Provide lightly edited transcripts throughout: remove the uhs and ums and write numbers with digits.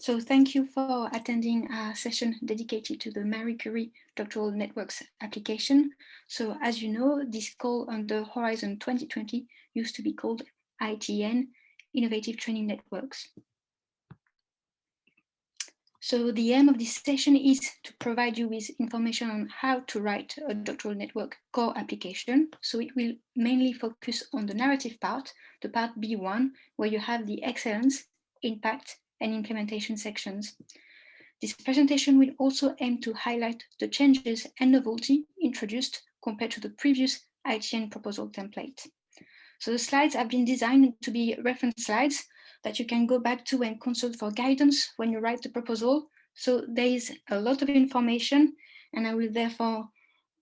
So thank you for attending our session dedicated to the Marie Curie Doctoral Networks application. So as you know, this call under Horizon 2020 used to be called ITN, Innovative Training Networks. So the aim of this session is to provide you with information on how to write a doctoral network core application. So it will mainly focus on the narrative part, the part B1, where you have the excellence, impact, and implementation sections. This presentation will also aim to highlight the changes and novelty introduced compared to the previous ITN proposal template. So the slides have been designed to be reference slides that you can go back to and consult for guidance when you write the proposal. So there is a lot of information, and I will therefore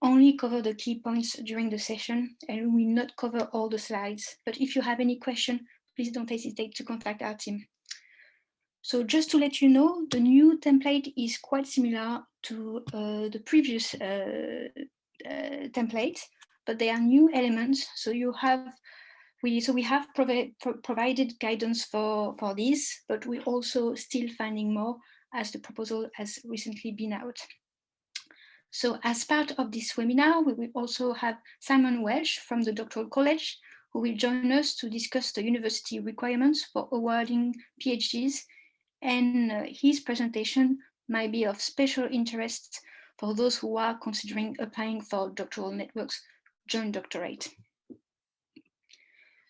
only cover the key points during the session and will not cover all the slides. But if you have any question, please don't hesitate to contact our team. So just to let you know, the new template is quite similar to the previous template, but there are new elements. So we have provided guidance for this, but we're also still finding more as the proposal has recently been out. So as part of this webinar, we will also have Simon Welsh from the Doctoral College, who will join us to discuss the university requirements for awarding PhDs, and his presentation might be of special interest for those who are considering applying for doctoral networks joint doctorate.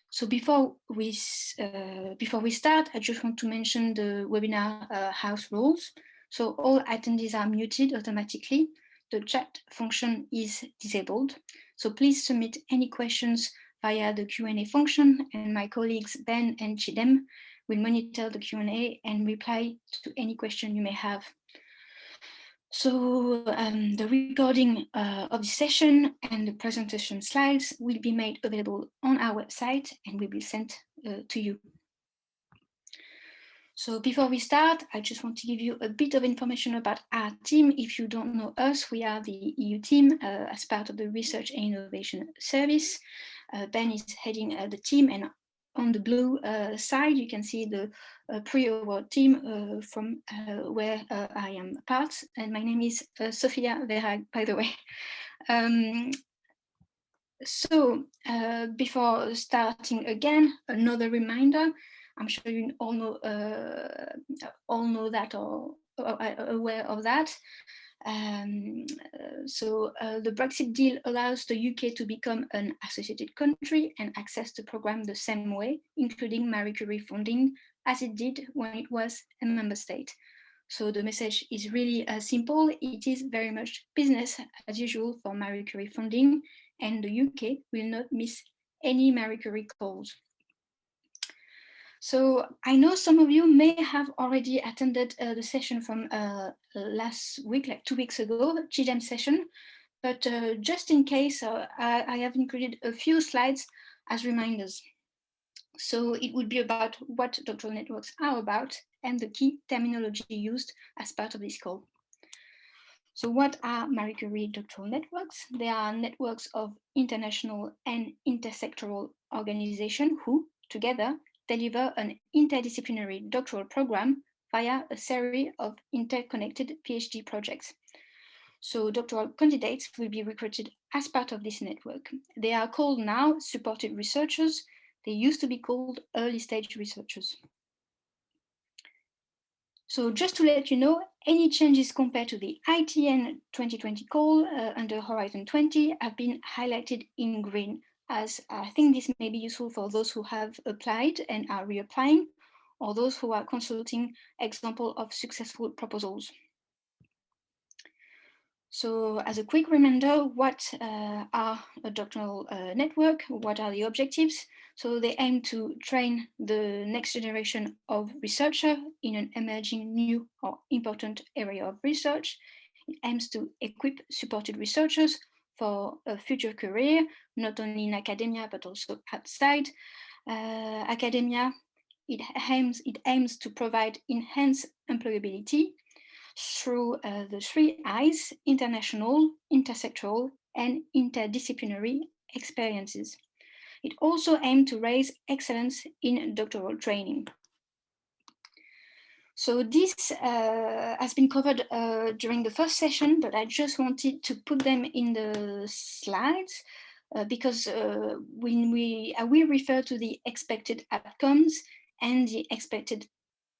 So before we start, I just want to mention the webinar house rules. So all attendees are muted automatically. The chat function is disabled. So please submit any questions via the Q&A function, and my colleagues Ben and Chidem will monitor the Q&A and reply to any question you may have. So the recording of the session and the presentation slides will be made available on our website and will be sent to you. So before we start, I just want to give you a bit of information about our team. If you don't know us, we are the EU team as part of the Research and Innovation Service. Ben is heading the team, and on the blue side, you can see the pre-award team from where I am part, and my name is Sofia Verhaag, by the way. So before starting again, another reminder. I'm sure you all know that or are aware of that. So the Brexit deal allows the UK to become an associated country and access the program the same way, including Marie Curie funding, as it did when it was a member state. So the message is really simple. It is very much business as usual for Marie Curie funding, and the UK will not miss any Marie Curie calls. So I know some of you may have already attended the session from last week, like 2 weeks ago, GDEM session, but just in case, I have included a few slides as reminders. So it would be about what doctoral networks are about and the key terminology used as part of this call. So what are Marie Curie doctoral networks? They are networks of international and intersectoral organizations who, together, deliver an interdisciplinary doctoral program via a series of interconnected PhD projects. So doctoral candidates will be recruited as part of this network. They are called now supported researchers. They used to be called early stage researchers. So just to let you know, any changes compared to the ITN 2020 call under Horizon 20 have been highlighted in green, as I think this may be useful for those who have applied and are reapplying, or those who are consulting example of successful proposals. So as a quick reminder, what are a doctoral network? What are the objectives? So they aim to train the next generation of researchers in an emerging new or important area of research. It aims to equip supported researchers for a future career, not only in academia, but also outside academia. It aims to provide enhanced employability through the 3 I's: international, intersectoral, and interdisciplinary experiences. It also aimed to raise excellence in doctoral training. So this has been covered during the first session, but I just wanted to put them in the slides because I will refer to the expected outcomes and the expected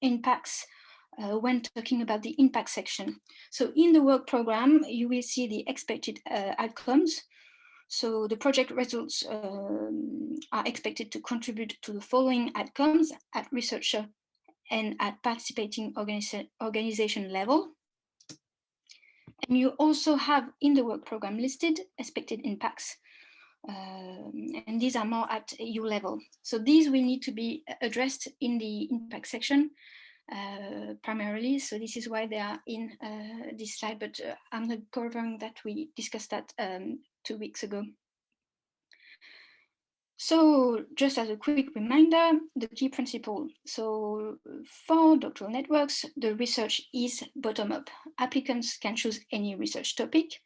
impacts when talking about the impact section. So in the work program, you will see the expected outcomes. So the project results are expected to contribute to the following outcomes at researcher and at participating organization level. And you also have in the work program listed expected impacts. And these are more at EU level. So these will need to be addressed in the impact section primarily. So this is why they are in this slide, but I'm not covering that. We discussed that 2 weeks ago. So just as a quick reminder, the key principle. So for doctoral networks, the research is bottom-up. Applicants can choose any research topic,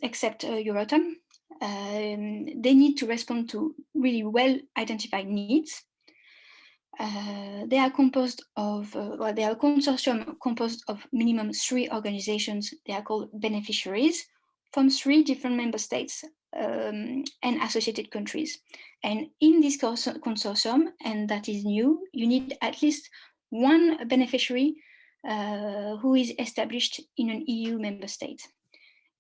except Euratom. They need to respond to really well-identified needs. They are composed of, they are a consortium composed of minimum 3 organizations. They are called beneficiaries from 3 different member states and associated countries. And in this consortium, and that is new, you need at least 1 beneficiary who is established in an EU member state.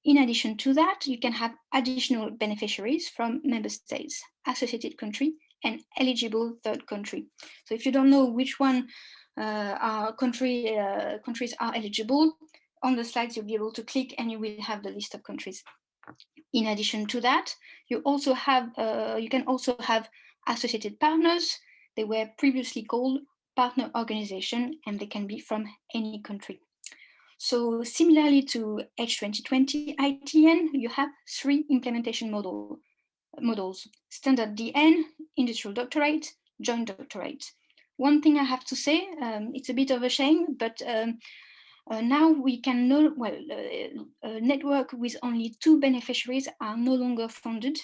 In addition to that, you can have additional beneficiaries from member states, associated country, and eligible third country. So if you don't know which one countries are eligible, on the slides you'll be able to click and you will have the list of countries. In addition to that, you can also have associated partners. They were previously called partner organization, and they can be from any country. So similarly to H2020 ITN, you have 3 implementation models: standard DN, industrial doctorate, joint doctorate. One thing I have to say, it's a bit of a shame, but now we can a network with only 2 beneficiaries are no longer funded.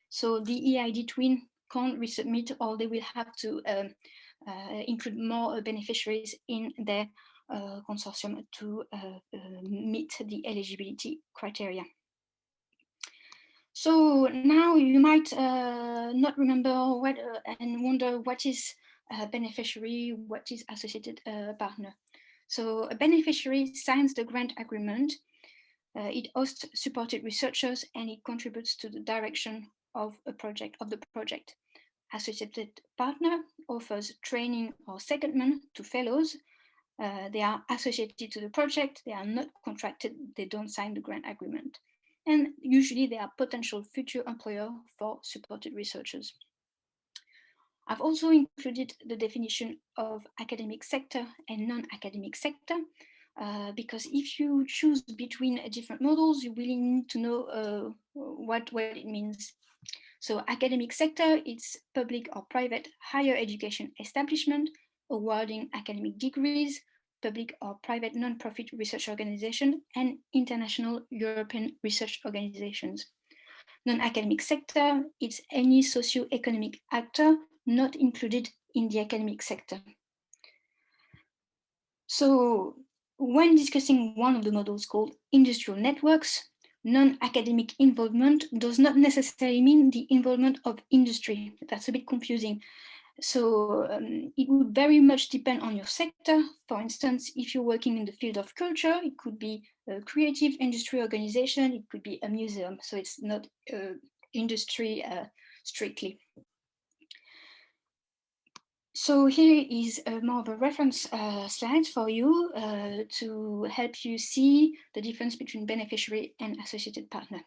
So the EID twin can't resubmit, or they will have to include more beneficiaries in their consortium to meet the eligibility criteria. So now you might not remember and wonder what is a beneficiary, what is associated partner. So a beneficiary signs the grant agreement. It hosts supported researchers and it contributes to the direction of the project. Associated partner offers training or secondment to fellows. They are associated to the project, they are not contracted, they don't sign the grant agreement. And usually they are potential future employer for supported researchers. I've also included the definition of academic sector and non-academic sector, because if you choose between different models, you really need to know what it means. So academic sector, it's public or private higher education establishment awarding academic degrees, public or private non-profit research organization, and international European research organizations. Non-academic sector, it's any socio-economic actor not included in the academic sector. So when discussing one of the models called industrial networks, non-academic involvement does not necessarily mean the involvement of industry. That's a bit confusing. So it would very much depend on your sector. For instance, if you're working in the field of culture, it could be a creative industry organization, it could be a museum. So it's not industry strictly. So here is more of a reference slide for you to help you see the difference between beneficiary and associated partner.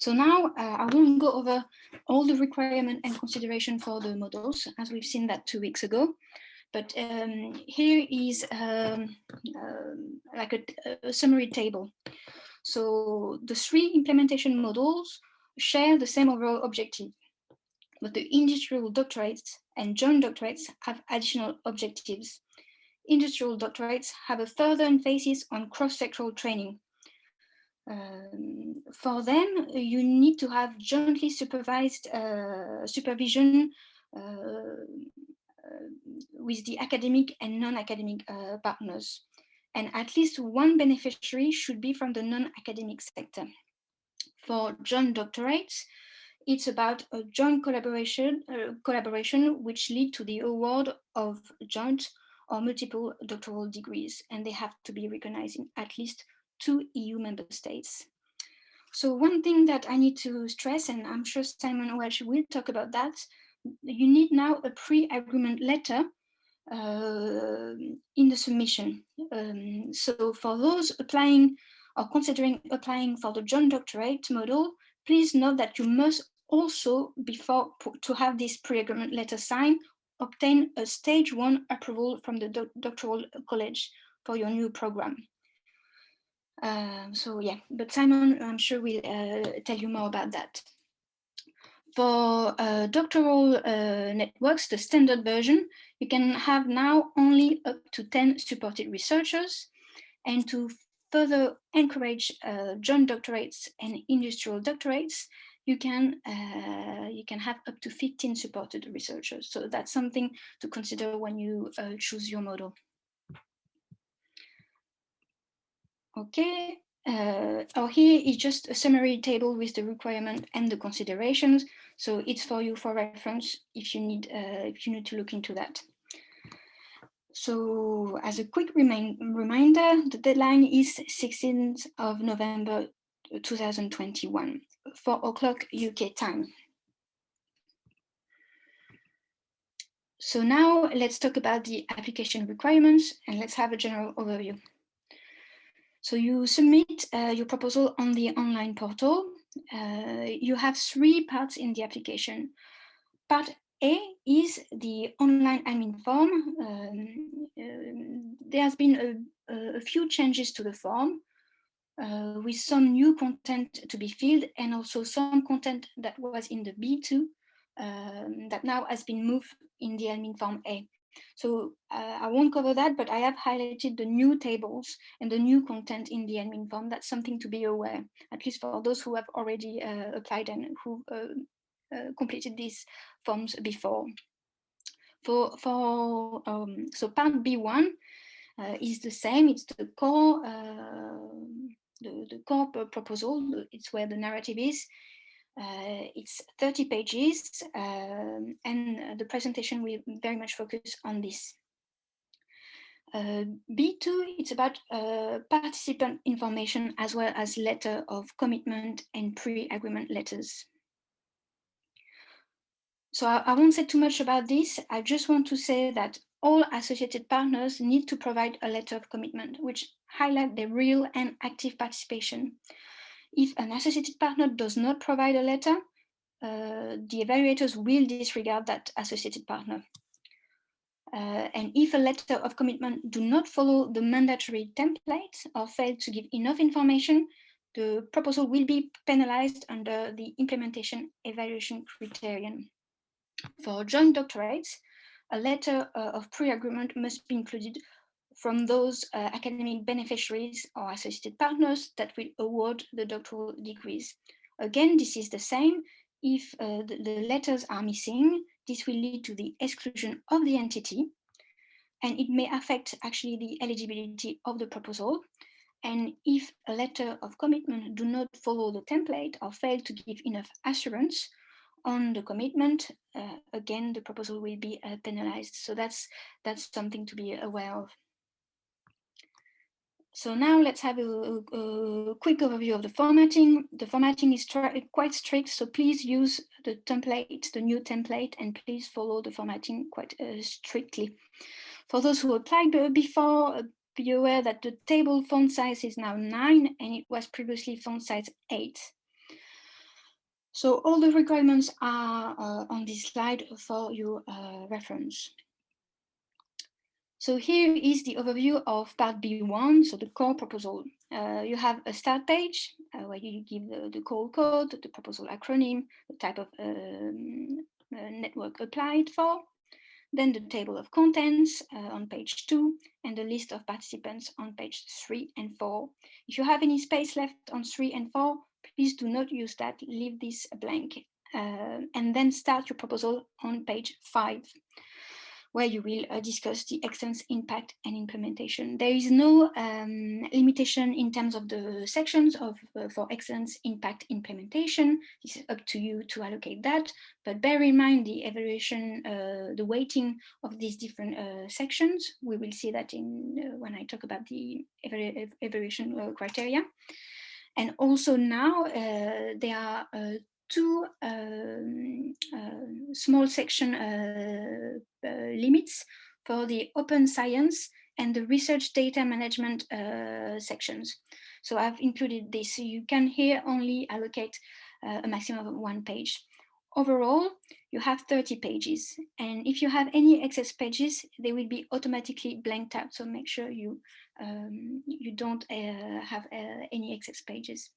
So now I won't go over all the requirement and consideration for the models, as we've seen that 2 weeks ago. But here is like a summary table. So the 3 implementation models share the same overall objective, but the industrial doctorates and joint doctorates have additional objectives. Industrial doctorates have a further emphasis on cross-sectoral training. For them, you need to have jointly supervised supervision with the academic and non-academic partners. And at least one beneficiary should be from the non-academic sector. For joint doctorates, it's about a joint collaboration which lead to the award of joint or multiple doctoral degrees, and they have to be recognized in at least 2 EU member states. So one thing that I need to stress, and I'm sure Simon Welsh will talk about that, you need now a pre-agreement letter in the submission. So for those applying or considering applying for the joint doctorate model, please note that you must also, before to have this pre-agreement letter signed, obtain a stage 1 approval from the doctoral college for your new program. So yeah, but Simon, I'm sure will tell you more about that. For doctoral networks, the standard version, you can have now only up to 10 supported researchers. And to further encourage joint doctorates and industrial doctorates, you can have up to 15 supported researchers. So that's something to consider when you choose your model. Okay, here is just a summary table with the requirement and the considerations. So it's for you for reference if you need to look into that. So as a quick reminder, the deadline is 16th of November 2021, 4 o'clock UK time. So now let's talk about the application requirements and let's have a general overview. So you submit your proposal on the online portal. You have 3 parts in the application. Part A is the online admin form. There has been a few changes to the form with some new content to be filled and also some content that was in the B2 that now has been moved in the admin form A. So I won't cover that, but I have highlighted the new tables and the new content in the admin form. That's something to be aware, at least for those who have already applied and who completed these forms before. So part B1 is the same. It's the core the core proposal. It's where the narrative is. It's 30 pages, and the presentation will very much focus on this. B2, it's about participant information as well as letter of commitment and pre-agreement letters. So I won't say too much about this. I just want to say that all associated partners need to provide a letter of commitment, which highlight their real and active participation. If an associated partner does not provide a letter, the evaluators will disregard that associated partner. And if a letter of commitment do not follow the mandatory template or fail to give enough information, the proposal will be penalized under the implementation evaluation criterion. For joint doctorates, a letter of pre-agreement must be included from those academic beneficiaries or associated partners that will award the doctoral degrees. Again, this is the same. If the letters are missing, this will lead to the exclusion of the entity, and it may affect actually the eligibility of the proposal. And if a letter of commitment do not follow the template or fail to give enough assurance on the commitment, again, the proposal will be penalized. So that's something to be aware of. So now let's have a quick overview of the formatting. The formatting is quite strict, so please use the template, the new template, and please follow the formatting quite strictly. For those who applied before, be aware that the table font size is now 9 and it was previously font size 8. So all the requirements are on this slide for your reference. So here is the overview of part B1, so the core proposal. You have a start page where you give the call code, the proposal acronym, the type of network applied for, then the table of contents on page 2, and the list of participants on page 3 and 4. If you have any space left on 3 and 4, please do not use that, leave this blank, and then start your proposal on page 5. where you will discuss the excellence, impact, and implementation. There is no limitation in terms of the sections for excellence, impact, implementation. This is up to you to allocate that, but bear in mind the evaluation, the weighting of these different sections. We will see that in when I talk about the evaluation criteria. And also now there are two small section limits for the open science and the research data management sections. So I've included this. You can here only allocate a maximum of 1 page. Overall, you have 30 pages. And if you have any excess pages, they will be automatically blanked out. So make sure you don't have any excess pages.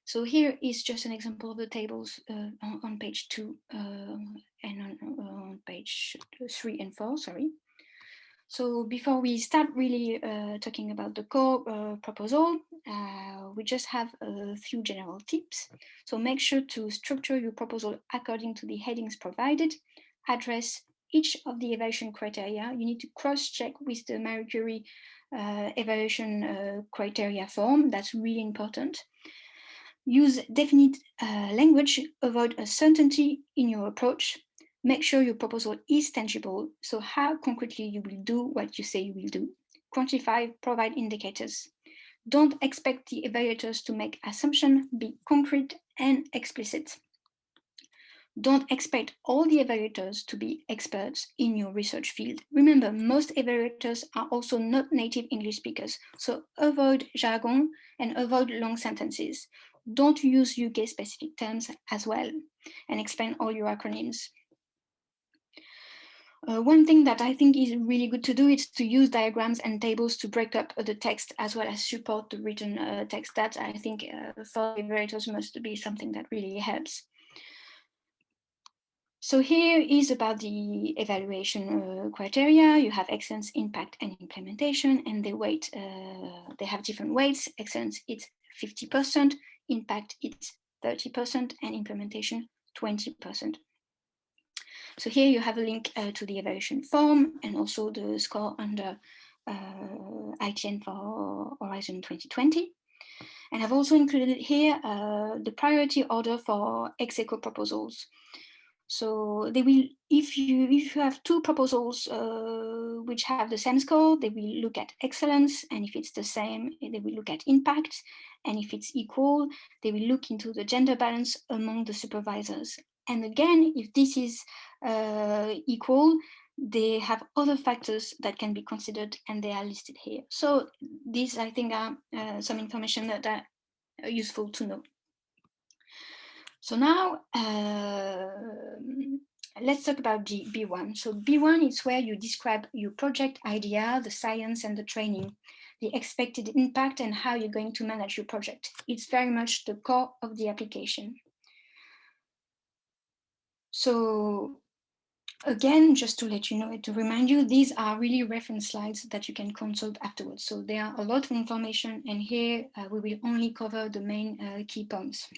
So here is just an example of the tables on page 2 and on page 3 and 4, sorry. So before we start really talking about the core proposal, we just have a few general tips. So make sure to structure your proposal according to the headings provided, address each of the evaluation criteria. You need to cross-check with the Marie Curie evaluation criteria form. That's really important. Use definite language, avoid uncertainty in your approach. Make sure your proposal is tangible, so how concretely you will do what you say you will do. Quantify, provide indicators. Don't expect the evaluators to make assumptions, be concrete and explicit. Don't expect all the evaluators to be experts in your research field. Remember, most evaluators are also not native English speakers, so avoid jargon and avoid long sentences. Don't use UK-specific terms as well, and explain all your acronyms. One thing that I think is really good to do is to use diagrams and tables to break up the text as well as support the written text. That I think for evaluators must be something that really helps. So here is about the evaluation criteria. You have excellence, impact, and implementation, and they weight. They have different weights. Excellence it's 50%, impact it's 30%, and implementation 20%. So here you have a link to the evaluation form and also the score under ITN for Horizon 2020. And I've also included here the priority order for ex-aequo proposals. So they will, if you have two proposals which have the same score, they will look at excellence, and if it's the same, they will look at impact, and if it's equal, they will look into the gender balance among the supervisors. And again, if this is equal, they have other factors that can be considered, and they are listed here. So these, I think, are some information that are useful to know. So now let's talk about B1. So B1 is where you describe your project idea, the science and the training, the expected impact and how you're going to manage your project. It's very much the core of the application. So again, just to let you know, to remind you, these are really reference slides that you can consult afterwards. So there are a lot of information, and here we will only cover the main key points.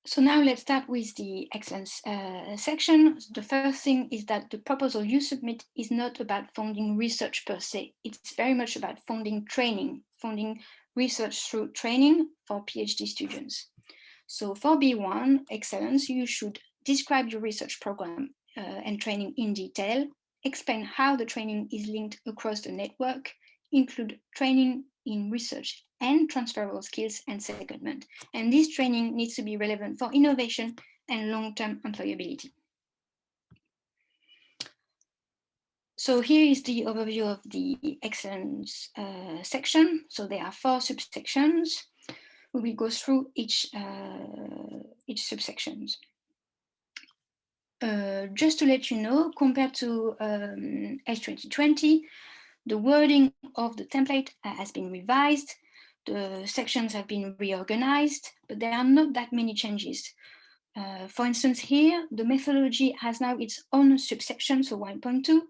So now let's start with the excellence section. The first thing is that the proposal you submit is not about funding research per se. It's very much about funding training, funding research through training for PhD students. So for B1 excellence, you should describe your research program and training in detail, explain how the training is linked across the network, include training in research and transferable skills and secondment. And this training needs to be relevant for innovation and long-term employability. So here is the overview of the excellence section. So there are 4 subsections. We will go through each subsections. Just to let you know, compared to H2020, the wording of the template has been revised. The sections have been reorganized, but there are not that many changes. For instance, here, the methodology has now its own subsection, so 1.2,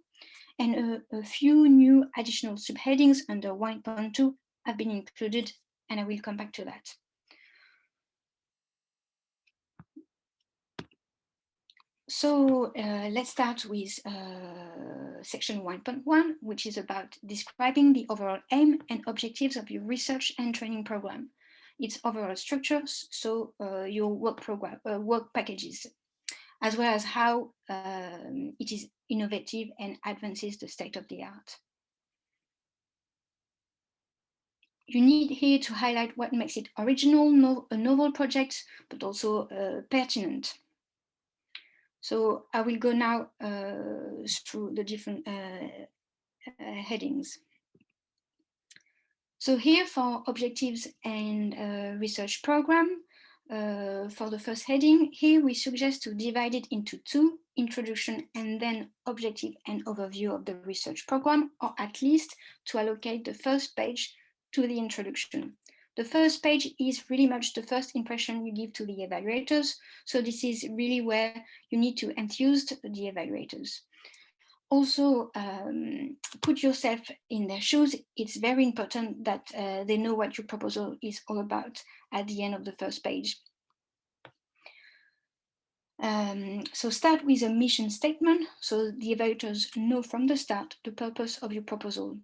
and a few new additional subheadings under 1.2 have been included, and I will come back to that. So let's start with section 1.1, which is about describing the overall aim and objectives of your research and training program. Its overall structures, so your work program, work packages, as well as how it is innovative and advances the state of the art. You need here to highlight what makes it original, a novel project, but also pertinent. So I will go now through the different headings. So here for objectives and research program, for the first heading, here we suggest to divide it into two, introduction and then objective and overview of the research program, or at least to allocate the first page to the introduction. The first page is really much the first impression you give to the evaluators. So this is really where you need to enthuse the evaluators. Also, put yourself in their shoes. It's very important that they know what your proposal is all about at the end of the first page. So start with a mission statement, so the evaluators know from the start the purpose of your proposal.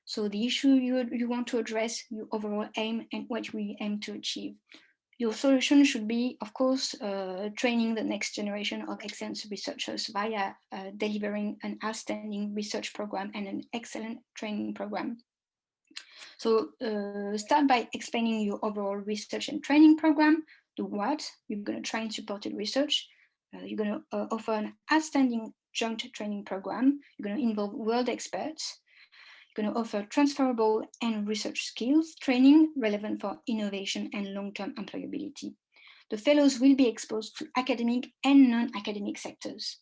So the issue you want to address, your overall aim, and what we aim to achieve. Your solution should be, of course, training the next generation of excellent researchers via delivering an outstanding research program and an excellent training program. So start by explaining your overall research and training program, the what, you're going to try and support research, you're going to offer an outstanding joint training program, you're going to involve world experts, you're going to offer transferable and research skills training relevant for innovation and long-term employability. The fellows will be exposed to academic and non-academic sectors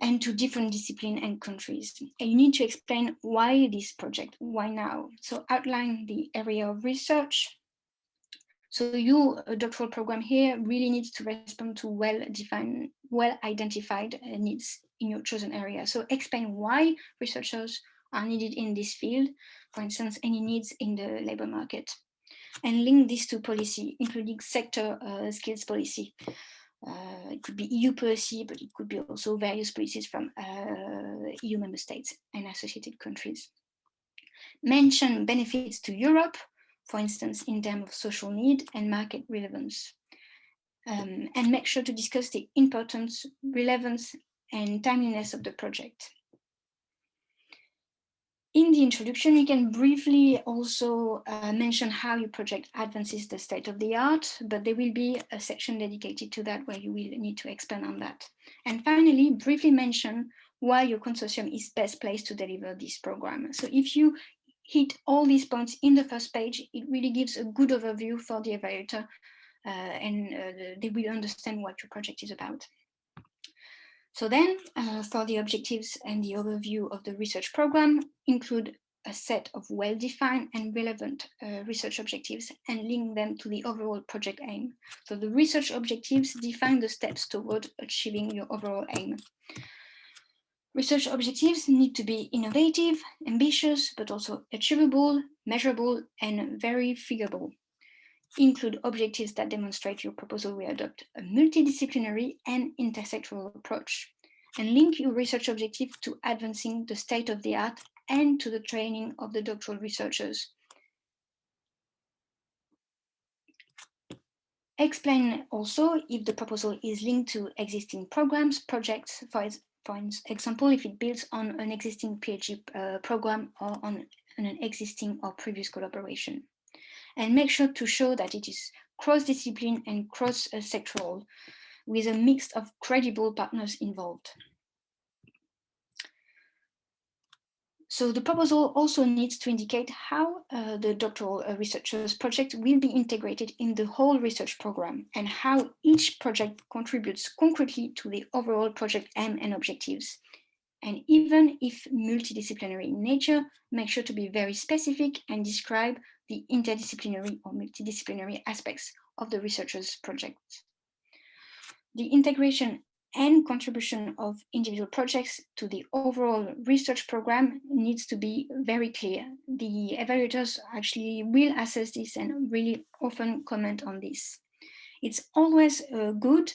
and to different disciplines and countries. And you need to explain why this project, why now. So outline the area of research. So your doctoral program here really needs to respond to well-defined, well-identified needs in your chosen area. So explain why researchers are needed in this field, for instance, any needs in the labor market, and link this to policy, including sector skills policy. It could be EU policy, but it could be also various policies from EU member states and associated countries. Mention benefits to Europe, for instance, in terms of social need and market relevance. And make sure to discuss the importance, relevance, and timeliness of the project. In the introduction, you can briefly also mention how your project advances the state of the art, but there will be a section dedicated to that where you will need to expand on that. And finally, briefly mention why your consortium is best placed to deliver this program. So if you hit all these points in the first page, it really gives a good overview for the evaluator and they will understand what your project is about. So then, for the objectives and the overview of the research program, include a set of well-defined and relevant research objectives and link them to the overall project aim. So the research objectives define the steps toward achieving your overall aim. Research objectives need to be innovative, ambitious, but also achievable, measurable, and very figurable. Include objectives that demonstrate your proposal will adopt a multidisciplinary and intersectoral approach, and link your research objective to advancing the state of the art and to the training of the doctoral researchers. Explain also if the proposal is linked to existing programs, projects, for example, if it builds on an existing PhD program or on an existing or previous collaboration. And make sure to show that it is cross-discipline and cross-sectoral with a mix of credible partners involved. So the proposal also needs to indicate how the doctoral researchers project will be integrated in the whole research program and how each project contributes concretely to the overall project aim and objectives. And even if multidisciplinary in nature, make sure to be very specific and describe the interdisciplinary or multidisciplinary aspects of the researcher's project. The integration and contribution of individual projects to the overall research program needs to be very clear. The evaluators actually will assess this and really often comment on this. It's always good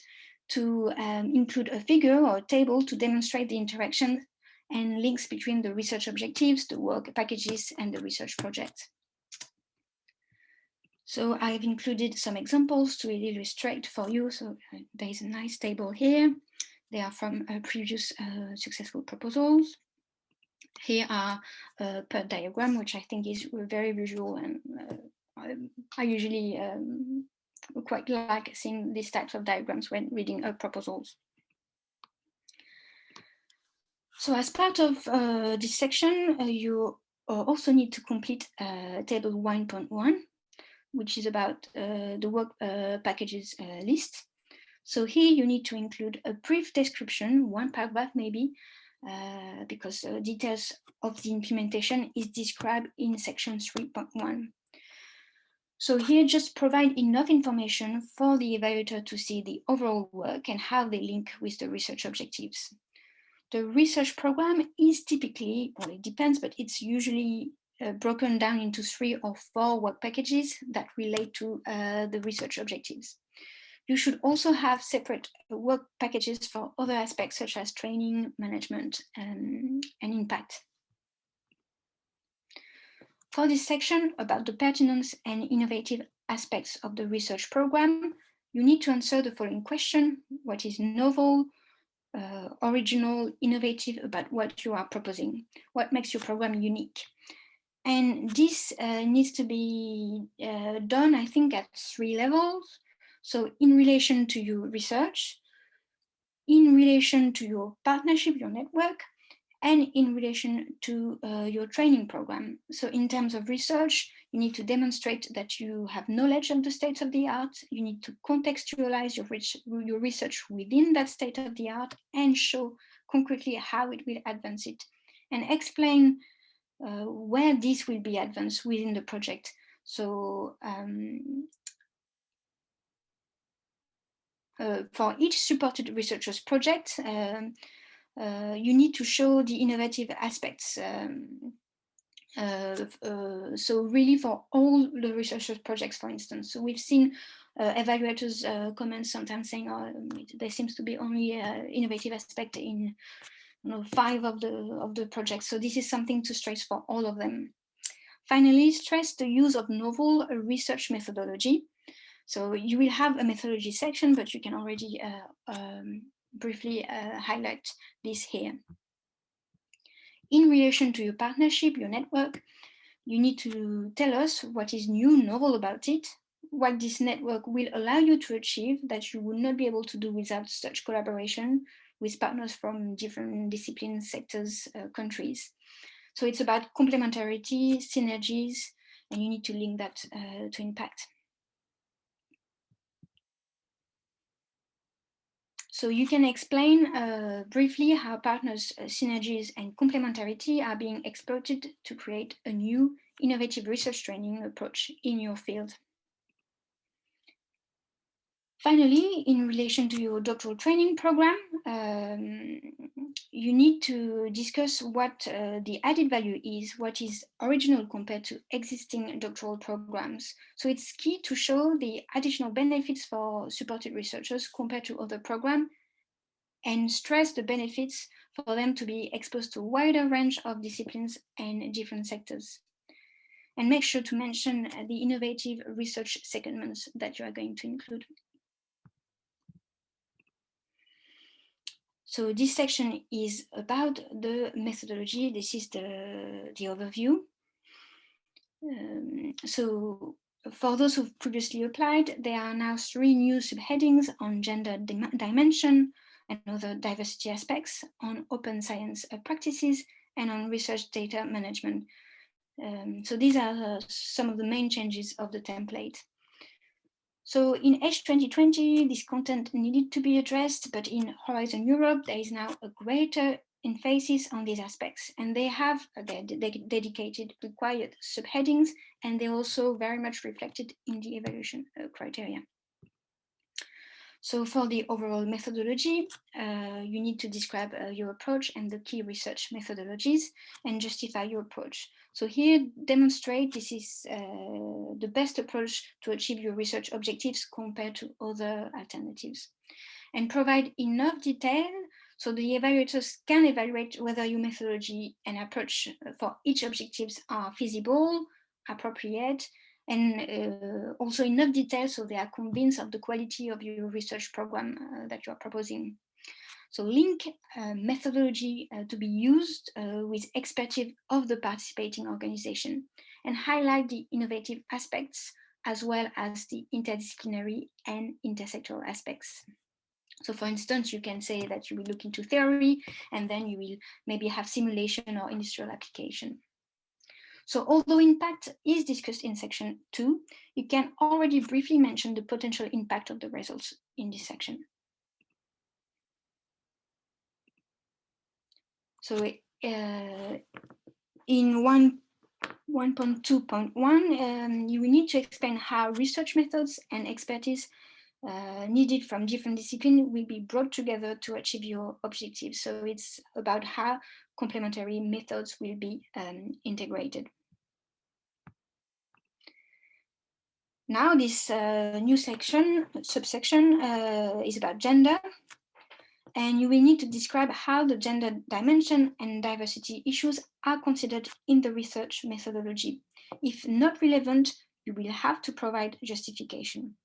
to include a figure or a table to demonstrate the interaction and links between the research objectives, the work packages, and the research project. So I've included some examples to illustrate for you. So there is a nice table here. They are from previous successful proposals. Here are per diagram, which I think is very visual, and I usually quite like seeing these types of diagrams when reading proposals. So as part of this section, you also need to complete table 1.1, which is about the work packages list. So here you need to include a brief description, one paragraph maybe, because details of the implementation is described in section 3.1. So here just provide enough information for the evaluator to see the overall work and how they link with the research objectives. The research program is typically, well, it depends, but it's usually broken down into 3 or 4 work packages that relate to the research objectives. You should also have separate work packages for other aspects such as training, management, and impact. For this section about the pertinence and innovative aspects of the research program, you need to answer the following question: what is novel, original, innovative about what you are proposing? What makes your program unique? And this needs to be done, I think, at 3 levels. So in relation to your research, in relation to your partnership, your network, and in relation to your training program. So in terms of research, you need to demonstrate that you have knowledge of the state of the art. You need to contextualize your research within that state of the art and show concretely how it will advance it, and explain where this will be advanced within the project. So for each supported researchers project, you need to show the innovative aspects. So really for all the researchers projects, for instance. So we've seen evaluators comments sometimes saying, oh, there seems to be only innovative aspect in 5 of the projects. So this is something to stress for all of them. Finally, stress the use of novel research methodology. So you will have a methodology section, but you can already briefly highlight this here. In relation to your partnership, your network, you need to tell us what is new, novel about it, what this network will allow you to achieve that you would not be able to do without such collaboration with partners from different disciplines, sectors, countries. So it's about complementarity, synergies, and you need to link that to impact. So you can explain briefly how partners' synergies and complementarity are being exploited to create a new innovative research training approach in your field. Finally, in relation to your doctoral training program, you need to discuss what the added value is, what is original compared to existing doctoral programs. So it's key to show the additional benefits for supported researchers compared to other programs, and stress the benefits for them to be exposed to a wider range of disciplines and different sectors. And make sure to mention the innovative research secondments that you are going to include. So this section is about the methodology. This is the overview. So for those who've previously applied, there are now 3 new subheadings on gender dimension and other diversity aspects, on open science practices, and on research data management. So these are some of the main changes of the template. So in H 2020, this content needed to be addressed, but in Horizon Europe, there is now a greater emphasis on these aspects, and they have their dedicated required subheadings, and they're also very much reflected in the evaluation criteria. So for the overall methodology, you need to describe your approach and the key research methodologies and justify your approach. So here, demonstrate this is the best approach to achieve your research objectives compared to other alternatives. and provide enough detail so the evaluators can evaluate whether your methodology and approach for each objectives are feasible, appropriate, and also enough detail so they are convinced of the quality of your research program that you are proposing. So link methodology to be used with expertise of the participating organization and highlight the innovative aspects as well as the interdisciplinary and intersectoral aspects. So for instance, you can say that you will look into theory and then you will maybe have simulation or industrial application. So although impact is discussed in section 2, you can already briefly mention the potential impact of the results in this section. So in 1.2.1, you will need to explain how research methods and expertise needed from different disciplines will be brought together to achieve your objectives. So it's about how complementary methods will be integrated. Now this new subsection is about gender. And you will need to describe how the gender dimension and diversity issues are considered in the research methodology. If not relevant, you will have to provide justification.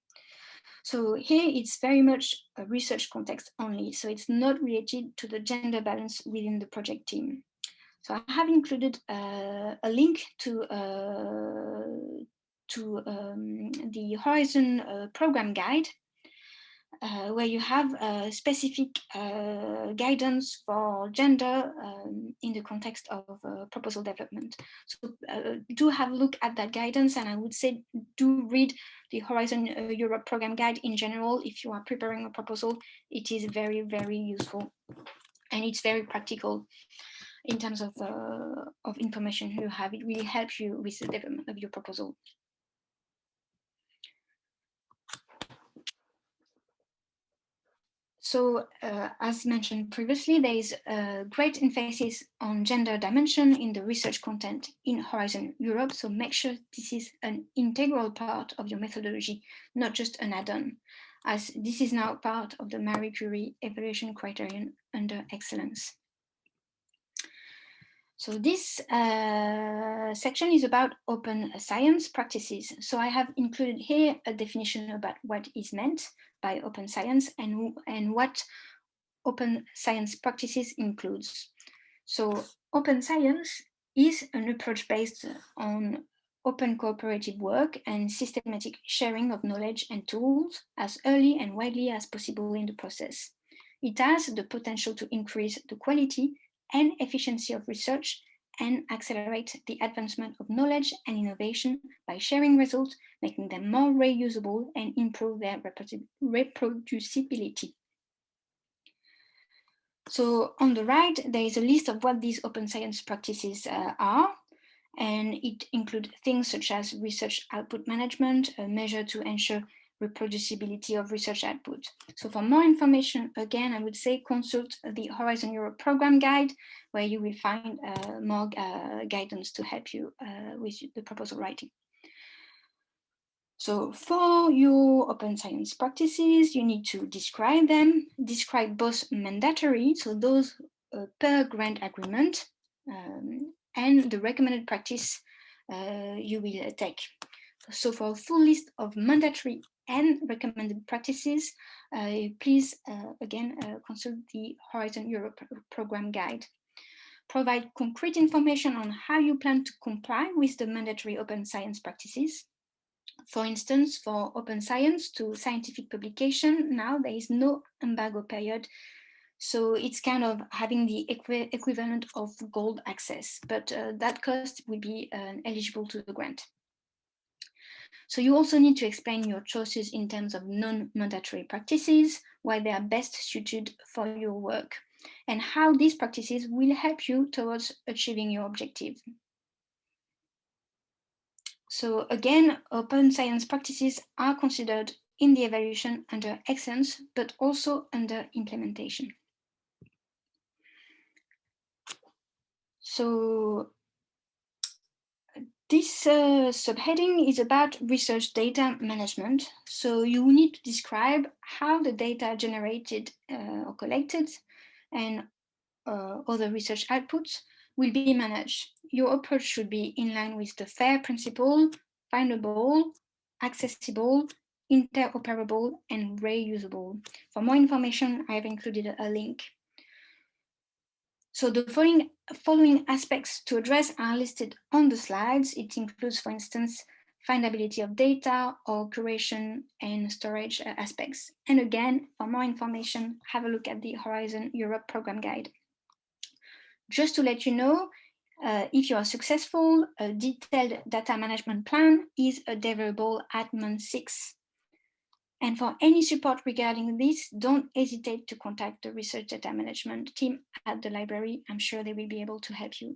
So here it's very much a research context only, so it's not related to the gender balance within the project team. So I have included a link to the Horizon program guide, where you have specific guidance for gender in the context of proposal development. So do have a look at that guidance, and I would say do read the Horizon Europe program guide in general. If you are preparing a proposal, it is very, very useful, and it's very practical in terms of information you have. It really helps you with the development of your proposal. So as mentioned previously, there is a great emphasis on gender dimension in the research content in Horizon Europe. So make sure this is an integral part of your methodology, not just an add-on, as this is now part of the Marie Curie evaluation criterion under excellence. So this section is about open science practices. So I have included here a definition about what is meant by open science and what open science practices includes. So open science is an approach based on open cooperative work and systematic sharing of knowledge and tools as early and widely as possible in the process. It has the potential to increase the quality and efficiency of research and accelerate the advancement of knowledge and innovation by sharing results, making them more reusable and improve their reproducibility. So on the right, there is a list of what these open science practices are, and it includes things such as research output management, a measure to ensure reproducibility of research output. So for more information, again, I would say consult the Horizon Europe program guide, where you will find more guidance to help you with the proposal writing. So for your open science practices, you need to describe them, describe both mandatory, so those per grant agreement, and the recommended practice you will take. So for a full list of mandatory and recommended practices, please again consult the Horizon Europe program guide. Provide concrete information on how you plan to comply with the mandatory open science practices. For instance, for open science to scientific publication, now there is no embargo period. So it's kind of having the equivalent of gold access, but that cost will be eligible to the grant. So you also need to explain your choices in terms of non-mandatory practices, why they are best suited for your work, and how these practices will help you towards achieving your objective. So again, open science practices are considered in the evaluation under excellence, but also under implementation. So This subheading is about research data management. So you need to describe how the data generated or collected and other research outputs will be managed. Your approach should be in line with the FAIR principle, findable, accessible, interoperable, and reusable. For more information, I have included a link. So the following aspects to address are listed on the slides. It includes, for instance, findability of data or curation and storage aspects. And again, for more information, have a look at the Horizon Europe program guide. Just to let you know, if you are successful, a detailed data management plan is a deliverable at month 6. And for any support regarding this, don't hesitate to contact the research data management team at the library. I'm sure they will be able to help you.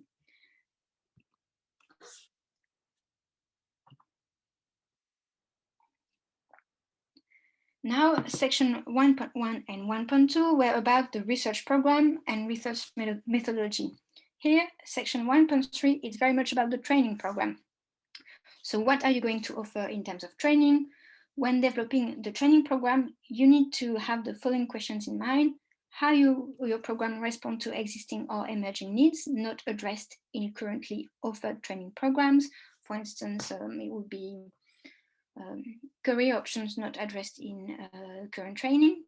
Now, section 1.1 and 1.2 were about the research program and research methodology. Here, section 1.3 is very much about the training program. So what are you going to offer in terms of training? When developing the training program, you need to have the following questions in mind. How your program respond to existing or emerging needs not addressed in currently offered training programs. For instance, it would be career options not addressed in current training.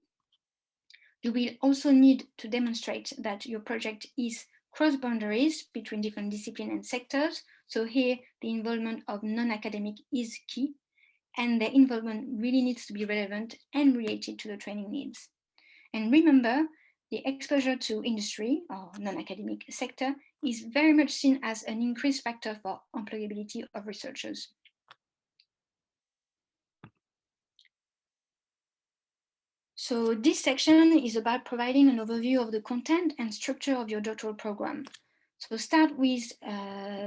You will also need to demonstrate that your project is cross boundaries between different disciplines and sectors. So here, the involvement of non-academic is key, and their involvement really needs to be relevant and related to the training needs. And remember, the exposure to industry or non-academic sector is very much seen as an increased factor for employability of researchers. So this section is about providing an overview of the content and structure of your doctoral program. So start with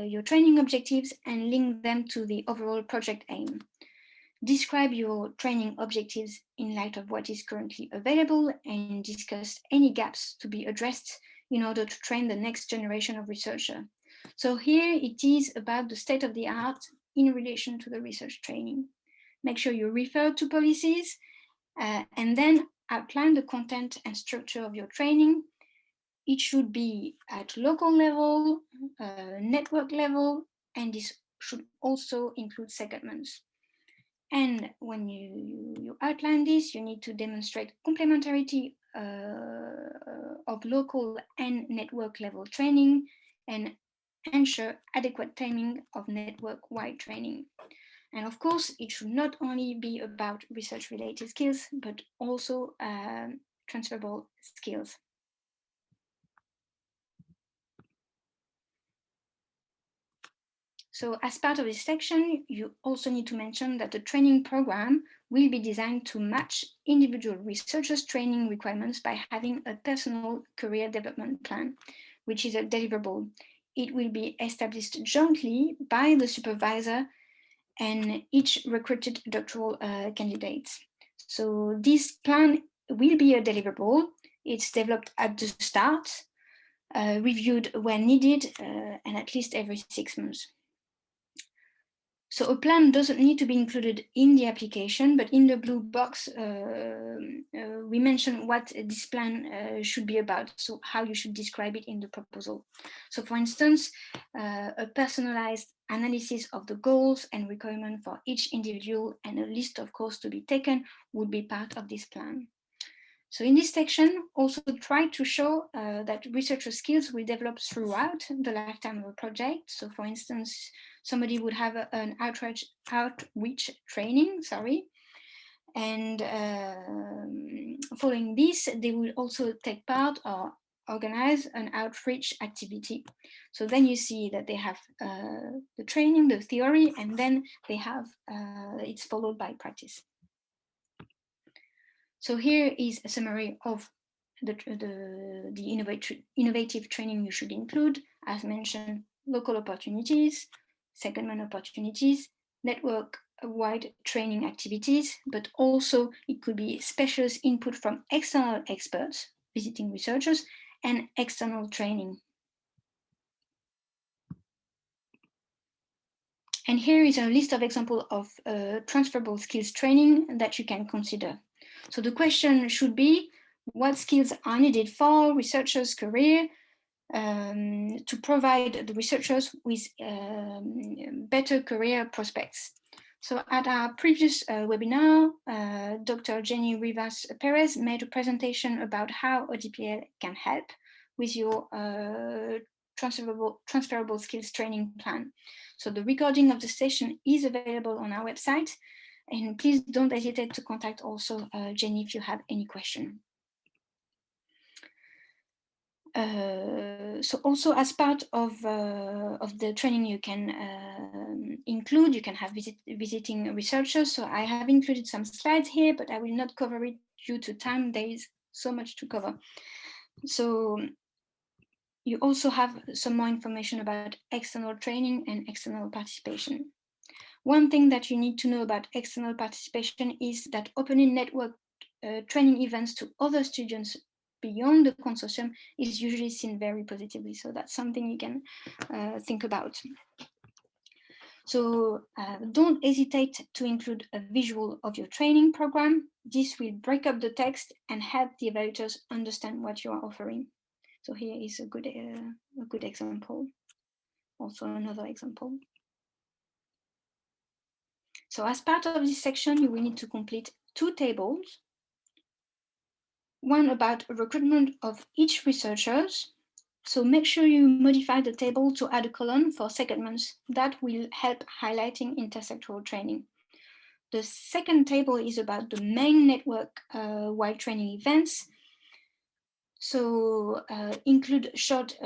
your training objectives and link them to the overall project aim. Describe your training objectives in light of what is currently available and discuss any gaps to be addressed in order to train the next generation of researchers. So here it is about the state of the art in relation to the research training. Make sure you refer to policies and then outline the content and structure of your training. It should be at local level, network level, and this should also include secondments. And when you outline this, you need to demonstrate complementarity of local and network level training and ensure adequate timing of network-wide training. And of course, it should not only be about research-related skills, but also transferable skills. So as part of this section, you also need to mention that the training program will be designed to match individual researchers' training requirements by having a personal career development plan, which is a deliverable. It will be established jointly by the supervisor and each recruited doctoral candidate. So this plan will be a deliverable. It's developed at the start, reviewed when needed, and at least every 6 months. So a plan doesn't need to be included in the application, but in the blue box, we mention what this plan should be about, so how you should describe it in the proposal. So for instance, a personalized analysis of the goals and requirements for each individual and a list of courses to be taken would be part of this plan. So in this section, also try to show that researcher skills will develop throughout the lifetime of a project. So for instance, somebody would have an outreach training, and following this, they will also take part or organize an outreach activity. So then you see that they have the training, the theory, and then they have, it's followed by practice. So here is a summary of the innovative training you should include. As mentioned, local opportunities, secondment opportunities, network-wide training activities, but also it could be specialist input from external experts, visiting researchers, and external training. And here is a list of examples of transferable skills training that you can consider. So the question should be, what skills are needed for researchers' career to provide the researchers with better career prospects? So at our previous webinar, Dr. Jenny Rivas Perez made a presentation about how ODPL can help with your transferable skills training plan. So the recording of the session is available on our website, and please don't hesitate to contact also Jenny if you have any question. So also as part of the training you can include, you can have visiting researchers. So I have included some slides here, but I will not cover it due to time. There is so much to cover. So you also have some more information about external training and external participation. One thing that you need to know about external participation is that opening network training events to other students beyond the consortium is usually seen very positively. So that's something you can think about. So don't hesitate to include a visual of your training program. This will break up the text and help the evaluators understand what you are offering. So here is a good example. Also another example. So as part of this section, you will need to complete 2 tables. One about recruitment of each researchers. So make sure you modify the table to add a column for secondments. That will help highlighting intersectoral training. The second table is about the main network wide training events. So include short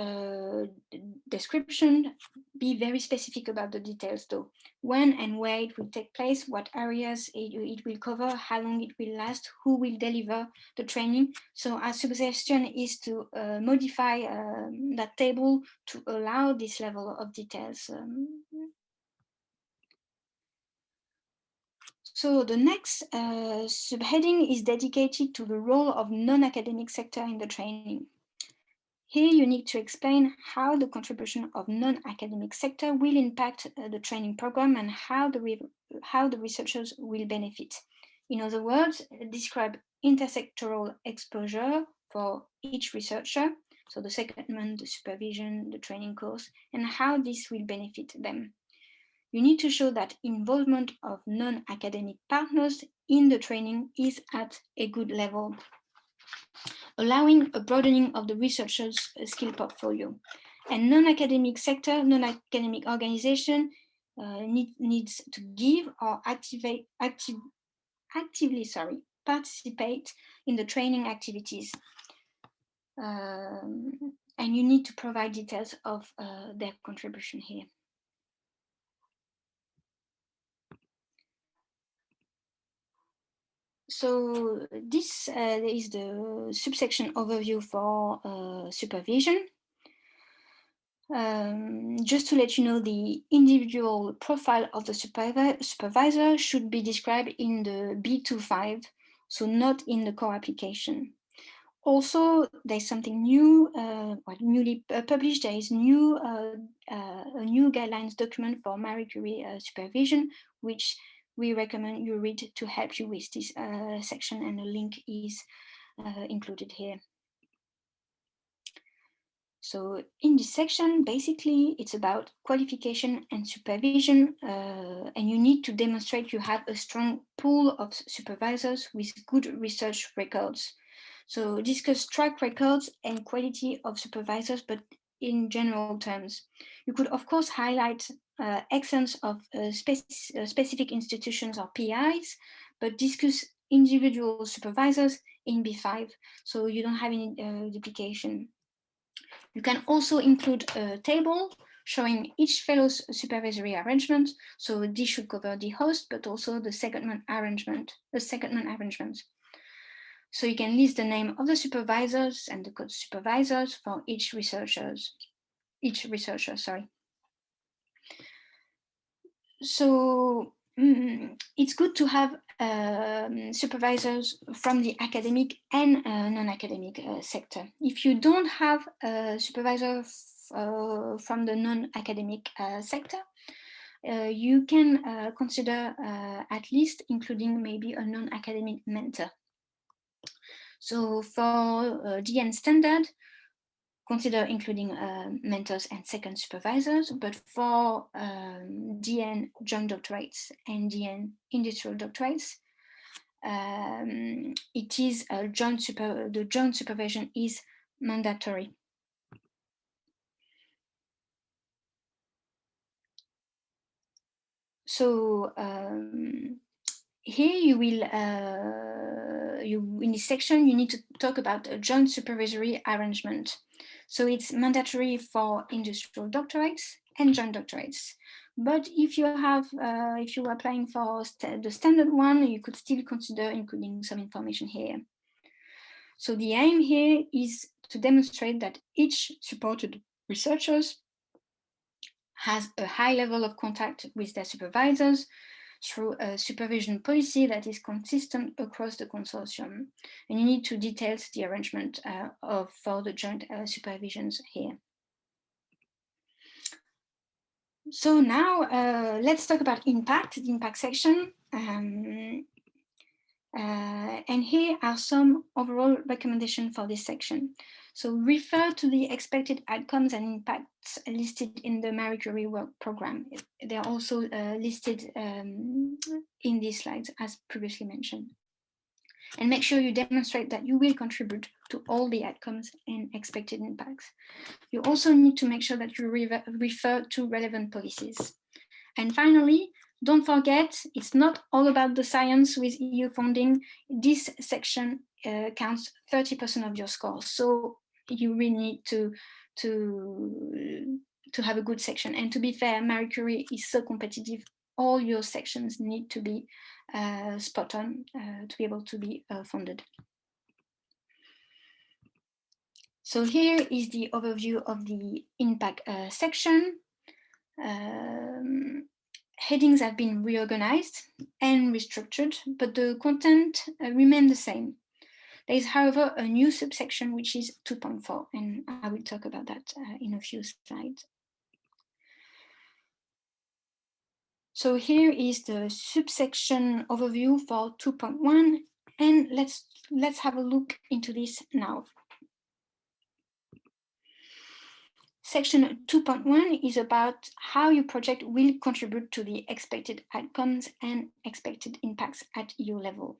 description, be very specific about the details though. When and where it will take place, what areas it will cover, how long it will last, who will deliver the training. So our suggestion is to modify that table to allow this level of details. So the next subheading is dedicated to the role of non-academic sector in the training. Here you need to explain how the contribution of non-academic sector will impact the training program and how the researchers will benefit. In other words, describe intersectoral exposure for each researcher, so the secondment, the supervision, the training course, and how this will benefit them. You need to show that involvement of non-academic partners in the training is at a good level, allowing a broadening of the researcher's skill portfolio. And non-academic sector, non-academic organization needs to give or actively participate in the training activities. And you need to provide details of their contribution here. So this is the subsection overview for supervision. Just to let you know, the individual profile of the supervisor should be described in the B25, so not in the core application. Also, there's something new, newly published. There is a new guidelines document for Marie Curie supervision, which we recommend you read to help you with this section, and a link is included here. So in this section, basically, it's about qualification and supervision, and you need to demonstrate you have a strong pool of supervisors with good research records. So discuss track records and quality of supervisors, but in general terms. You could, of course, highlight excellence of specific institutions or PIs, but discuss individual supervisors in B5, so you don't have any duplication. You can also include a table showing each fellow's supervisory arrangement. So this should cover the host, but also the secondment arrangement, So you can list the name of the supervisors and the co-supervisors for each researcher, sorry. So it's good to have supervisors from the academic and non-academic sector. If you don't have a supervisor from the non-academic sector, you can consider at least including maybe a non-academic mentor. So for DN standard, consider including mentors and second supervisors, but for DN joint doctorates and DN industrial doctorates, it is the joint supervision is mandatory. So here you will, in this section, you need to talk about a joint supervisory arrangement. So it's mandatory for industrial doctorates and joint doctorates. But if you have, if you are applying for the standard one, you could still consider including some information here. So the aim here is to demonstrate that each supported researchers has a high level of contact with their supervisors through a supervision policy that is consistent across the consortium. And you need to detail the arrangement for the joint supervisions here. So now let's talk about impact, the impact section. And here are some overall recommendations for this section. So refer to the expected outcomes and impacts listed in the Marie Curie work program. They are also listed in these slides as previously mentioned. And make sure you demonstrate that you will contribute to all the outcomes and expected impacts. You also need to make sure that you refer to relevant policies. And finally, don't forget, it's not all about the science with EU funding. This section counts 30% of your score. So you really need to have a good section. And to be fair, Marie Curie is so competitive. All your sections need to be spot on to be able to be funded. So here is the overview of the impact section. Headings have been reorganized and restructured, but the content remained the same. There is, however, a new subsection, which is 2.4, and I will talk about that in a few slides. So here is the subsection overview for 2.1, and let's have a look into this now. Section 2.1 is about how your project will contribute to the expected outcomes and expected impacts at EU level.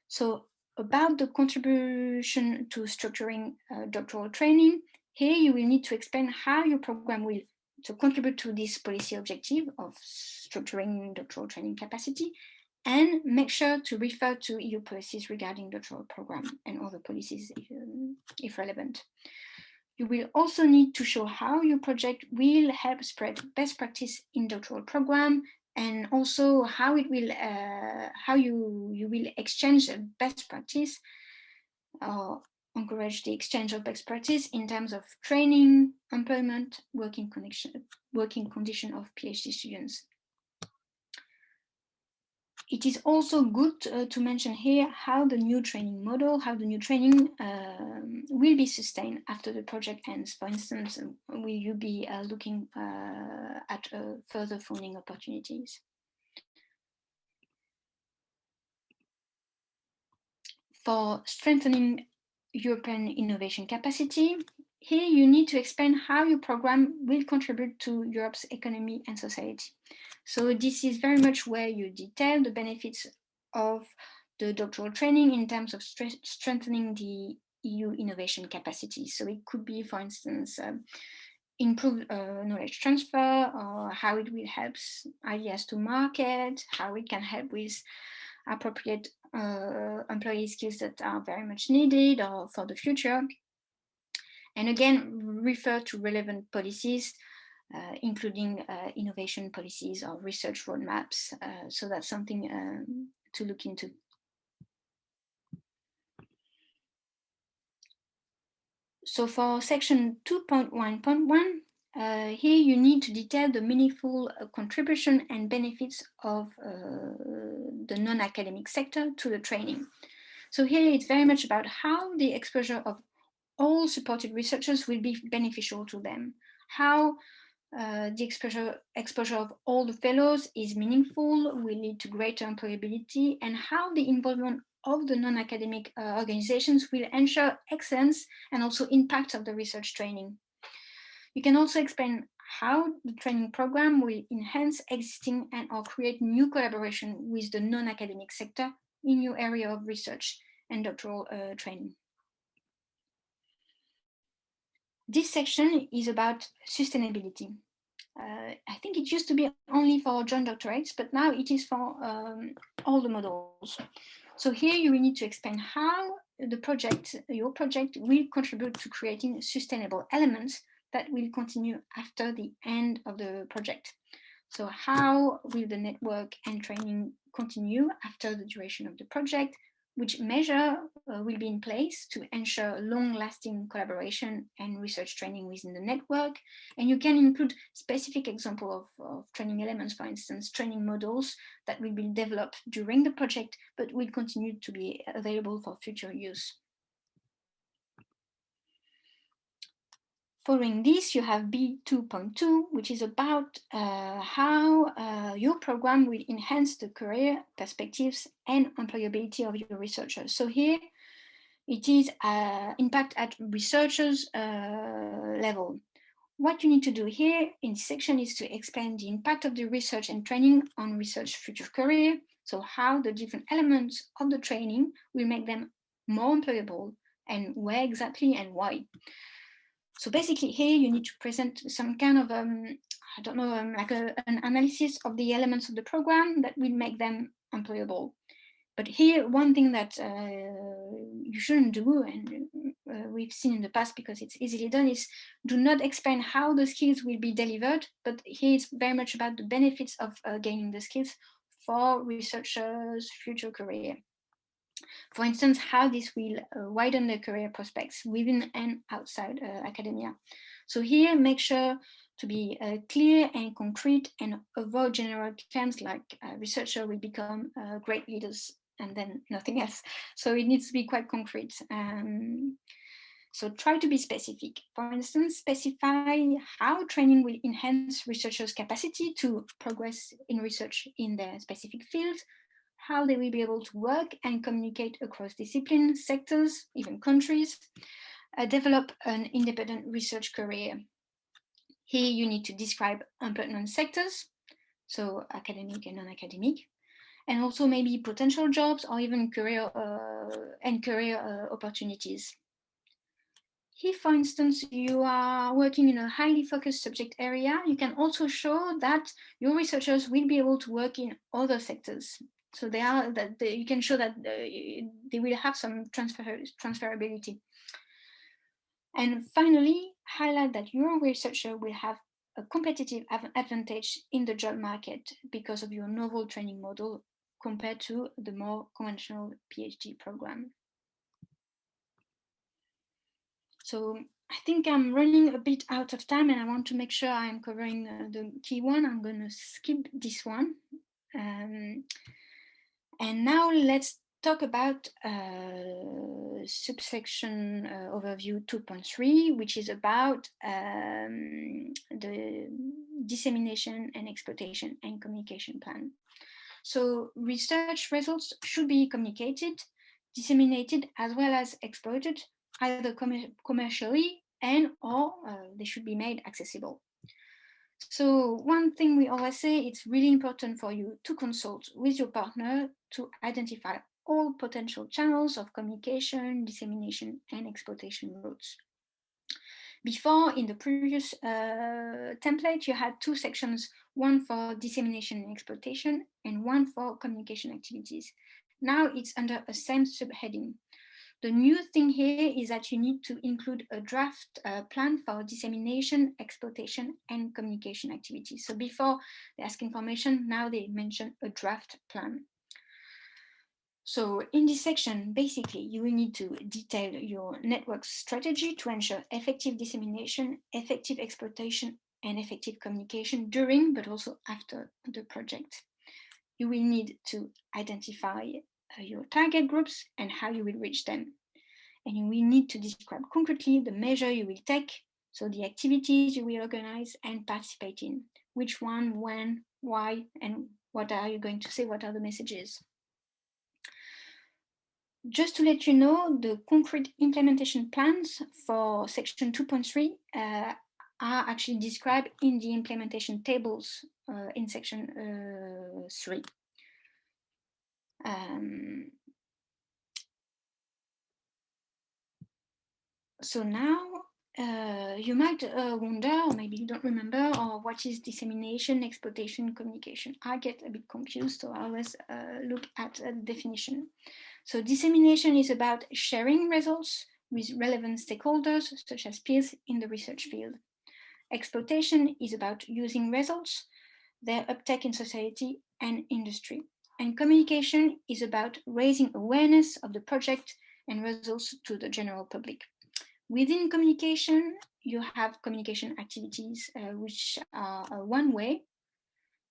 So about the contribution to structuring doctoral training, here you will need to explain how your program will contribute to this policy objective of structuring doctoral training capacity, and make sure to refer to EU policies regarding doctoral program and other policies if relevant. You will also need to show how your project will help spread best practice in doctoral program, and also how it will, how you will exchange best practice or encourage the exchange of best practice in terms of training, employment, working condition of PhD students. It is also good to mention here how the new training model, how the new training will be sustained after the project ends. For instance, will you be looking at further funding opportunities? For strengthening European innovation capacity, here you need to explain how your program will contribute to Europe's economy and society. So this is very much where you detail the benefits of the doctoral training in terms of strengthening the EU innovation capacity. So it could be, for instance, improved knowledge transfer, or how it will help ideas to market, how it can help with appropriate employee skills that are very much needed or for the future. And again, refer to relevant policies, including innovation policies or research roadmaps. So that's something to look into. So for section 2.1.1, here you need to detail the meaningful contribution and benefits of the non-academic sector to the training. So here it's very much about how the exposure of all supported researchers will be beneficial to them, how The exposure of all the fellows is meaningful, will lead to greater employability, and how the involvement of the non-academic organizations will ensure excellence and also impact of the research training. You can also explain how the training program will enhance existing and or create new collaboration with the non-academic sector in your area of research and doctoral training. This section is about sustainability. I think it used to be only for joint doctorates, but now it is for all the models. So here you will need to explain how the project, your project, will contribute to creating sustainable elements that will continue after the end of the project. So how will the network and training continue after the duration of the project? Which measure will be in place to ensure long-lasting collaboration and research training within the network? And you can include specific example of training elements, for instance, training models that will be developed during the project, but will continue to be available for future use. Following this, you have B2.2, which is about how your program will enhance the career perspectives and employability of your researchers. So here, it is impact at researchers level. What you need to do here in this section is to explain the impact of the research and training on research future career. So how the different elements of the training will make them more employable, and where exactly and why. So basically here you need to present some kind of, I don't know, like an analysis of the elements of the program that will make them employable. But here, one thing that you shouldn't do, and we've seen in the past because it's easily done, is do not explain how the skills will be delivered, but here it's very much about the benefits of gaining the skills for researchers' future career. For instance, how this will widen their career prospects within and outside academia. So here, make sure to be clear and concrete and avoid general terms like researcher will become great leaders and then nothing else. So it needs to be quite concrete. So try to be specific. For instance, specify how training will enhance researchers' capacity to progress in research in their specific field, how they will be able to work and communicate across disciplines, sectors, even countries, develop an independent research career. Here you need to describe employment sectors, so academic and non-academic, and also maybe potential jobs or even career opportunities. If, for instance, you are working in a highly focused subject area, you can also show that your researchers will be able to work in other sectors. So you can show that they will have some transferability. And finally, highlight that your researcher will have a competitive advantage in the job market because of your novel training model compared to the more conventional PhD program. So I think I'm running a bit out of time and I want to make sure I'm covering the key one. I'm going to skip this one. And now let's talk about subsection overview 2.3, which is about the dissemination and exploitation and communication plan. So research results should be communicated, disseminated, as well as exploited, either commercially and or they should be made accessible. So one thing we always say, it's really important for you to consult with your partner to identify all potential channels of communication, dissemination, and exploitation routes. Before, in the previous template, you had two sections, one for dissemination and exploitation and one for communication activities. Now it's under a same subheading. The new thing here is that you need to include a draft plan for dissemination, exploitation, and communication activities. So before they ask information, now they mention a draft plan. So in this section, basically, you will need to detail your network strategy to ensure effective dissemination, effective exploitation, and effective communication during, but also after the project. You will need to identify your target groups and how you will reach them. And you will need to describe concretely the measure you will take So the activities you will organize and participate in, which one, when, why, and what are you going to say, what are the messages. Just to let you know, the concrete implementation plans for section 2.3 are actually described in the implementation tables in section 3. So now you might wonder, or maybe you don't remember, or what is dissemination, exploitation, communication. I get a bit confused, so I always look at the definition. So dissemination is about sharing results with relevant stakeholders, such as peers in the research field. Exploitation is about using results, their uptake in society and industry. And communication is about raising awareness of the project and results to the general public. Within communication, you have communication activities, which are one way,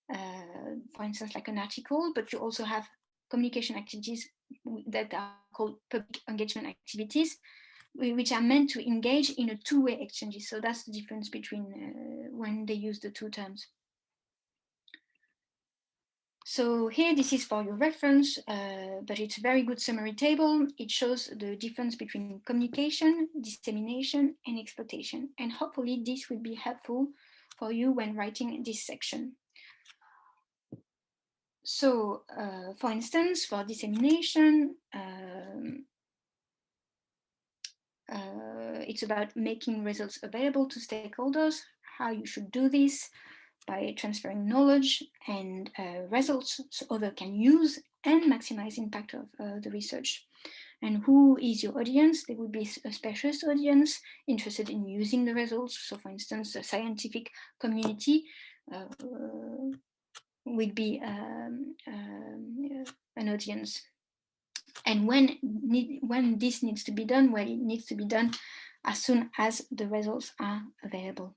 for instance, like an article, but you also have communication activities that are called public engagement activities, which are meant to engage in a two-way exchanges. So that's the difference between when they use the two terms. So here, this is for your reference, but it's a very good summary table. It shows the difference between communication, dissemination, and exploitation. And hopefully this will be helpful for you when writing this section. So for instance, for dissemination, it's about making results available to stakeholders, how you should do this, by transferring knowledge and results so others can use and maximize impact of the research. And who is your audience? There would be a specialist audience interested in using the results. So for instance, the scientific community would be an audience. And when this needs to be done, well, it needs to be done as soon as the results are available.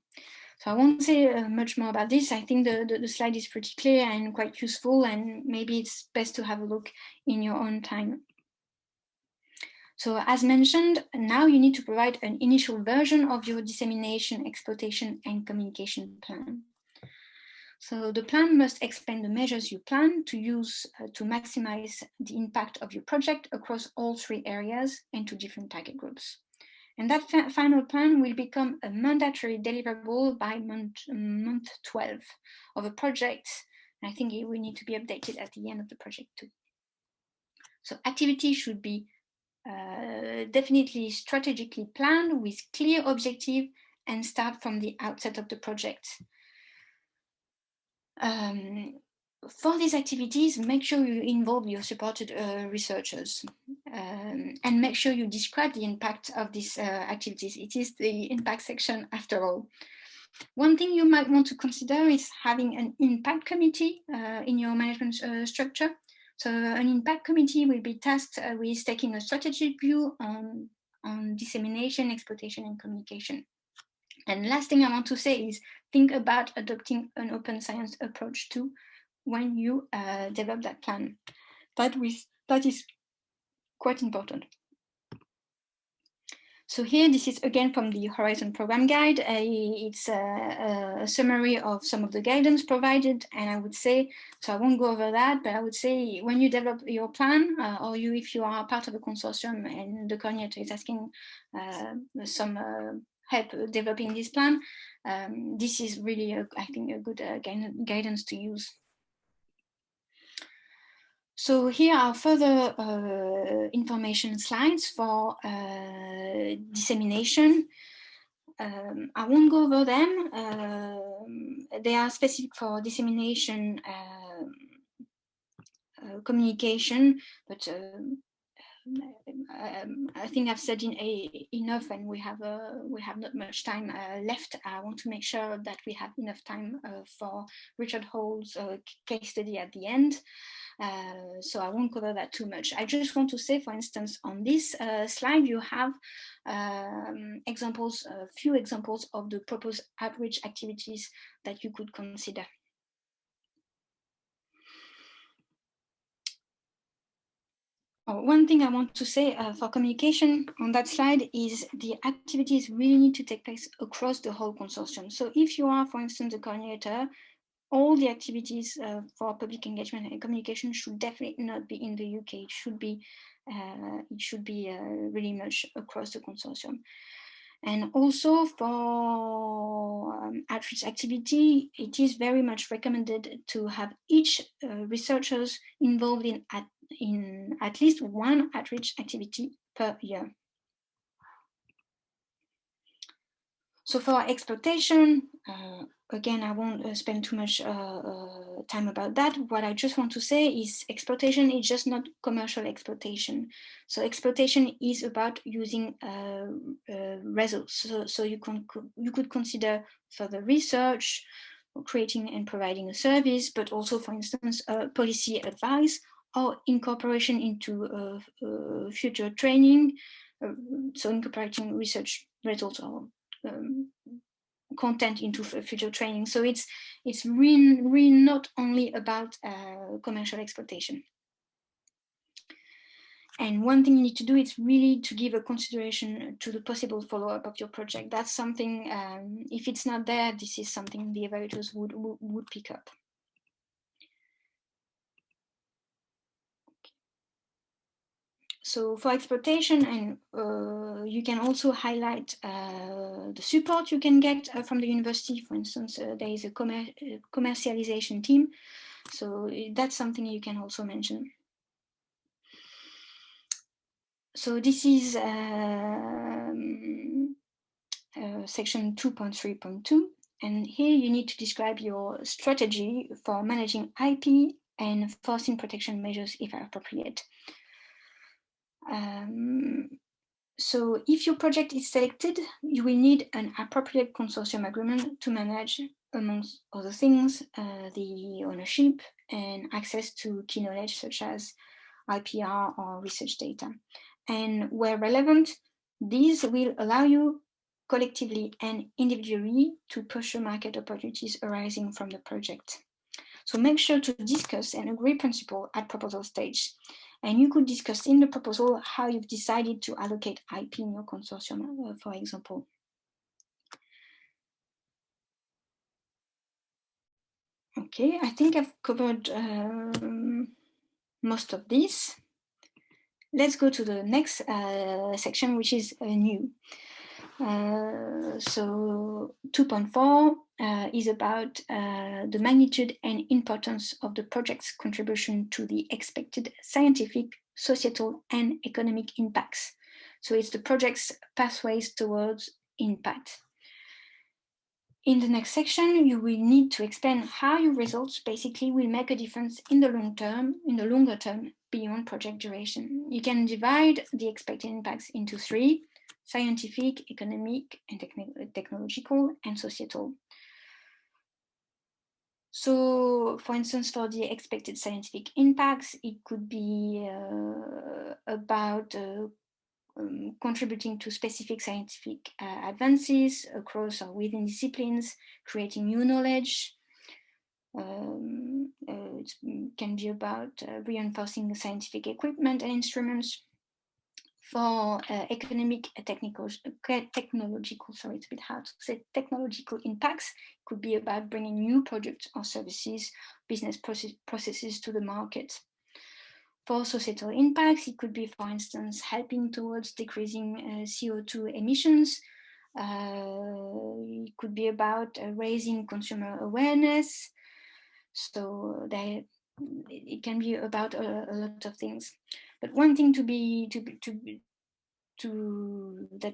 So I won't say much more about this. I think the slide is pretty clear and quite useful, and maybe it's best to have a look in your own time. So as mentioned, now you need to provide an initial version of your dissemination, exploitation, and communication plan. So the plan must explain the measures you plan to use to maximize the impact of your project across all 3 areas and to different target groups. And that final plan will become a mandatory deliverable by month 12 of a project. And I think it will need to be updated at the end of the project too. So activity should be definitely strategically planned with clear objective and start from the outset of the project. For these activities, make sure you involve your supported researchers and make sure you describe the impact of these activities. It is the impact section after all. One thing you might want to consider is having an impact committee in your management structure. So an impact committee will be tasked with taking a strategic view on dissemination, exploitation, and communication. And last thing I want to say is think about adopting an open science approach too when you develop that plan. That is quite important. So here, this is again from the Horizon Program Guide. It's a summary of some of the guidance provided, and I would say, so I won't go over that, but I would say when you develop your plan, or if you are part of a consortium and the coordinator is asking some help developing this plan, this is really, I think, a good guidance to use. So here are further information slides for dissemination. I won't go over them. They are specific for dissemination communication, but I think I've said enough, and we have not much time left. I want to make sure that we have enough time for Richard Hall's case study at the end. So I won't cover that too much. I just want to say, for instance, on this slide, you have examples, a few examples of the proposed outreach activities that you could consider. One thing I want to say for communication on that slide is the activities really need to take place across the whole consortium. So if you are, for instance, a coordinator, all the activities for public engagement and communication should definitely not be in the UK. It should be really much across the consortium. And also for outreach activity, it is very much recommended to have each researchers involved in at least one outreach activity per year. So for exploitation, again, I won't spend too much time about that. What I just want to say is exploitation is just not commercial exploitation. So exploitation is about using results. So you could consider further research, or creating and providing a service, but also, for instance, policy advice or incorporation into future training. So incorporating research results or content into future training. So it's really not only about commercial exploitation. And one thing you need to do is really to give a consideration to the possible follow-up of your project. That's something, if it's not there, this is something the evaluators would pick up. So for exploitation, and you can also highlight the support you can get from the university. For instance, there is a commercialization team. So that's something you can also mention. So this is section 2.3.2. And here you need to describe your strategy for managing IP and enforcing protection measures if appropriate. So if your project is selected, you will need an appropriate consortium agreement to manage, amongst other things, the ownership and access to key knowledge such as IPR or research data. And where relevant, these will allow you collectively and individually to pursue market opportunities arising from the project. So make sure to discuss and agree principle at proposal stage. And you could discuss in the proposal how you've decided to allocate IP in your consortium, for example. Okay, I think I've covered most of this. Let's go to the next section, which is new. So 2.4 is about the magnitude and importance of the project's contribution to the expected scientific, societal, and economic impacts. So it's the project's pathways towards impact. In the next section, you will need to explain how your results basically will make a difference in the longer term, beyond project duration. You can divide the expected impacts into three: scientific, economic, and technological, and societal. So, for instance, for the expected scientific impacts, it could be about contributing to specific scientific advances across or within disciplines, creating new knowledge. It can be about reinforcing scientific equipment and instruments. For economic and technological, sorry, it's a bit hard to say, technological impacts, could be about bringing new products or services, business processes to the market. For societal impacts, it could be, for instance, helping towards decreasing CO2 emissions. It could be about raising consumer awareness. So it can be about a lot of things. But one thing that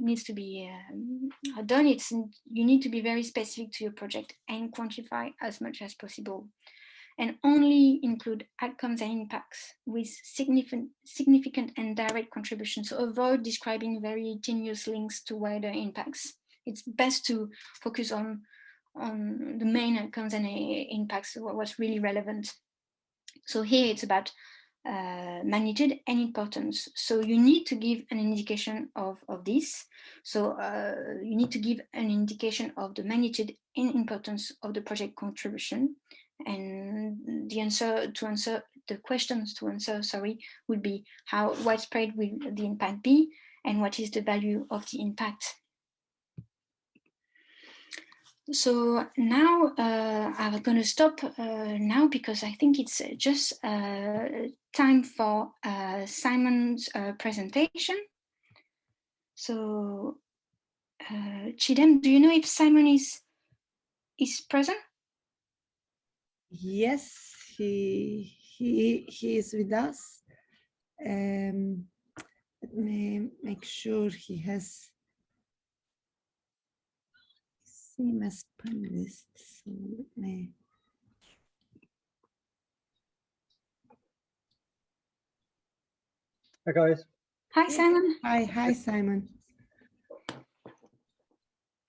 needs to be done, it's you need to be very specific to your project and quantify as much as possible, and only include outcomes and impacts with significant and direct contributions. So avoid describing very tenuous links to wider impacts. It's best to focus on the main outcomes and impacts, what's really relevant. So here it's about magnitude and importance. So you need to give an indication of this. So you need to give an indication of the magnitude and importance of the project contribution. And the answer the questions to answer, sorry, would be how widespread will the impact be, and what is the value of the impact. So now I'm going to stop now because I think it's just time for Simon's presentation. So Chidem, do you know if Simon is present? Yes, he is with us. Let me make sure he has same as panelist. So let me. Hi guys. Hi Simon. Hi Simon.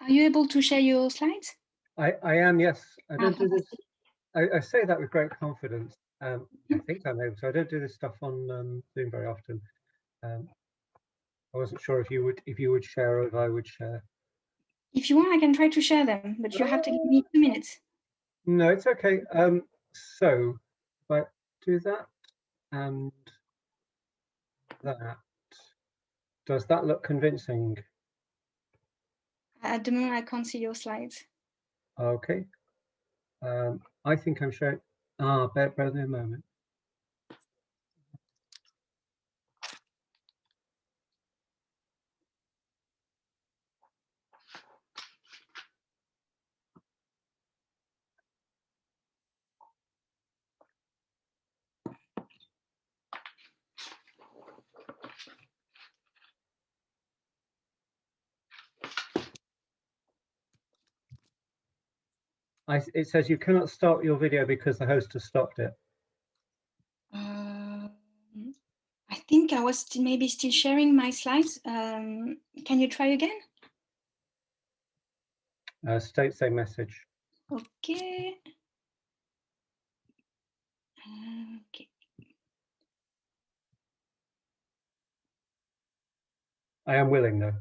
Are you able to share your slides? I am, yes. I don't do this. I say that with great confidence. I think I'm able to. I don't do this stuff on Zoom very often. I wasn't sure if you would share or if I would share. If you want, I can try to share them, but you have to give me 2 minutes. No, it's okay. So if I do that and that, does that look convincing? At the moment, I can't see your slides. Okay. I think I'm showing. Bear with me a moment. It says you cannot start your video because the host has stopped it. I think I was maybe still sharing my slides. Can you try again? Same message. Okay. Okay. I am willing though.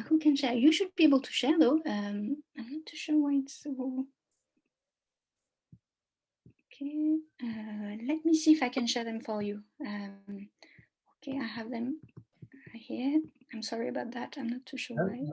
Who can share? You should be able to share though. I'm not too sure why it's so. Okay. Let me see if I can share them for you. Okay, I have them here. I'm sorry about that. I'm not too sure why. No.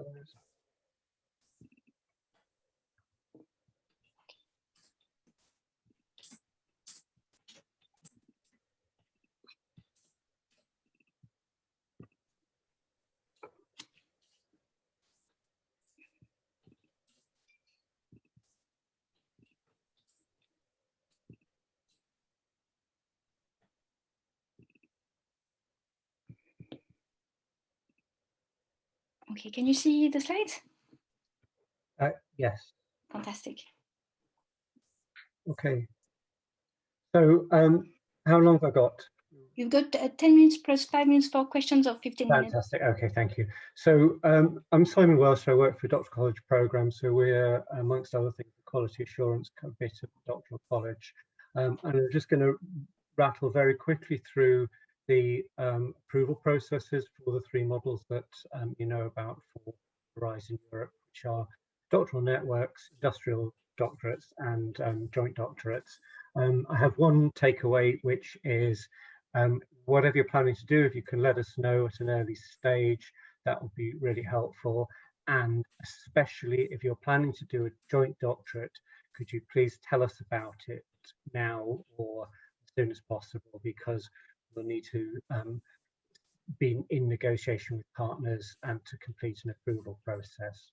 Okay, can you see the slides? Yes. Fantastic. Okay. So how long have I got? You've got 10 minutes plus 5 minutes for questions of 15 minutes. Fantastic. Okay, thank you. So I'm Simon Welsh. I work for Doctoral College Program. So we're, amongst other things, the quality assurance bit of Doctoral College. And I'm just going to rattle very quickly through the approval processes for the 3 models that you know about for Horizon Europe, which are doctoral networks, industrial doctorates, and joint doctorates. I have one takeaway, which is whatever you're planning to do, if you can let us know at an early stage, that would be really helpful. And especially if you're planning to do a joint doctorate, could you please tell us about it now or as soon as possible, because we'll need to be in negotiation with partners and to complete an approval process.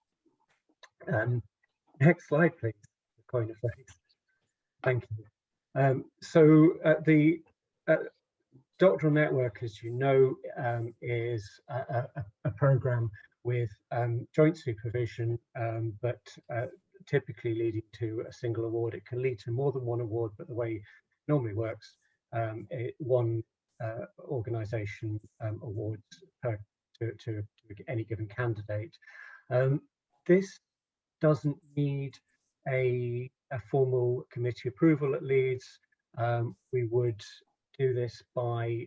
Next slide, please. Coin of phrase. Thank you. So the Doctoral Network, as you know, is a program with joint supervision, but typically leading to a single award. It can lead to more than one award, but the way it normally works, one organisation awards to any given candidate. This doesn't need a formal committee approval at Leeds. We would do this by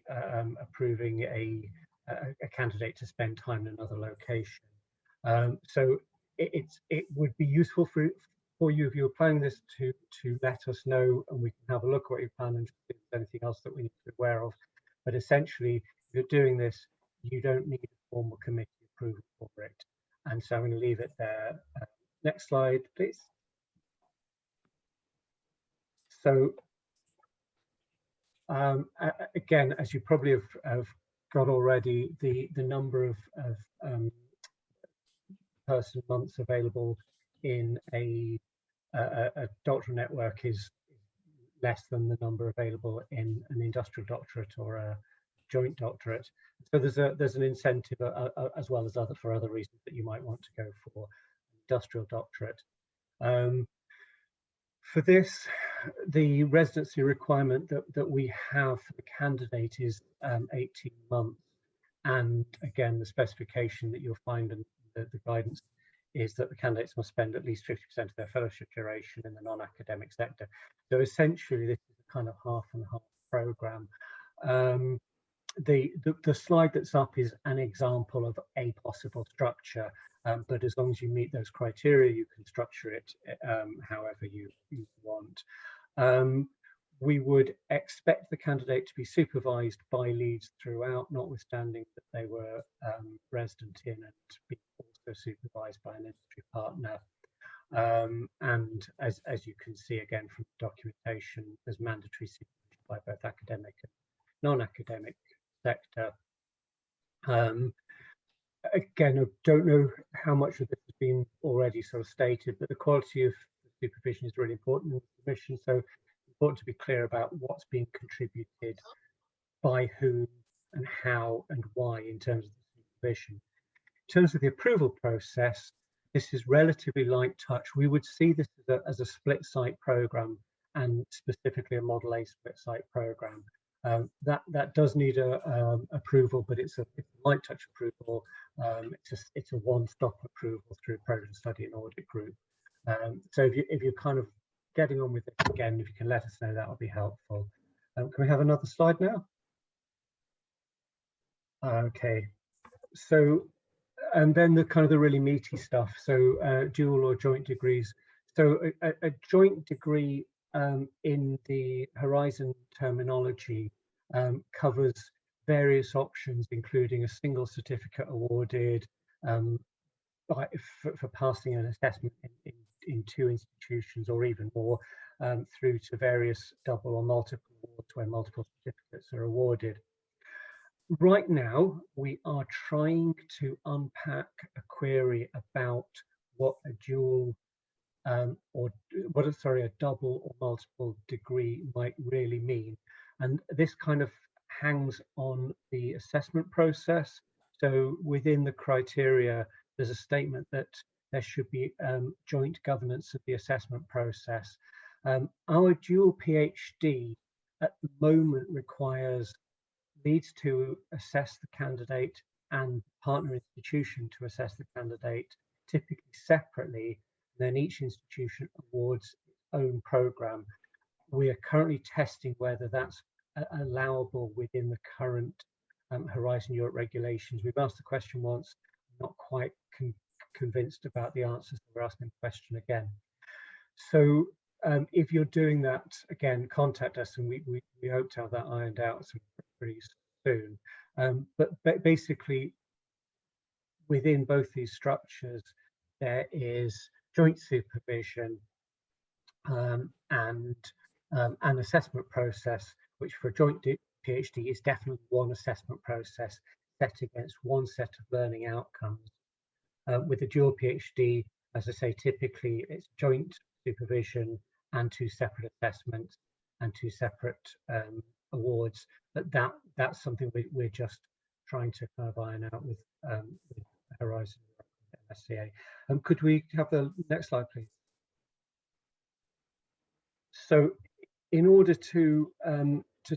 approving a candidate to spend time in another location. So it would be useful for you, if you're planning this, to let us know, and we can have a look at what you plan and if there's anything else that we need to be aware of. But essentially, if you're doing this, you don't need a formal committee approval for it. And so I'm going to leave it there. Next slide, please. So again, as you probably have got already, the number of person months available in a doctoral network is less than the number available in an industrial doctorate or a joint doctorate. So there's an incentive as well as for other reasons that you might want to go for industrial doctorate. For this, the residency requirement that we have for the candidate is 18 months. And again, the specification that you'll find in the guidance is that the candidates must spend at least 50% of their fellowship duration in the non-academic sector. So essentially, this is a kind of half and half program. The slide that's up is an example of a possible structure, but as long as you meet those criteria, you can structure it however you want. We would expect the candidate to be supervised by Leeds throughout, notwithstanding that they were resident in and be also supervised by an industry partner. And as you can see again from the documentation, there's mandatory supervision by both academic and non-academic sector. Again, I don't know how much of this has been already sort of stated, but the quality of the supervision is really important in the mission. So important to be clear about what's being contributed by whom and how and why in terms of the supervision. In terms of the approval process, this is relatively light touch. We would see this as a split site program, and specifically a Model A split site program. That does need approval, but it's a light touch approval. It's a one-stop approval through program study and audit group. So if you're kind of getting on with it again, if you can let us know, that would be helpful. Can we have another slide now? Okay, so and then the kind of the really meaty stuff. So dual or joint degrees. So a joint degree in the Horizon terminology covers various options, including a single certificate awarded for passing an assessment in 2 institutions or even more, through to various double or multiple awards where multiple certificates are awarded. Right now, we are trying to unpack a query about what a dual a double or multiple degree might really mean. And this kind of hangs on the assessment process. So within the criteria, there's a statement that there should be joint governance of the assessment process. Our dual PhD at the moment needs to assess the candidate and partner institution to assess the candidate, typically separately. Then each institution awards its own program. We are currently testing whether that's allowable within the current Horizon Europe regulations. We've asked the question once, not quite convinced about the answers, so we're asking the question again. So if you're doing that, again, contact us, and we hope to have that ironed out pretty soon. But basically, within both these structures, there is joint supervision and an assessment process, which for a joint PhD is definitely one assessment process set against one set of learning outcomes. With a dual PhD, as I say, typically it's joint supervision and 2 separate assessments and 2 separate awards. But that's something we're just trying to kind of iron out with Horizon MSCA. Could we have the next slide, please? So, in order to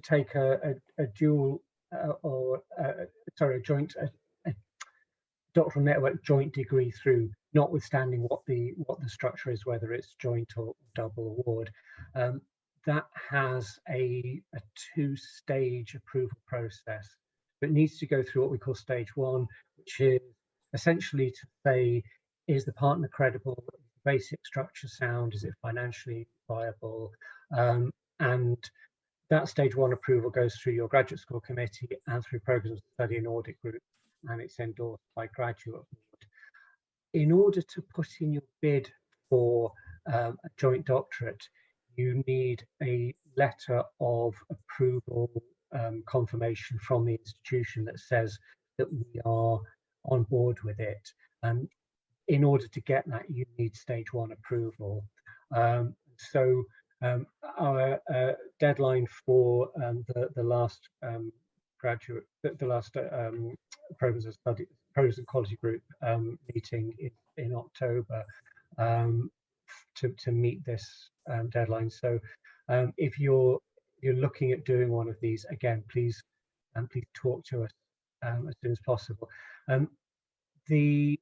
take a dual a joint doctoral network joint degree through, notwithstanding what the structure is, whether it's joint or double award, that has a 2-stage approval process. But it needs to go through what we call stage 1, which is essentially to say, is the partner credible, is the basic structure sound? Is it financially viable? And that stage 1 approval goes through your graduate school committee and through programs of study and audit group, and it's endorsed by graduate board. In order to put in your bid for a joint doctorate, you need a letter of approval confirmation from the institution that says that we are on board with it. And in order to get that, you need stage 1 approval. Our deadline for the last programs of study, programs and quality group meeting is in October to meet this deadline. So if you're looking at doing one of these, again, please talk to us as soon as possible. The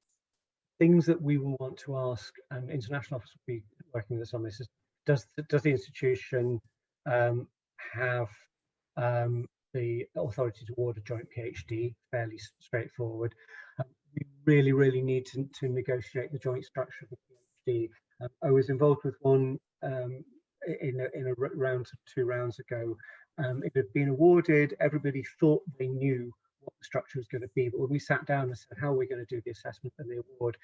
things that we will want to ask, and International Office will be working with us on this, is does the institution have the authority to award a joint PhD? Fairly straightforward. We really need to negotiate the joint structure of the PhD. I was involved with one in a round, 2 rounds ago. It had been awarded. Everybody thought they knew what the structure was going to be, but when we sat down and said how are we going to do the assessment and the award,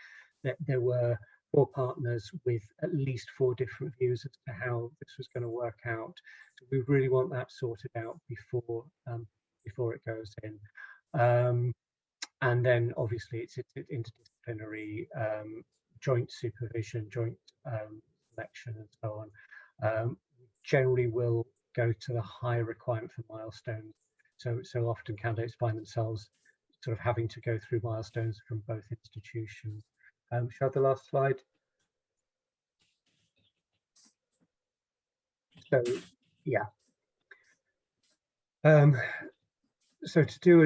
there were 4 partners with at least 4 different views as to how this was going to work out. So we really want that sorted out before it goes in. And then obviously it's interdisciplinary, joint supervision, joint selection and so on. Generally will go to the higher requirement for milestones. So often candidates find themselves sort of having to go through milestones from both institutions. Shall I have the last slide? So yeah. So to do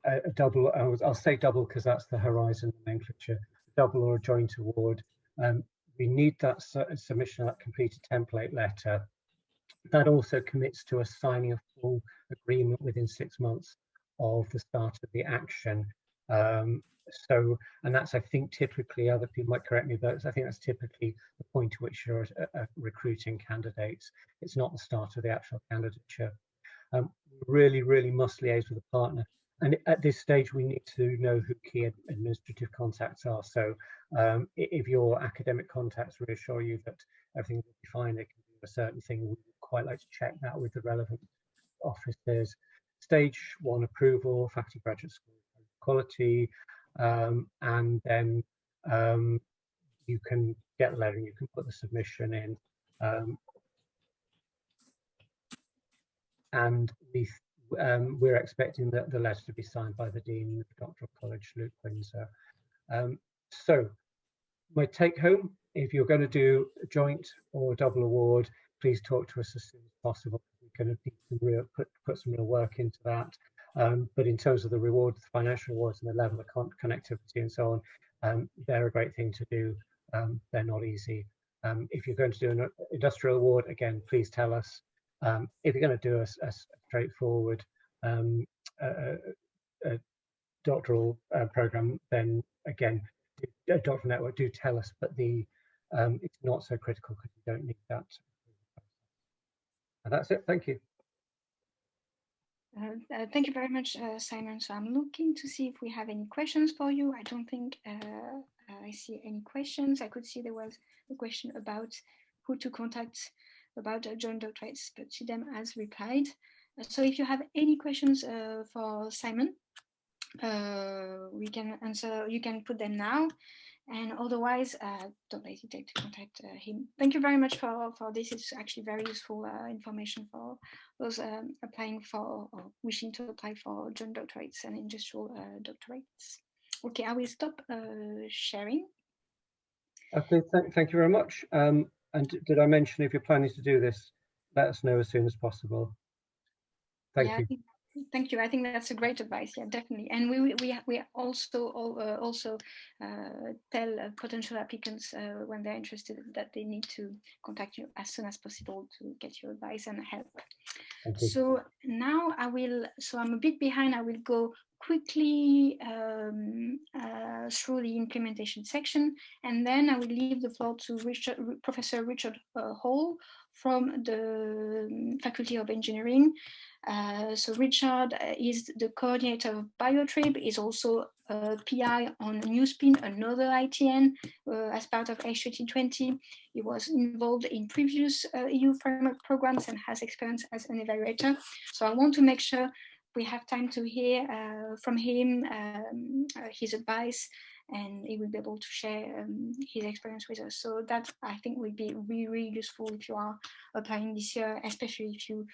a double, I'll say double because that's the horizon nomenclature, double or a joint award, we need that submission of that completed template letter. That also commits to us signing a full agreement within 6 months of the start of the action. And that's, I think, typically, other people might correct me, but I think that's typically the point at which you're recruiting candidates. It's not the start of the actual candidature. Really must liaise with the partner. And at this stage, we need to know who key administrative contacts are. So if your academic contacts reassure you that everything will be fine, they can do a certain thing, we would quite like to check that with the relevant officers. Stage 1 approval, faculty graduate school quality, and then you can get the letter and you can put the submission in. And we're expecting the letter to be signed by the Dean of the Doctoral College, Luke Windsor. So my take home, if you're going to do a joint or a double award, please talk to us as soon as possible. We're going to put some real work into that. But in terms of the rewards, the financial rewards and the level of connectivity and so on, they're a great thing to do. They're not easy. If you're going to do an industrial award, again, please tell us. If you're going to do a straightforward doctoral program, then again, doctoral network, do tell us, but it's not so critical because you don't need that. And that's it. Thank you. Thank you very much, Simon. So I'm looking to see if we have any questions for you. I don't think I see any questions. I could see there was a question about who to contact about joint doctorates, but Chidem has replied. So if you have any questions for Simon, we can answer. You can put them now, and otherwise, don't hesitate to contact him. Thank you very much for this. It's actually very useful information for those applying for or wishing to apply for joint doctorates and industrial doctorates. Okay, I will stop sharing. Okay, thank you very much. And did I mention if you're planning to do this, let us know as soon as possible. Thank you. Thank you. I think that's a great advice. Yeah, definitely. And we also tell potential applicants when they're interested that they need to contact you as soon as possible to get your advice and help. So now I'm a bit behind. I will go quickly through the implementation section, and then I will leave the floor to Professor Richard Hall from the Faculty of Engineering. So Richard is the coordinator of BioTrip, is also a PI on NewSpin, another ITN as part of H2020. He was involved in previous EU framework programs and has experience as an evaluator. So I want to make sure we have time to hear from him his advice, and he will be able to share his experience with us. So that I think will be really, really useful if you are applying this year, especially if you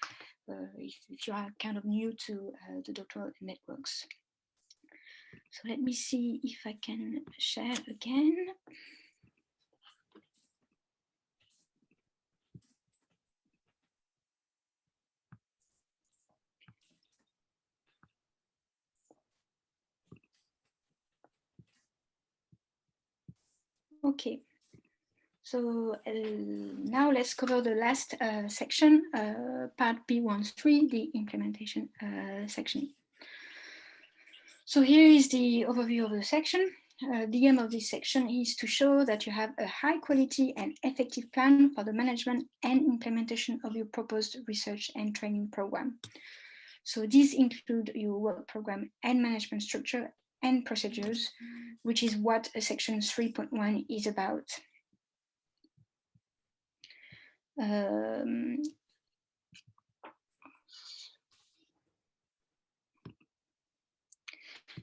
are kind of new to the doctoral networks. So let me see if I can share again. Okay, so now let's cover the last section, part B13, the implementation section. So here is the overview of the section. The aim of this section is to show that you have a high quality and effective plan for the management and implementation of your proposed research and training program. So these include your work program and management structure and procedures, which is what section 3.1 is about.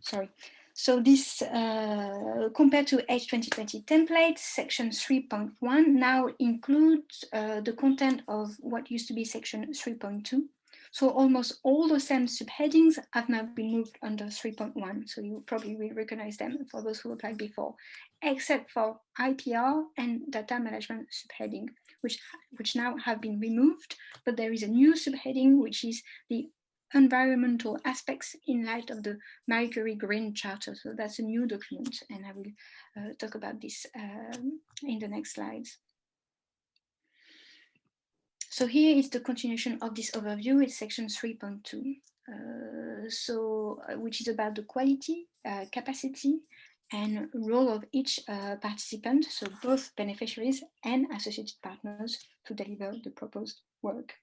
Sorry. So this, compared to H2020 template, section 3.1 now includes the content of what used to be section 3.2. So almost all the same subheadings have now been moved under 3.1. So you probably will recognize them for those who applied before, except for IPR and data management subheading, which now have been removed, but there is a new subheading, which is the environmental aspects in light of the Marie Curie Green Charter. So that's a new document, and I will talk about this in the next slides. So here is the continuation of this overview. It's section 3.2, which is about the quality, capacity, and role of each participant, so both beneficiaries and associated partners, to deliver the proposed work.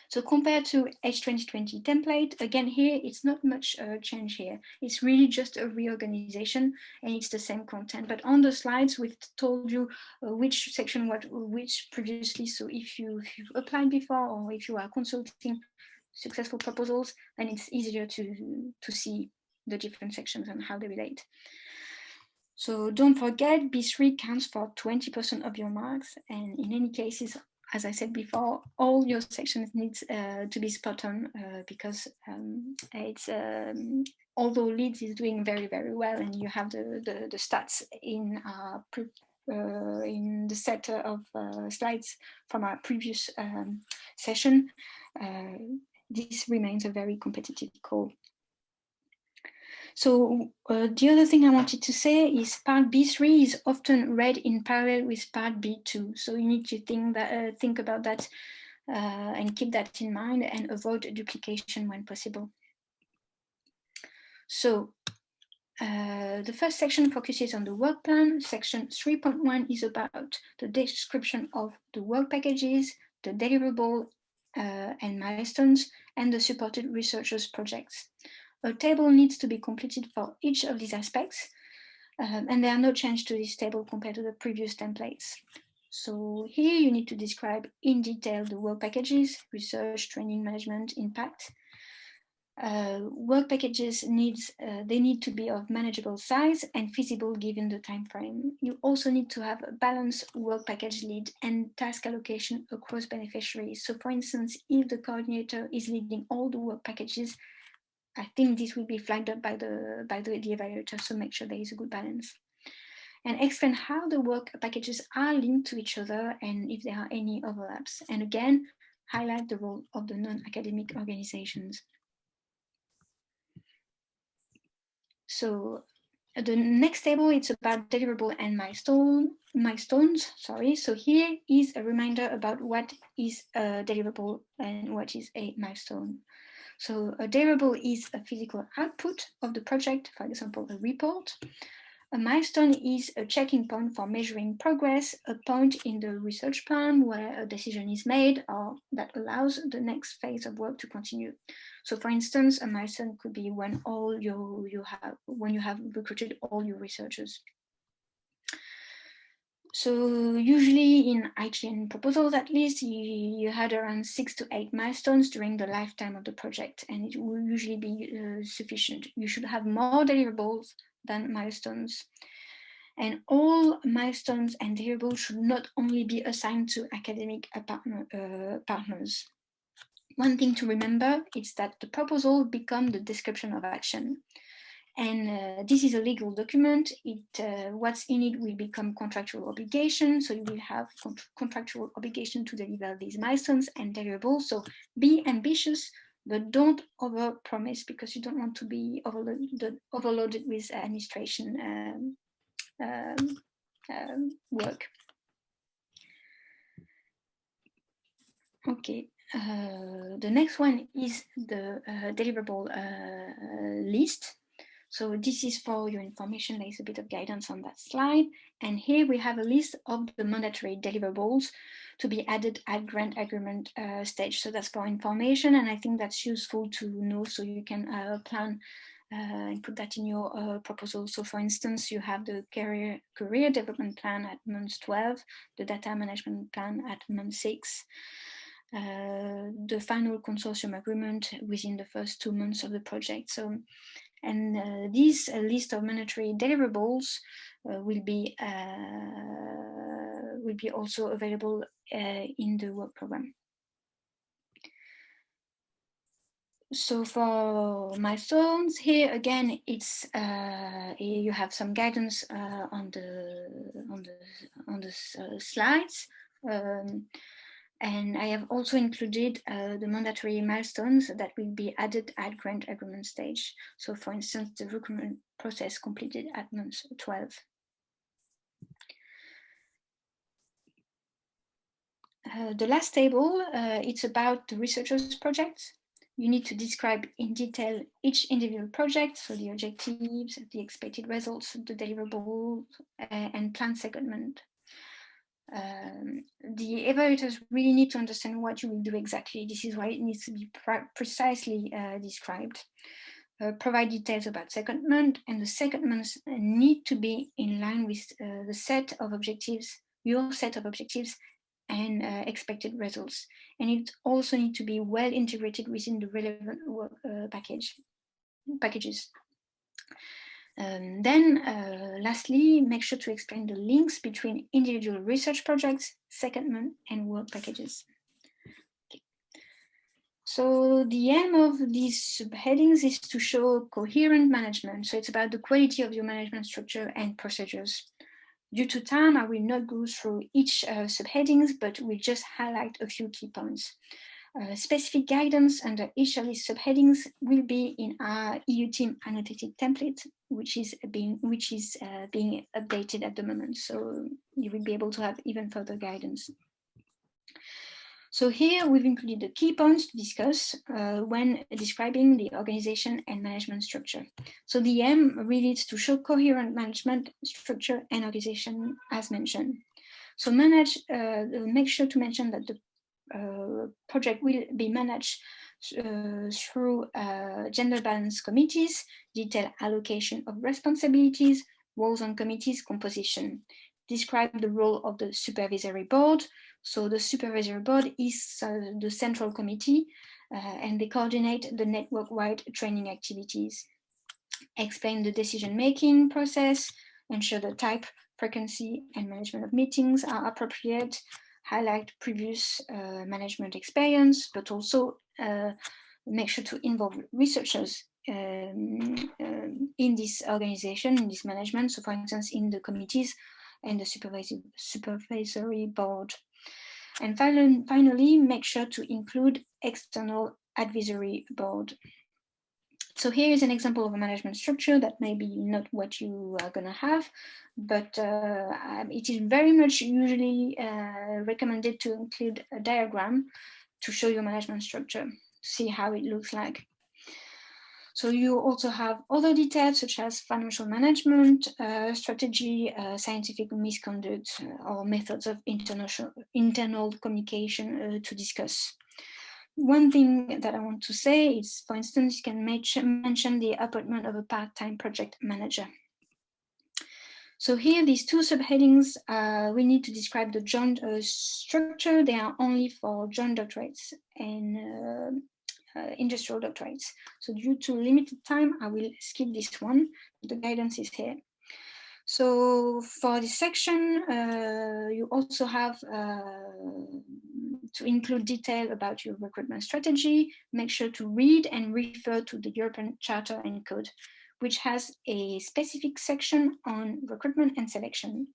So compared to H2020 template, again here, it's not much change here. It's really just a reorganization, and it's the same content. But on the slides, we've told you which section, which previously. So if you've applied before, or if you are consulting successful proposals, then it's easier to see the different sections and how they relate. So don't forget, B3 counts for 20% of your marks, and in any cases, as I said before, all your sections need to be spot on because it's although Leeds is doing very, very well, and you have the stats in the set of slides from our previous session, this remains a very competitive call. So the other thing I wanted to say is part B3 is often read in parallel with part B2. So you need to think about that and keep that in mind and avoid duplication when possible. So the first section focuses on the work plan. Section 3.1 is about the description of the work packages, the deliverable and milestones, and the supported researchers' projects. A table needs to be completed for each of these aspects, and there are no changes to this table compared to the previous templates. So here you need to describe in detail the work packages, research, training, management, impact. Work packages need to be of manageable size and feasible given the time frame. You also need to have a balanced work package lead and task allocation across beneficiaries. So for instance, if the coordinator is leading all the work packages, I think this will be flagged up by the evaluator, so make sure there is a good balance. And explain how the work packages are linked to each other and if there are any overlaps. And again, highlight the role of the non-academic organizations. So the next table, it's about deliverable and milestones. So here is a reminder about what is a deliverable and what is a milestone. So a deliverable is a physical output of the project, for example, a report. A milestone is a checking point for measuring progress, a point in the research plan where a decision is made or that allows the next phase of work to continue. So for instance, a milestone could be when you have recruited all your researchers. So usually in IGN proposals, at least, you had around 6 to 8 milestones during the lifetime of the project, and it will usually be sufficient. You should have more deliverables than milestones. And all milestones and deliverables should not only be assigned to academic partners. One thing to remember is that the proposal becomes the description of action. And this is a legal document. What's in it will become contractual obligation. So you will have contractual obligation to deliver these milestones and deliverables. So be ambitious, but don't overpromise because you don't want to be overloaded with administration work. Okay. The next one is the deliverable list. So this is for your information. There is a bit of guidance on that slide. And here we have a list of the mandatory deliverables to be added at grant agreement stage. So that's for information. And I think that's useful to know so you can plan and put that in your proposal. So for instance, you have the career development plan at month 12, the data management plan at month 6, the final consortium agreement within the first 2 months of the project. So, and this list of mandatory deliverables will be also available in the work program. So for milestones, here again, it's you have some guidance on the slides. And I have also included the mandatory milestones that will be added at grant agreement stage. So for instance, the recruitment process completed at month 12. The last table, it's about the researchers' projects. You need to describe in detail each individual project, so the objectives, the expected results, the deliverables, and plan segment. The evaluators really need to understand what you will do exactly. This is why it needs to be precisely described. Provide details about secondment, and the secondments need to be in line with the set of objectives, your set of objectives and expected results. And it also needs to be well integrated within the relevant work packages. Lastly, make sure to explain the links between individual research projects, secondment, and work packages. Okay. So the aim of these subheadings is to show coherent management. So it's about the quality of your management structure and procedures. Due to time, I will not go through each subheadings, but we'll just highlight a few key points. Specific guidance under each of these subheadings will be in our EU team annotated template, which is being updated at the moment. So you will be able to have even further guidance. So here we've included the key points to discuss when describing the organization and management structure. So the aim really is to show coherent management structure and organization as mentioned. So make sure to mention that the project will be managed through gender balance committees, detailed allocation of responsibilities, roles on committees composition. Describe the role of the supervisory board. So the supervisory board is the central committee and they coordinate the network-wide training activities. Explain the decision-making process, ensure the type, frequency, and management of meetings are appropriate, highlight previous management experience, but also make sure to involve researchers in this organization, in this management. So for instance, in the committees and the supervisory board. And finally, make sure to include external advisory board. So here is an example of a management structure that may be not what you are going to have, but it is very much usually recommended to include a diagram to show your management structure. see how it looks like. So you also have other details such as financial management, strategy, scientific misconduct, or methods of internal communication to discuss. One thing that I want to say is, for instance, you can mention the appointment of a part-time project manager. So here, these two subheadings, we need to describe the joint structure. They are only for joint doctorates and industrial doctorates. So due to limited time, I will skip this one. The guidance is here. So for this section, you also have to include detail about your recruitment strategy. Make sure to read and refer to the European Charter and Code, which has a specific section on recruitment and selection.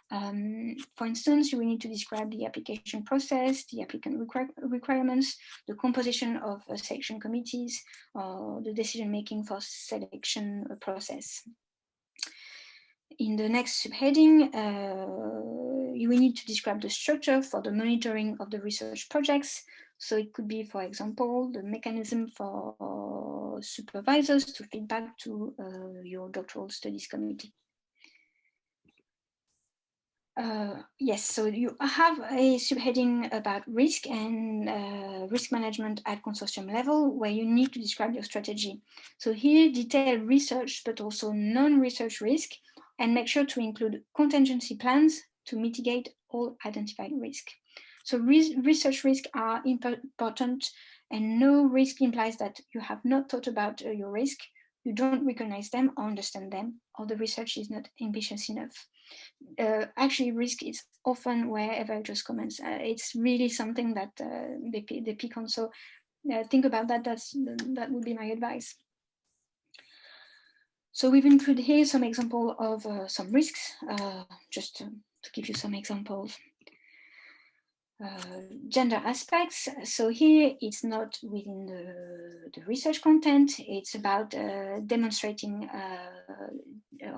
For instance, you will need to describe the application process, the applicant requirements, the composition of selection committees, or the decision-making for selection process. In the next subheading, you will need to describe the structure for the monitoring of the research projects. So it could be, for example, the mechanism for supervisors to feed back to your doctoral studies committee. Yes, so you have a subheading about risk and risk management at consortium level, where you need to describe your strategy. So here, detail research, but also non-research risk, and make sure to include contingency plans to mitigate all identified risk. So research risks are important, and no risk implies that you have not thought about your risk, you don't recognize them or understand them, or the research is not ambitious enough. Actually, risk is often wherever just comments. It's really something that they pick on. So think about that. That would be my advice. So we've included here some example of some risks, just to give you some examples. Gender aspects. So here it's not within the research content. It's about demonstrating,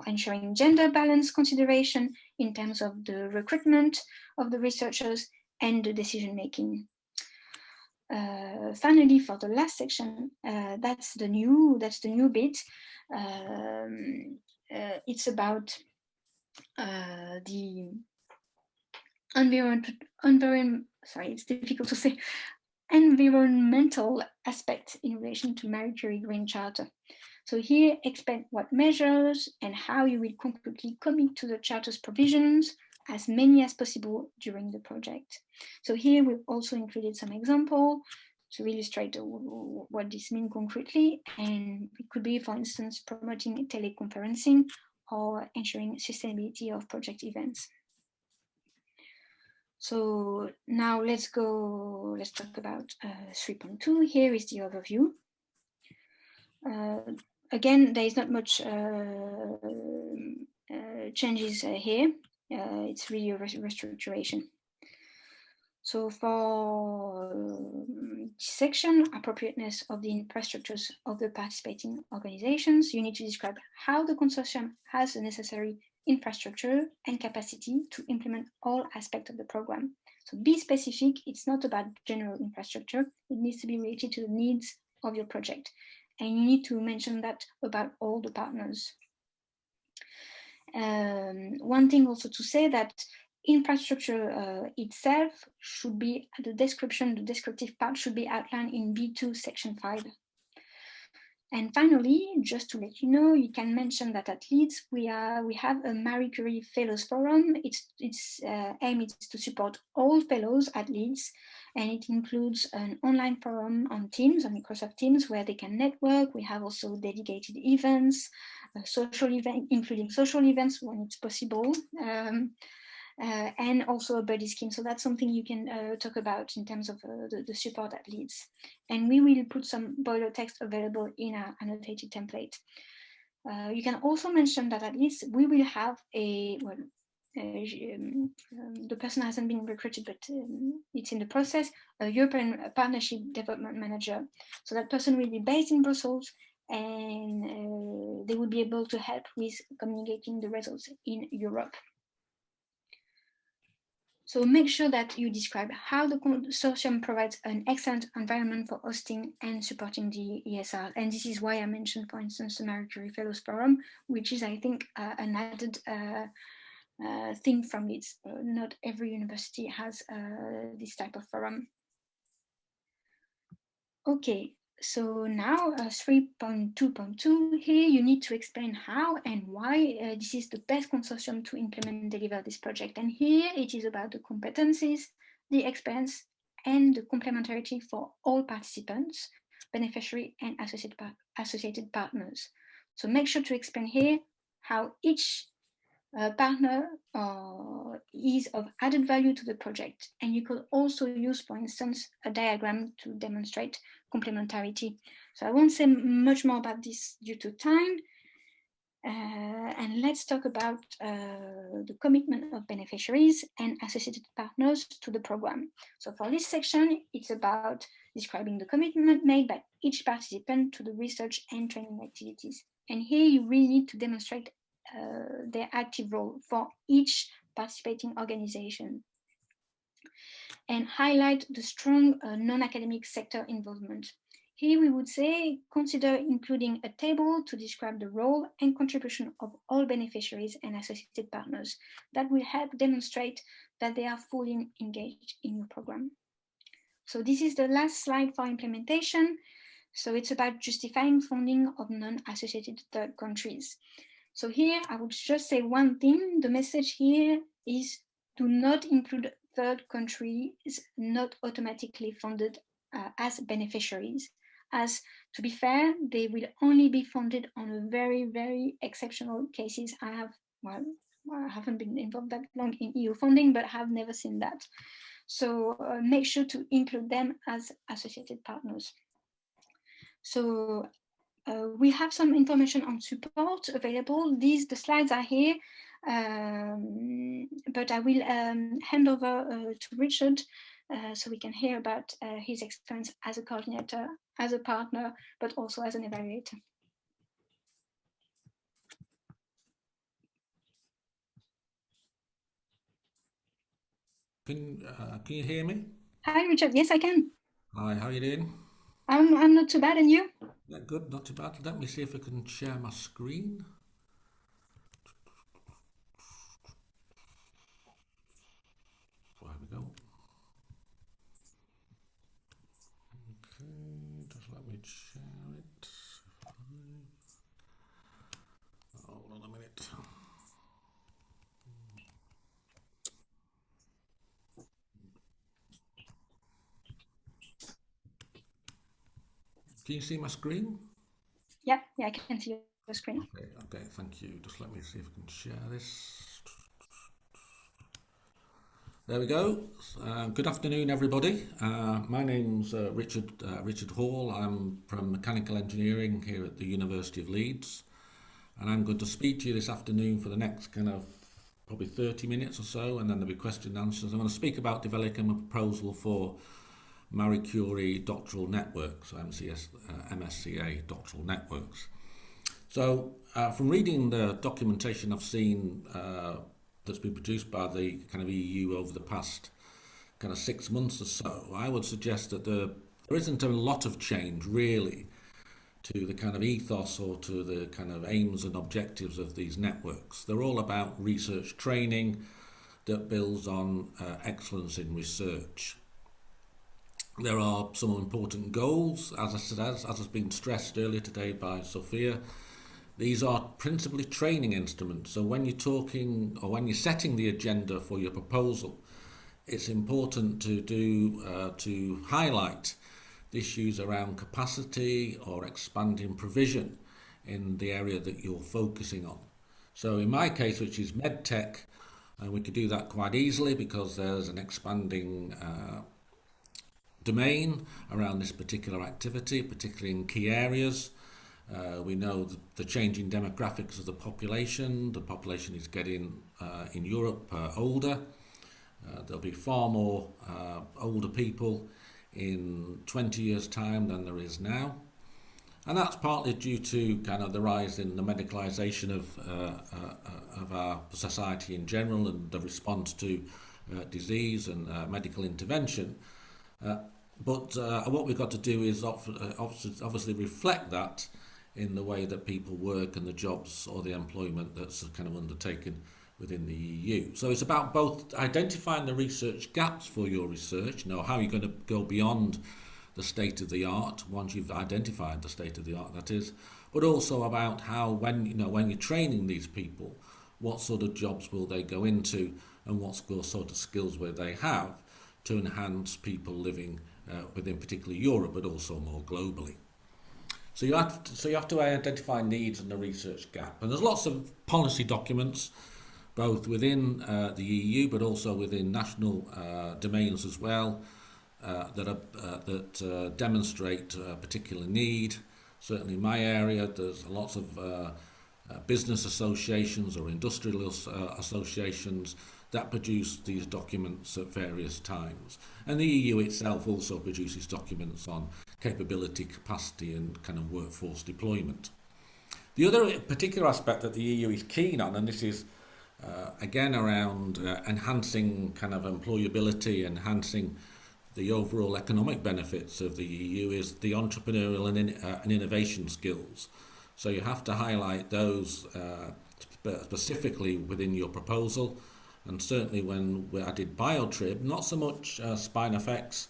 ensuring gender balance consideration in terms of the recruitment of the researchers and the decision making. Finally, for the last section, that's the new bit. It's about the environmental aspect in relation to Marie Curie Green Charter. So here, explain what measures and how you will concretely commit to the Charter's provisions, as many as possible during the project. So here we've also included some example to illustrate what this means concretely. And it could be, for instance, promoting teleconferencing or ensuring sustainability of project events. So now let's talk about 3.2. Here is the overview. Again, there is not much changes here. It's really a restructuration. So for this section, appropriateness of the infrastructures of the participating organizations, you need to describe how the consortium has the necessary infrastructure and capacity to implement all aspects of the program. So be specific. It's not about general infrastructure. It needs to be related to the needs of your project. And you need to mention that about all the partners. One thing also to say that infrastructure itself should be the descriptive part should be outlined in B2 section 5. And finally, just to let you know, you can mention that at Leeds we have a Marie Curie Fellows Forum. Its aim is to support all fellows at Leeds, and it includes an online forum on Teams, on Microsoft Teams, where they can network. We have also dedicated events, including social events when it's possible. And also a buddy scheme. So that's something you can talk about in terms of the support at Leeds. And we will put some boiler text available in our annotated template. You can also mention that at Leeds we will have the person hasn't been recruited, but it's in the process, a European Partnership Development Manager. So that person will be based in Brussels, and they will be able to help with communicating the results in Europe. So make sure that you describe how the consortium provides an excellent environment for hosting and supporting the ESR. And this is why I mentioned, for instance, the Marie Curie Fellows Forum, which is, I think, an added thing from Leeds. Not every university has this type of forum. Okay, so now 3.2.2, here you need to explain how and why this is the best consortium to implement and deliver this project. And here it is about the competencies, the experience, and the complementarity for all participants, beneficiary and associated partners. So make sure to explain here how each partner is of added value to the project. And you could also use, for instance, a diagram to demonstrate complementarity. So I won't say much more about this due to time. And let's talk about the commitment of beneficiaries and associated partners to the program. So for this section, it's about describing the commitment made by each participant to the research and training activities. And here you really need to demonstrate their active role for each participating organization and highlight the strong non-academic sector involvement. Here we would say, consider including a table to describe the role and contribution of all beneficiaries and associated partners. That will help demonstrate that they are fully engaged in your program. So this is the last slide for implementation. So it's about justifying funding of non-associated third countries. So here I would just say one thing. The message here is do not include third countries not automatically funded as beneficiaries. As to be fair, they will only be funded on a very, very exceptional cases. I haven't been involved that long in EU funding, but have never seen that. So make sure to include them as associated partners. So we have some information on support available. The slides are here, but I will hand over to Richard so we can hear about his experience as a coordinator, as a partner, but also as an evaluator. Can you hear me? Hi, Richard. Yes, I can. Hi, how are you doing? I'm not too bad, and you? Yeah, good, not too bad. Let me see if I can share my screen. There we go. Okay, just let me share it. Hold on a minute. Can you see my screen? Yeah, I can see your screen. Okay, thank you. Just let me see if I can share this. There we go. Good afternoon, everybody. My name's Richard Hall. I'm from Mechanical Engineering here at the University of Leeds, and I'm going to speak to you this afternoon for the next kind of probably 30 minutes or so, and then there'll be question and answers. I'm going to speak about developing a proposal for Marie Curie Doctoral Networks, so MSCA Doctoral Networks. So from reading the documentation I've seen that's been produced by the kind of EU over the past kind of 6 months or so, I would suggest that there isn't a lot of change really to the kind of ethos or to the kind of aims and objectives of these networks. They're all about research training that builds on excellence in research. There are some important goals, as has been stressed earlier today by Sophia. These are principally training instruments. So when you're talking or when you're setting the agenda for your proposal, it's important to highlight the issues around capacity or expanding provision in the area that you're focusing on. So in my case, which is medtech, we could do that quite easily because there's an expanding domain around this particular activity, particularly in key areas. We know the changing demographics of the population. The population is getting, in Europe, older. There'll be far more older people in 20 years' time than there is now. And that's partly due to kind of the rise in the medicalisation of our society in general and the response to disease and medical intervention. But what we've got to do is obviously reflect that in the way that people work and the jobs or the employment that's kind of undertaken within the EU. So it's about both identifying the research gaps for your research, how you're going to go beyond the state of the art once you've identified the state of the art, that is, but also about how when you're training these people, what sort of jobs will they go into and what sort of skills will they have to enhance people living within particularly Europe, but also more globally. So you have to identify needs and the research gap. And there's lots of policy documents, both within the EU, but also within national domains as well, that demonstrate a particular need. Certainly in my area, there's lots of business associations or industrial associations that produce these documents at various times. And the EU itself also produces documents on capability, capacity and kind of workforce deployment. The other particular aspect that the EU is keen on, and this is again around enhancing kind of employability, enhancing the overall economic benefits of the EU, is the entrepreneurial and innovation skills. So you have to highlight those specifically within your proposal. And certainly when I did BioTrib, not so much SpineFX,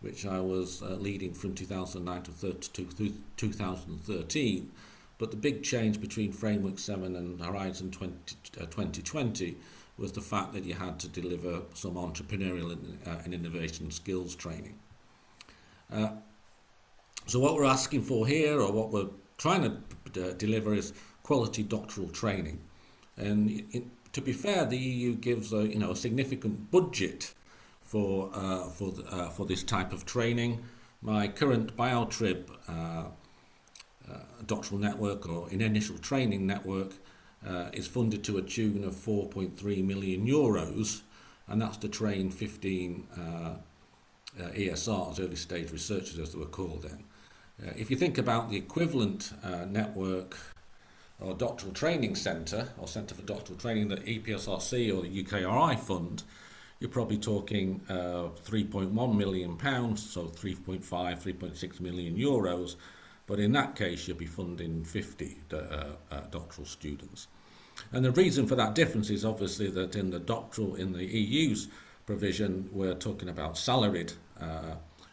which I was leading from 2009 to 2013, but the big change between Framework 7 and Horizon 2020 was the fact that you had to deliver some entrepreneurial and innovation skills training. So what we're asking for here, or what we're trying to deliver, is quality doctoral training. And to be fair, the EU gives a significant budget for this type of training. My current BioTrib doctoral network, or initial training network, is funded to a tune of 4.3 million euros, and that's to train 15 ESRs, early stage researchers as they were called then. If you think about the equivalent network or doctoral training centre, or Centre for Doctoral Training, that EPSRC or the UKRI fund, you're probably talking £3.1 million, so 3.6 million euros. But in that case, you'll be funding 50 doctoral students. And the reason for that difference is obviously that in the EU's provision, we're talking about salaried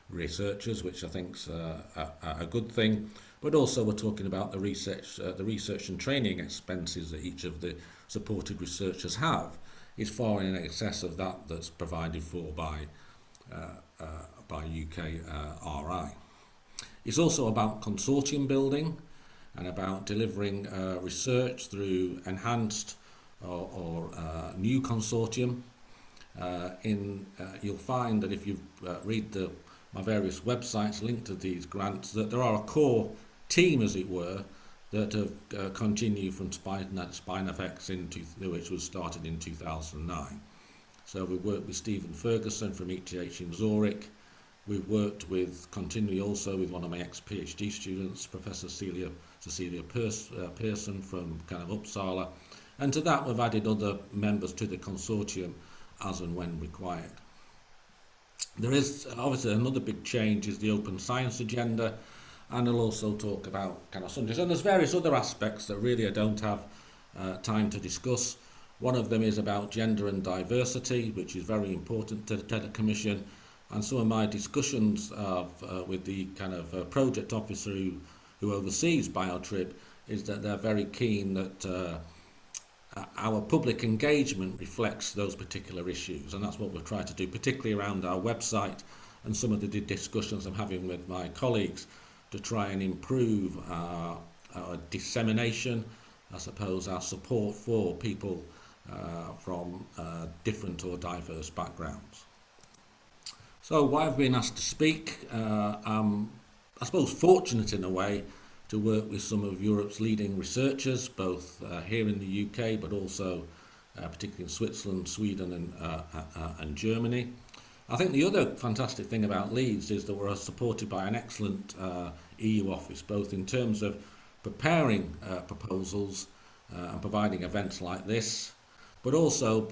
researchers, which I think is a good thing. But also we're talking about the research and training expenses that each of the supported researchers have is far in excess of that's provided for by UKRI. It's also about consortium building and about delivering research through enhanced or new consortium. You'll find that if you read my various websites linked to these grants, that there are a core team, as it were, that have continued from SpineFX, which was started in 2009. So we worked with Stephen Ferguson from ETH in Zurich. We've worked continually also with one of my ex-PhD students, Professor Cecilia Pearson from kind of Uppsala. And to that we've added other members to the consortium as and when required. There is obviously another big change is the open science agenda, and I'll also talk about kind of Sundays. And there's various other aspects that really I don't have time to discuss. One of them is about gender and diversity, which is very important to the Commission. And some of my discussions with the kind of project officer who oversees BioTrib is that they're very keen that our public engagement reflects those particular issues, and that's what we've tried to do, particularly around our website and some of the discussions I'm having with my colleagues to try and improve our dissemination, I suppose, our support for people from different or diverse backgrounds. So why I've been asked to speak, I'm, I suppose, fortunate in a way to work with some of Europe's leading researchers, both here in the UK, but also particularly in Switzerland, Sweden and Germany. I think the other fantastic thing about Leeds is that we're supported by an excellent EU office, both in terms of preparing proposals and providing events like this, but also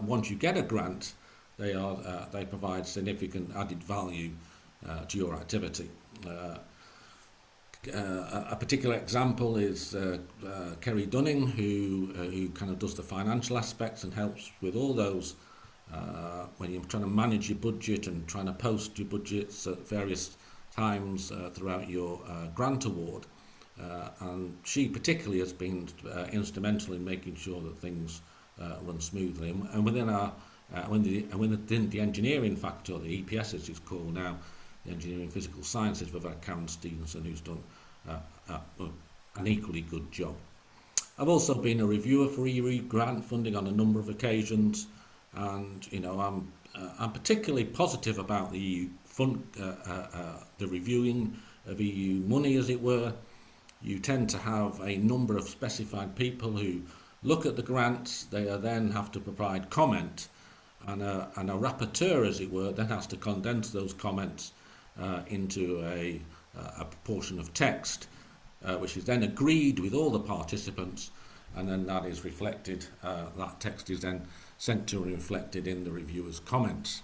once you get a grant, they provide significant added value to your activity. A particular example is Kerry Dunning, who kind of does the financial aspects and helps with all those when you're trying to manage your budget and trying to post your budgets at various times throughout your grant award. And she particularly has been instrumental in making sure that things run smoothly. And within our within the engineering faculty, or the EPS as it's called now, the Engineering Physical Sciences, we've had Karen Stevenson, who's done an equally good job. I've also been a reviewer for EU grant funding on a number of occasions, and I'm particularly positive about the EU fund, the reviewing of EU money, as it were. You tend to have a number of specified people who look at the grants. They then have to provide comment, and a rapporteur, as it were, then has to condense those comments into a proportion of text, which is then agreed with all the participants, and then that is reflected, that text is then sent to and reflected in the reviewer's comments.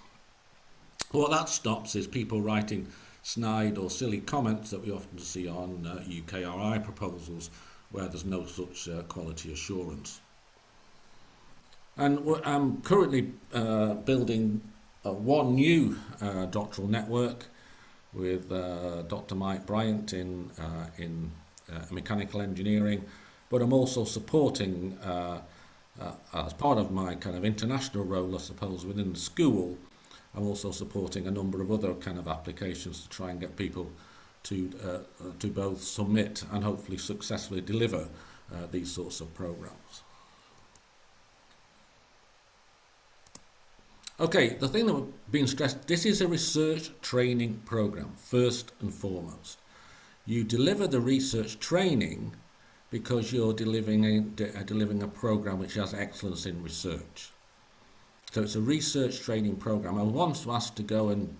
What that stops is people writing snide or silly comments that we often see on UKRI proposals where there's no such quality assurance. And I'm currently building one new doctoral network with Dr. Mike Bryant in mechanical engineering, but I'm also supporting, as part of my kind of international role, I suppose, within the school, I'm also supporting a number of other kind of applications to try and get people to both submit and hopefully successfully deliver these sorts of programs. Okay, the thing that being stressed, this is a research training program, first and foremost. You deliver the research training because you're delivering a program which has excellence in research. So it's a research training program. I was once asked to go and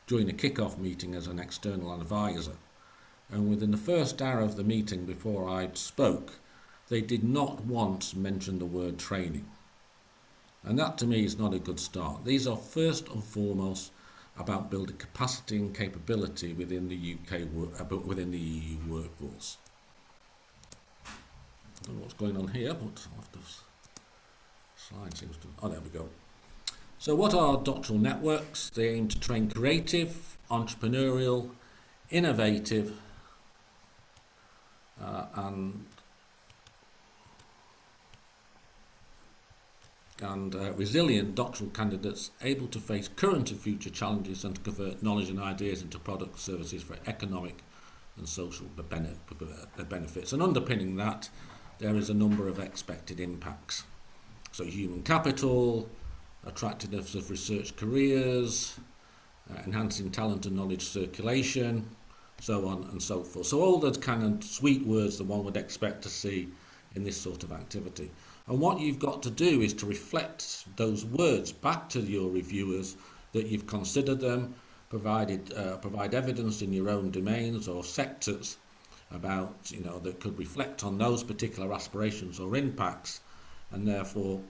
join a kick-off meeting as an external advisor, and within the first hour of the meeting before I spoke, they did not once mention the word training. And that to me is not a good start. These are first and foremost about building capacity and capability within the within the EU workforce. I don't know what's going on here, but after slide seems to. Oh, there we go. So, what are doctoral networks? They aim to train creative, entrepreneurial, innovative, and resilient doctoral candidates able to face current and future challenges and to convert knowledge and ideas into products, services for economic and social benefits. And underpinning that, there is a number of expected impacts. So human capital, attractiveness of research careers, enhancing talent and knowledge circulation, so on and so forth. So all those kind of sweet words that one would expect to see in this sort of activity. And what you've got to do is to reflect those words back to your reviewers that you've considered them, provide evidence in your own domains or sectors about, that could reflect on those particular aspirations or impacts, and therefore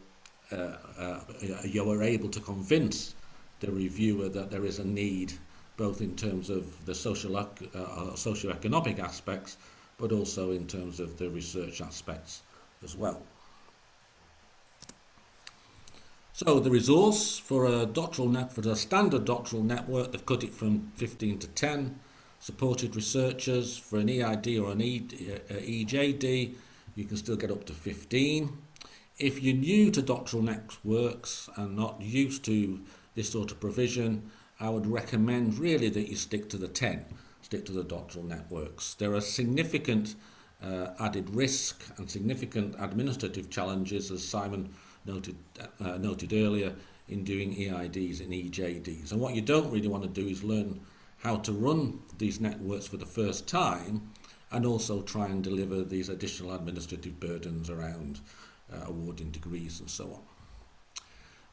you are able to convince the reviewer that there is a need, both in terms of the socio-economic aspects, but also in terms of the research aspects as well. So the resource for a standard doctoral network, they've cut it from 15 to 10. Supported researchers for an EID or an EJD, you can still get up to 15. If you're new to doctoral networks and not used to this sort of provision, I would recommend really that you stick to the 10, stick to the doctoral networks. There are significant added risk and significant administrative challenges, as Simon noted earlier, in doing EIDs and EJDs. And what you don't really want to do is learn how to run these networks for the first time and also try and deliver these additional administrative burdens around awarding degrees and so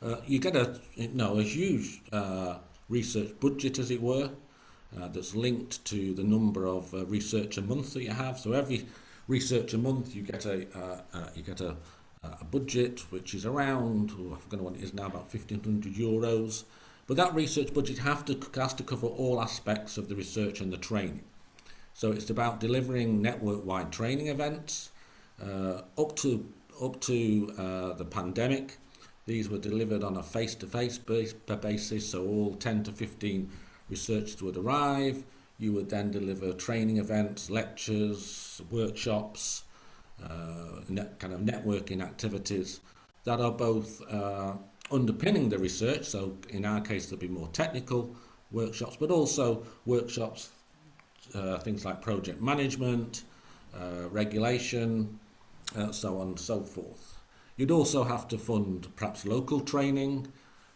on. You get a huge research budget, as it were, that's linked to the number of research a month that you have. So every research a month, you get a a budget which is around, I forget what it is now, about €1,500. But that research budget has to cover all aspects of the research and the training. So it's about delivering network-wide training events up to the pandemic. These were delivered on a face-to-face basis, so all 10 to 15 researchers would arrive. You would then deliver training events, lectures, workshops, kind of networking activities that are both underpinning the research. So in our case, there'll be more technical workshops, but also workshops, things like project management, regulation, so on and so forth. You'd also have to fund perhaps local training,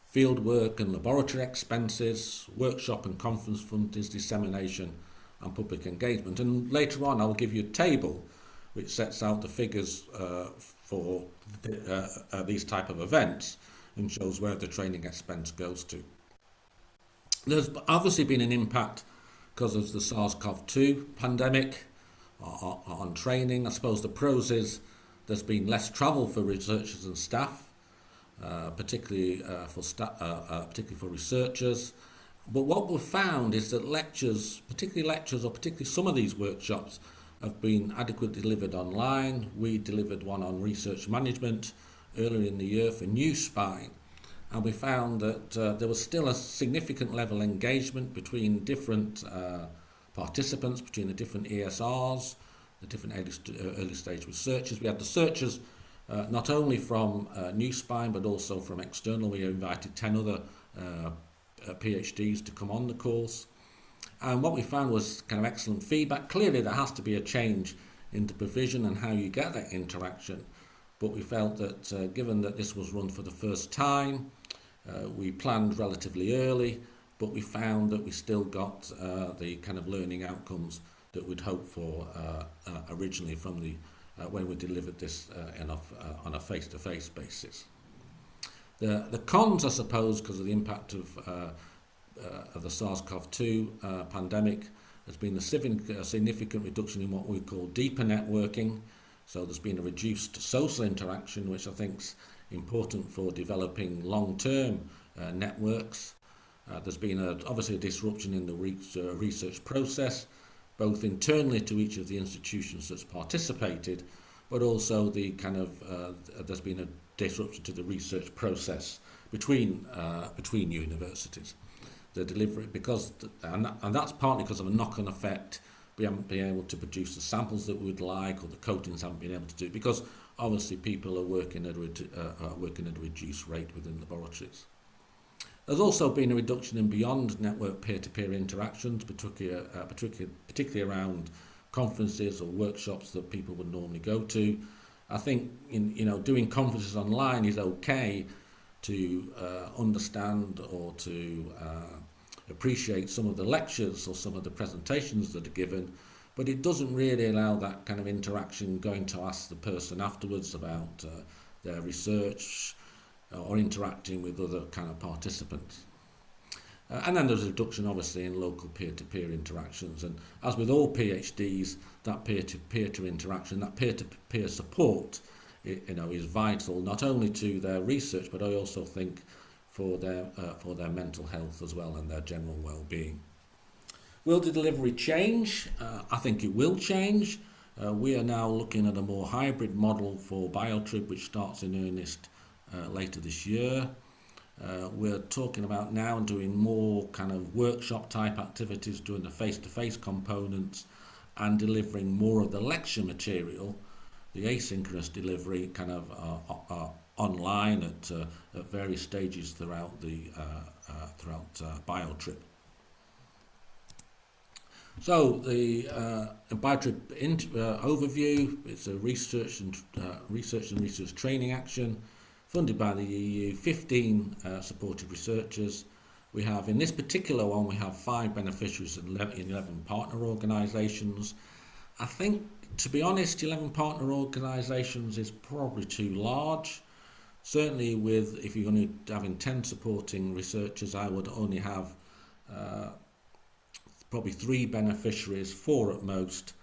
field work and laboratory expenses, workshop and conference funding, dissemination and public engagement. And later on I'll give you a table which sets out the figures for these type of events and shows where the training expense goes to. There's obviously been an impact because of the SARS-CoV-2 pandemic on training. I suppose the pros is there's been less travel for researchers and staff, particularly for researchers. But what we've found is that lectures, or particularly some of these workshops, have been adequately delivered online. We delivered one on research management earlier in the year for New Spine, and we found that there was still a significant level of engagement between different participants, between the different ESRs, the different early stage researchers. We had researchers not only from New Spine but also from external. We invited 10 other PhDs to come on the course. And what we found was kind of excellent feedback. Clearly there has to be a change in the provision and how you get that interaction. But we felt that given that this was run for the first time, we planned relatively early, but we found that we still got the kind of learning outcomes that we'd hoped for originally from the when we delivered this on a face-to-face basis. The cons, I suppose, because of the impact of the SARS-CoV-2 pandemic, there's been a significant reduction in what we call deeper networking. So there's been a reduced social interaction, which I think is important for developing long-term networks. There's been obviously a disruption in the research process, both internally to each of the institutions that's participated, but also the kind of there's been a disruption to the research process between universities. The delivery, and that's partly because of a knock-on effect. We haven't been able to produce the samples that we'd like, or the coatings haven't been able to do, because obviously people are working at a reduced rate within laboratories. There's also been a reduction in beyond network peer-to-peer interactions, particularly around conferences or workshops that people would normally go to. I think doing conferences online is okay to understand or to appreciate some of the lectures or some of the presentations that are given, but it doesn't really allow that kind of interaction, going to ask the person afterwards about their research or interacting with other kind of participants. And then there's a reduction obviously in local peer-to-peer interactions, and as with all PhDs, that peer-to-peer interaction, that peer-to-peer support is vital not only to their research, but I also think for their mental health as well and their general well-being. Will the delivery change? I think it will change. We are now looking at a more hybrid model for BioTrip, which starts in earnest later this year. We're talking about now doing more kind of workshop type activities, doing the face-to-face components and delivering more of the lecture material, the asynchronous delivery kind of online at various stages throughout BioTrip. So the BioTrip overview, it's a research and research training action funded by the EU, 15 supported researchers. We have, in this particular one, we have 5 beneficiaries and 11 partner organisations. I think, to be honest, 11 partner organisations is probably too large. Certainly if you're going to have 10 supporting researchers, I would only have probably 3 beneficiaries, 4 at most,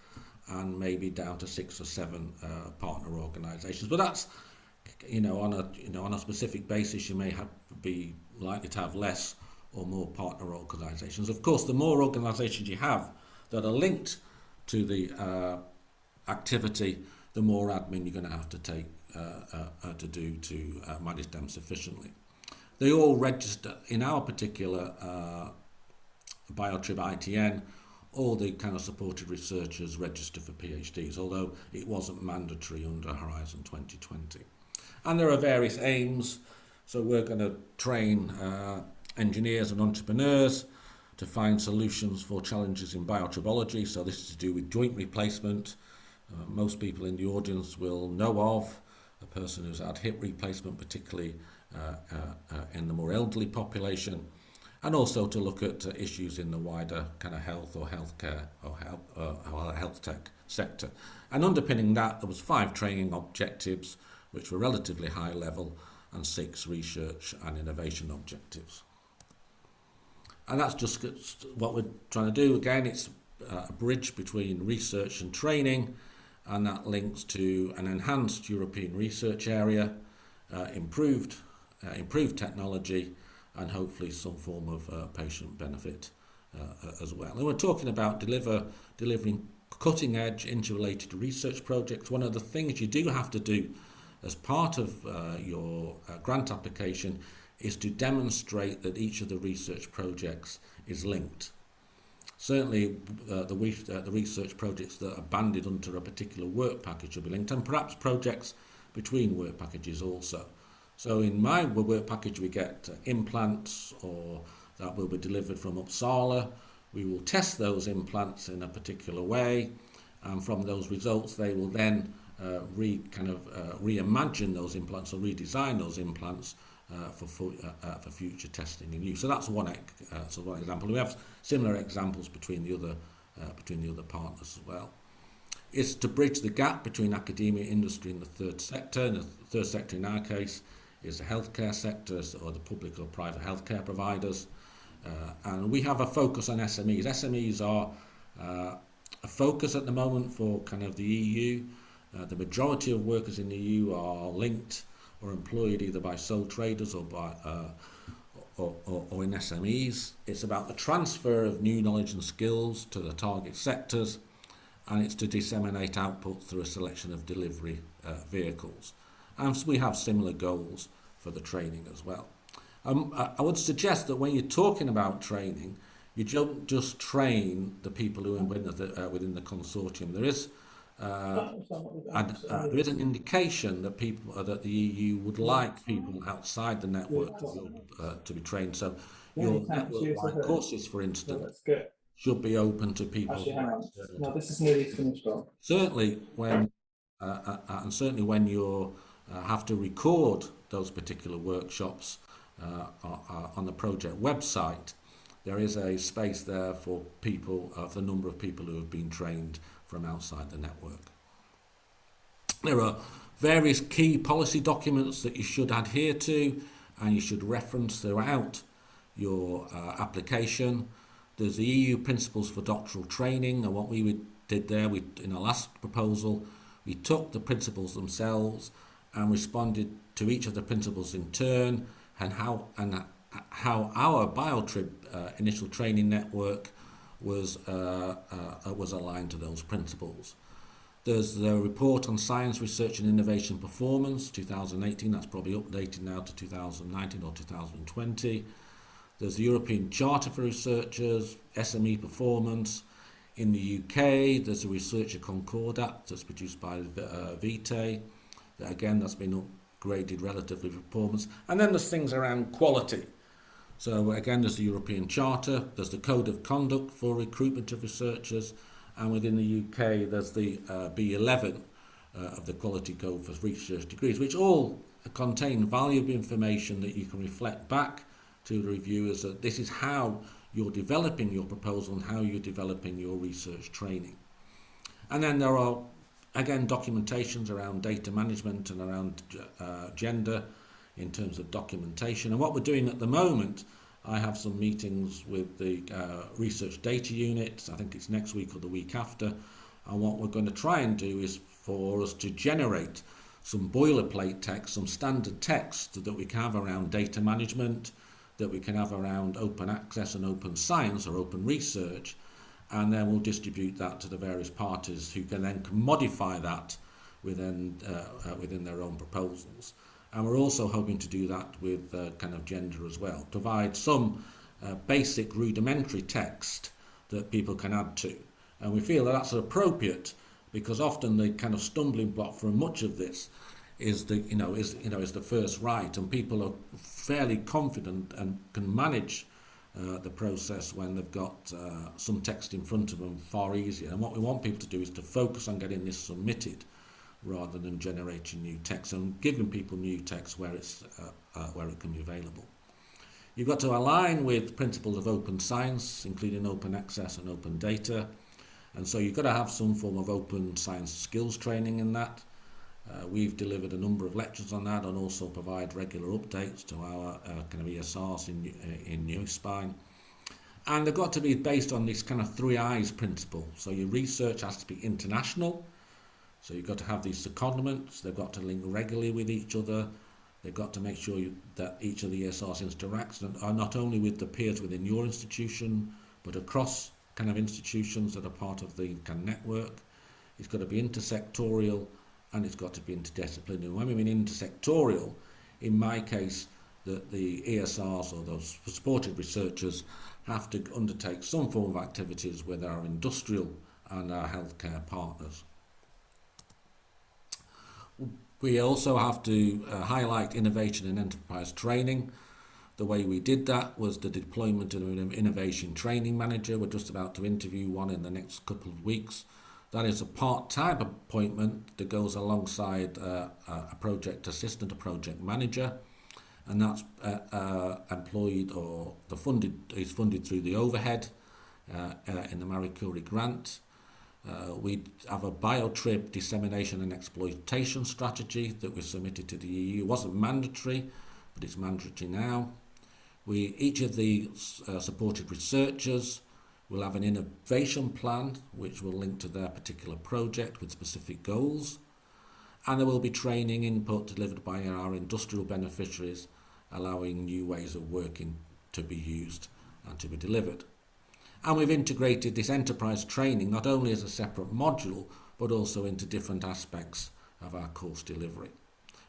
and maybe down to 6 or 7 partner organisations. But on a specific basis, you may be likely to have less or more partner organisations. Of course, the more organisations you have that are linked to the activity, the more admin you're going to have to take to do to manage them sufficiently. They all register in our particular Biotrib ITN. All the kind of supported researchers register for PhDs, although it wasn't mandatory under Horizon 2020. And there are various aims. So we're going to train engineers and entrepreneurs to find solutions for challenges in biotribology. So this is to do with joint replacement. Most people in the audience will know of a person who's had hip replacement, particularly in the more elderly population, and also to look at issues in the wider kind of health or healthcare or health tech sector. And underpinning that, there was 5 training objectives, which were relatively high level, and 6 research and innovation objectives. And that's just what we're trying to do. Again, it's a bridge between research and training, and that links to an enhanced European research area, improved technology, and hopefully some form of patient benefit as well. And we're talking about delivering cutting-edge interrelated research projects. One of the things you do have to do as part of your grant application is to demonstrate that each of the research projects is linked. Certainly the research projects that are banded under a particular work package will be linked, and perhaps projects between work packages also. So in my work package we get implants or that will be delivered from Uppsala. We will test those implants in a particular way, and from those results they will then reimagine those implants or redesign those implants for future testing and use. So that's one example. We have similar examples between the other partners as well. It's to bridge the gap between academia, industry, and the third sector. And the third sector in our case is the healthcare sector, or the public or private healthcare providers. And we have a focus on SMEs. SMEs are a focus at the moment for kind of the EU. The majority of workers in the EU are linked or employed either by sole traders or by or in SMEs. It's about the transfer of new knowledge and skills to the target sectors, and it's to disseminate output through a selection of delivery vehicles. And we have similar goals for the training as well. I would suggest that when you're talking about training, you don't just train the people who are within the consortium. There is an indication that that the EU would like people outside the network to be trained. So your network-wide courses, for instance, should be open to people. No, this is nearly finished off. Certainly when you have to record those particular workshops on the project website, there is a space there for people, of the number of people who have been trained from outside the network. There are various key policy documents that you should adhere to and you should reference throughout your application. There's the EU Principles for Doctoral Training, and what we did there, in our last proposal, we took the principles themselves and responded to each of the principles in turn, and how our Biotrib initial training network was aligned to those principles. There's the report on science, research and innovation performance, 2018, that's probably updated now to 2019 or 2020. There's the European Charter for Researchers, SME performance. In the UK, there's a Researcher Concordat that's produced by Vitae. Again, that's been upgraded relatively for performance. And then there's things around quality. So again, there's the European Charter, there's the Code of Conduct for recruitment of researchers, and within the UK, there's the B11 of the Quality Code for research degrees, which all contain valuable information that you can reflect back to the reviewers that this is how you're developing your proposal and how you're developing your research training. And then there are, again, documentations around data management and around gender in terms of documentation. And what we're doing at the moment, I have some meetings with the research data unit, I think it's next week or the week after, and what we're going to try and do is for us to generate some boilerplate text, some standard text that we can have around data management, that we can have around open access and open science or open research, and then we'll distribute that to the various parties who can then modify that within their own proposals. And we're also hoping to do that with kind of gender as well, provide some basic rudimentary text that people can add to. And we feel that that's appropriate because often the kind of stumbling block for much of this is the first write, and people are fairly confident and can manage the process when they've got some text in front of them far easier. And what we want people to do is to focus on getting this submitted rather than generating new text and giving people new text where it can be available. You've got to align with principles of open science, including open access and open data. And so you've got to have some form of open science skills training in that. We've delivered a number of lectures on that and also provide regular updates to our kind of ESRs in Newspine. And they've got to be based on this kind of 3 I's principle. So your research has to be international. So you've got to have these secondments. They've got to link regularly with each other. They've got to make sure that each of the ESRs interacts not only with the peers within your institution, but across kind of institutions that are part of the kind of network. It's got to be intersectorial and it's got to be interdisciplinary. And when we mean intersectorial, in my case, that the ESRs or those supported researchers have to undertake some form of activities with our industrial and our healthcare partners. We also have to highlight innovation and enterprise training. The way we did that was the deployment of an innovation training manager. We're just about to interview one in the next couple of weeks. That is a part-time appointment that goes alongside a project assistant, a project manager, and that's employed or is funded through the overhead in the Marie Curie grant. We have a biotrib dissemination and exploitation strategy that we submitted to the EU. It wasn't mandatory, but it's mandatory now. Each of the supported researchers will have an innovation plan which will link to their particular project with specific goals, and there will be training input delivered by our industrial beneficiaries, allowing new ways of working to be used and to be delivered. And we've integrated this enterprise training not only as a separate module, but also into different aspects of our course delivery.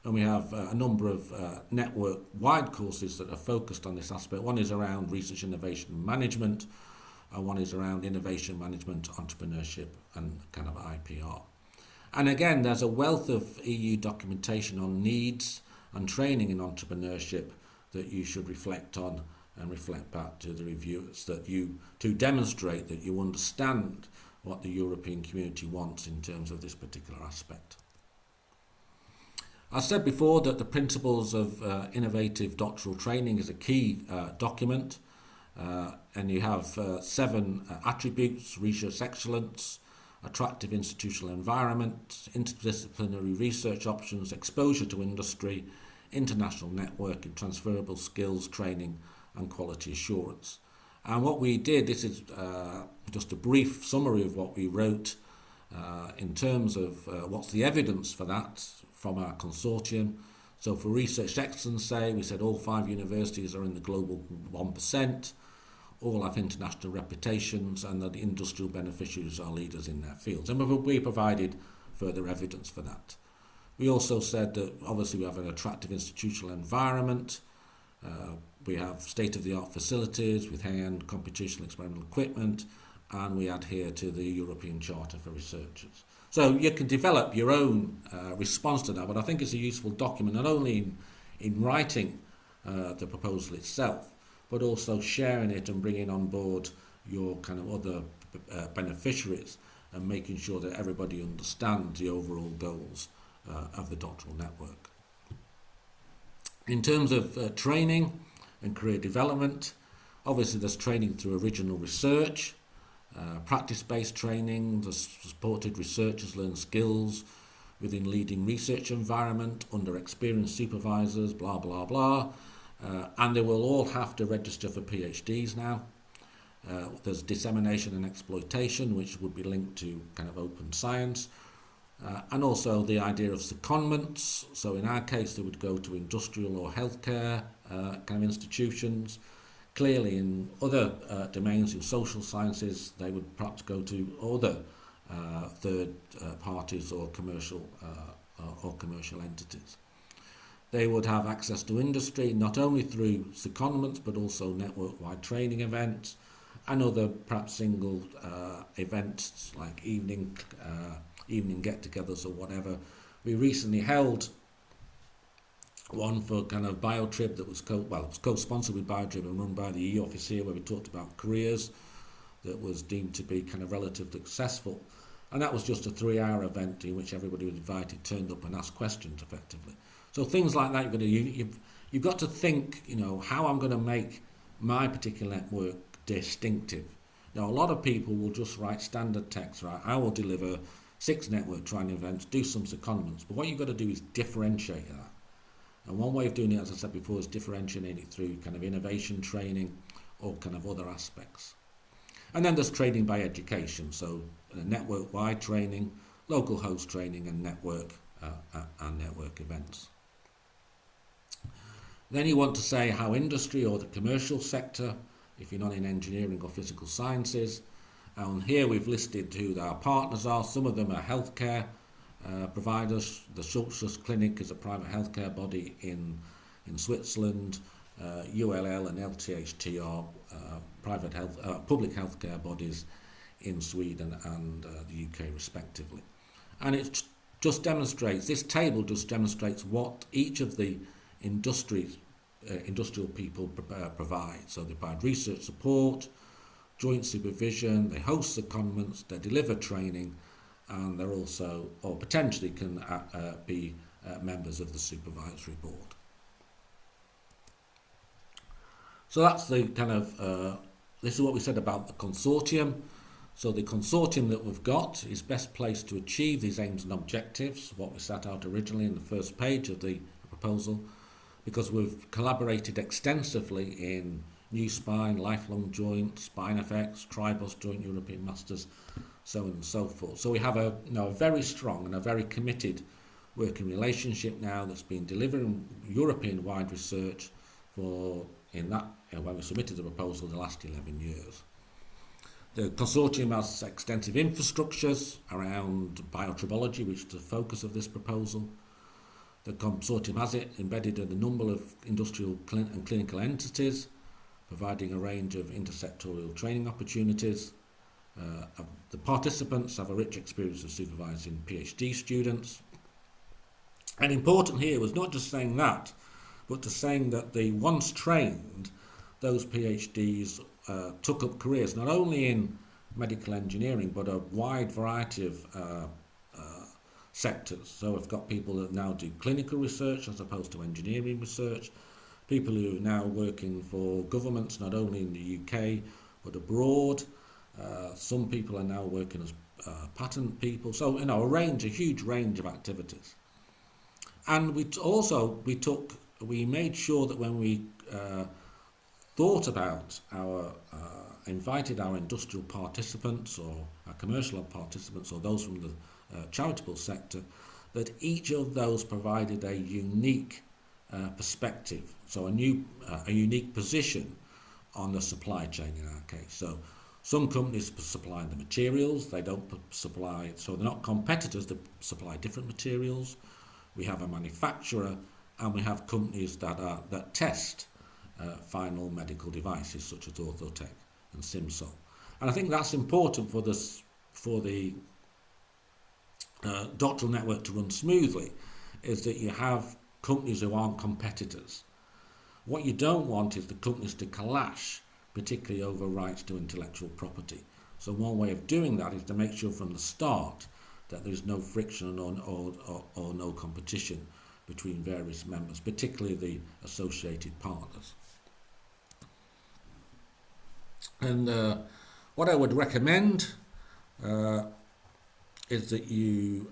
And we have a number of network-wide courses that are focused on this aspect. One is around research, innovation and management, and one is around innovation management, entrepreneurship and kind of IPR. And again, there's a wealth of EU documentation on needs and training in entrepreneurship that you should reflect on and reflect back to the reviewers, to demonstrate that you understand what the European community wants in terms of this particular aspect. I said before that the principles of innovative doctoral training is a key document, and you have 7 attributes: research excellence, attractive institutional environment, interdisciplinary research options, exposure to industry, international networking, transferable skills training, and quality assurance. And what we did, this is just a brief summary of what we wrote in terms of what's the evidence for that from our consortium. So for research excellence, we said all 5 universities are in the global 1%, all have international reputations, and that the industrial beneficiaries are leaders in their fields. And we provided further evidence for that. We also said that obviously we have an attractive institutional environment. We have state-of-the-art facilities with high-end computational experimental equipment, and we adhere to the European Charter for Researchers. So you can develop your own response to that, but I think it's a useful document, not only in writing the proposal itself, but also sharing it and bringing on board your kind of other beneficiaries and making sure that everybody understands the overall goals of the doctoral network. In terms of training and career development, obviously there's training through original research, practice-based training. The supported researchers learn skills within leading research environment under experienced supervisors, blah, blah, blah. And they will all have to register for PhDs now. There's dissemination and exploitation, which would be linked to kind of open science. and also the idea of secondments. So in our case, they would go to industrial or healthcare kind of institutions. Clearly, in other domains, in social sciences, they would perhaps go to other third parties or commercial entities. They would have access to industry not only through secondments but also network-wide training events and other perhaps single events like evening get-togethers or whatever. We recently held one for kind of BioTrib that was co-sponsored with BioTrib and run by the E office here, where we talked about careers that was deemed to be kind of relatively successful. And that was just a 3-hour event in which everybody was invited, turned up and asked questions effectively. So things like that, you've got to think, how I'm going to make my particular network distinctive. Now, a lot of people will just write standard text, right? I will deliver 6 network training events, do some secondments. But what you've got to do is differentiate that. And one way of doing it, as I said before, is differentiating it through kind of innovation training or kind of other aspects. And then there's training by education, so network-wide training, local host training, and network events. Then you want to say how industry or the commercial sector, if you're not in engineering or physical sciences, and here we've listed who our partners are. Some of them are healthcare providers. The Schulthess Clinic is a private healthcare body in Switzerland. ULL and LTHT are public healthcare bodies in Sweden and the UK respectively. And it just demonstrates, this table just demonstrates what each of the industrial people provide. So they provide research support, joint supervision, they host secondments, they deliver training, and they're also, or potentially can be members of the supervisory board. So that's the kind of, this is what we said about the consortium. So the consortium that we've got is best placed to achieve these aims and objectives, what we set out originally in the first page of the proposal, because we've collaborated extensively in New Spine, Lifelong Joint, SpineFX, Tribos Joint European Masters, so on and so forth. So we have a very strong and a very committed working relationship now that's been delivering European-wide research when we submitted the proposal the last 11 years. The consortium has extensive infrastructures around biotribology, which is the focus of this proposal. The consortium has it embedded in a number of industrial and clinical entities, providing a range of intersectorial training opportunities. The participants have a rich experience of supervising PhD students. And important here was not just saying that, but to saying that the once trained, those PhDs took up careers not only in medical engineering, but a wide variety of sectors. So we've got people that now do clinical research as opposed to engineering research, people who are now working for governments not only in the UK but abroad. Some people are now working as patent people. So a huge range of activities. And we made sure that when we thought about invited our industrial participants or our commercial participants or those from the charitable sector, that each of those provided a unique perspective, so a unique position on the supply chain in our case. So some companies supply the materials, they don't supply, so they're not competitors, they supply different materials. We have a manufacturer, and we have companies that test final medical devices such as Orthotech and Simsol. And I think that's important for the doctoral network to run smoothly, is that you have companies who aren't competitors. What you don't want is the companies to clash, particularly over rights to intellectual property. So one way of doing that is to make sure from the start that there's no friction or no competition between various members, particularly the associated partners. And what I would recommend is that you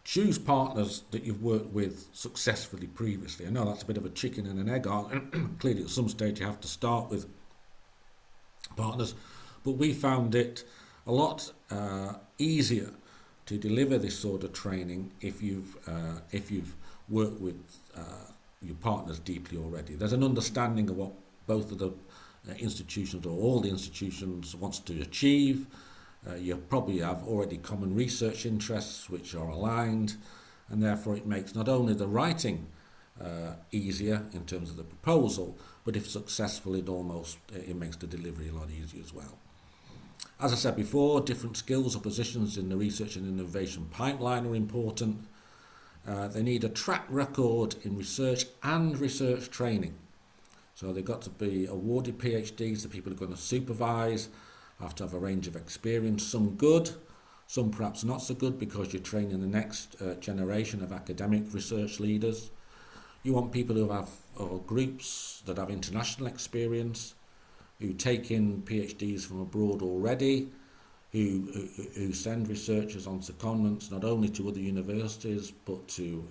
choose partners that you've worked with successfully previously. I know that's a bit of a chicken and an egg. Clearly at some stage you have to start with partners, but we found it a lot easier to deliver this sort of training if you've worked with your partners deeply already. There's an understanding of what both of the institutions or all the institutions wants to achieve. You probably have already common research interests which are aligned, and therefore it makes not only the writing easier in terms of the proposal, but if successful it makes the delivery a lot easier as well. As I said before, different skills or positions in the research and innovation pipeline are important. They need a track record in research and research training. So they've got to be awarded PhDs, the people who are going to supervise have to have a range of experience, some good, some perhaps not so good, because you're training the next generation of academic research leaders. You want people who have groups that have international experience, who take in PhDs from abroad already, who send researchers on secondments not only to other universities but to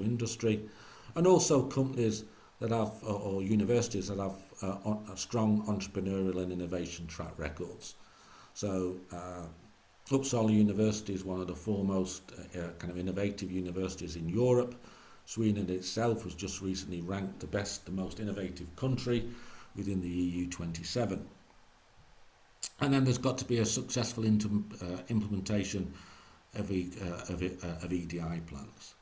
industry, and also companies that have or universities that have strong entrepreneurial and innovation track records. So Uppsala University is one of the foremost kind of innovative universities in Europe. Sweden itself was just recently ranked the most innovative country within the EU 27. And then there's got to be a successful implementation of EDI plans.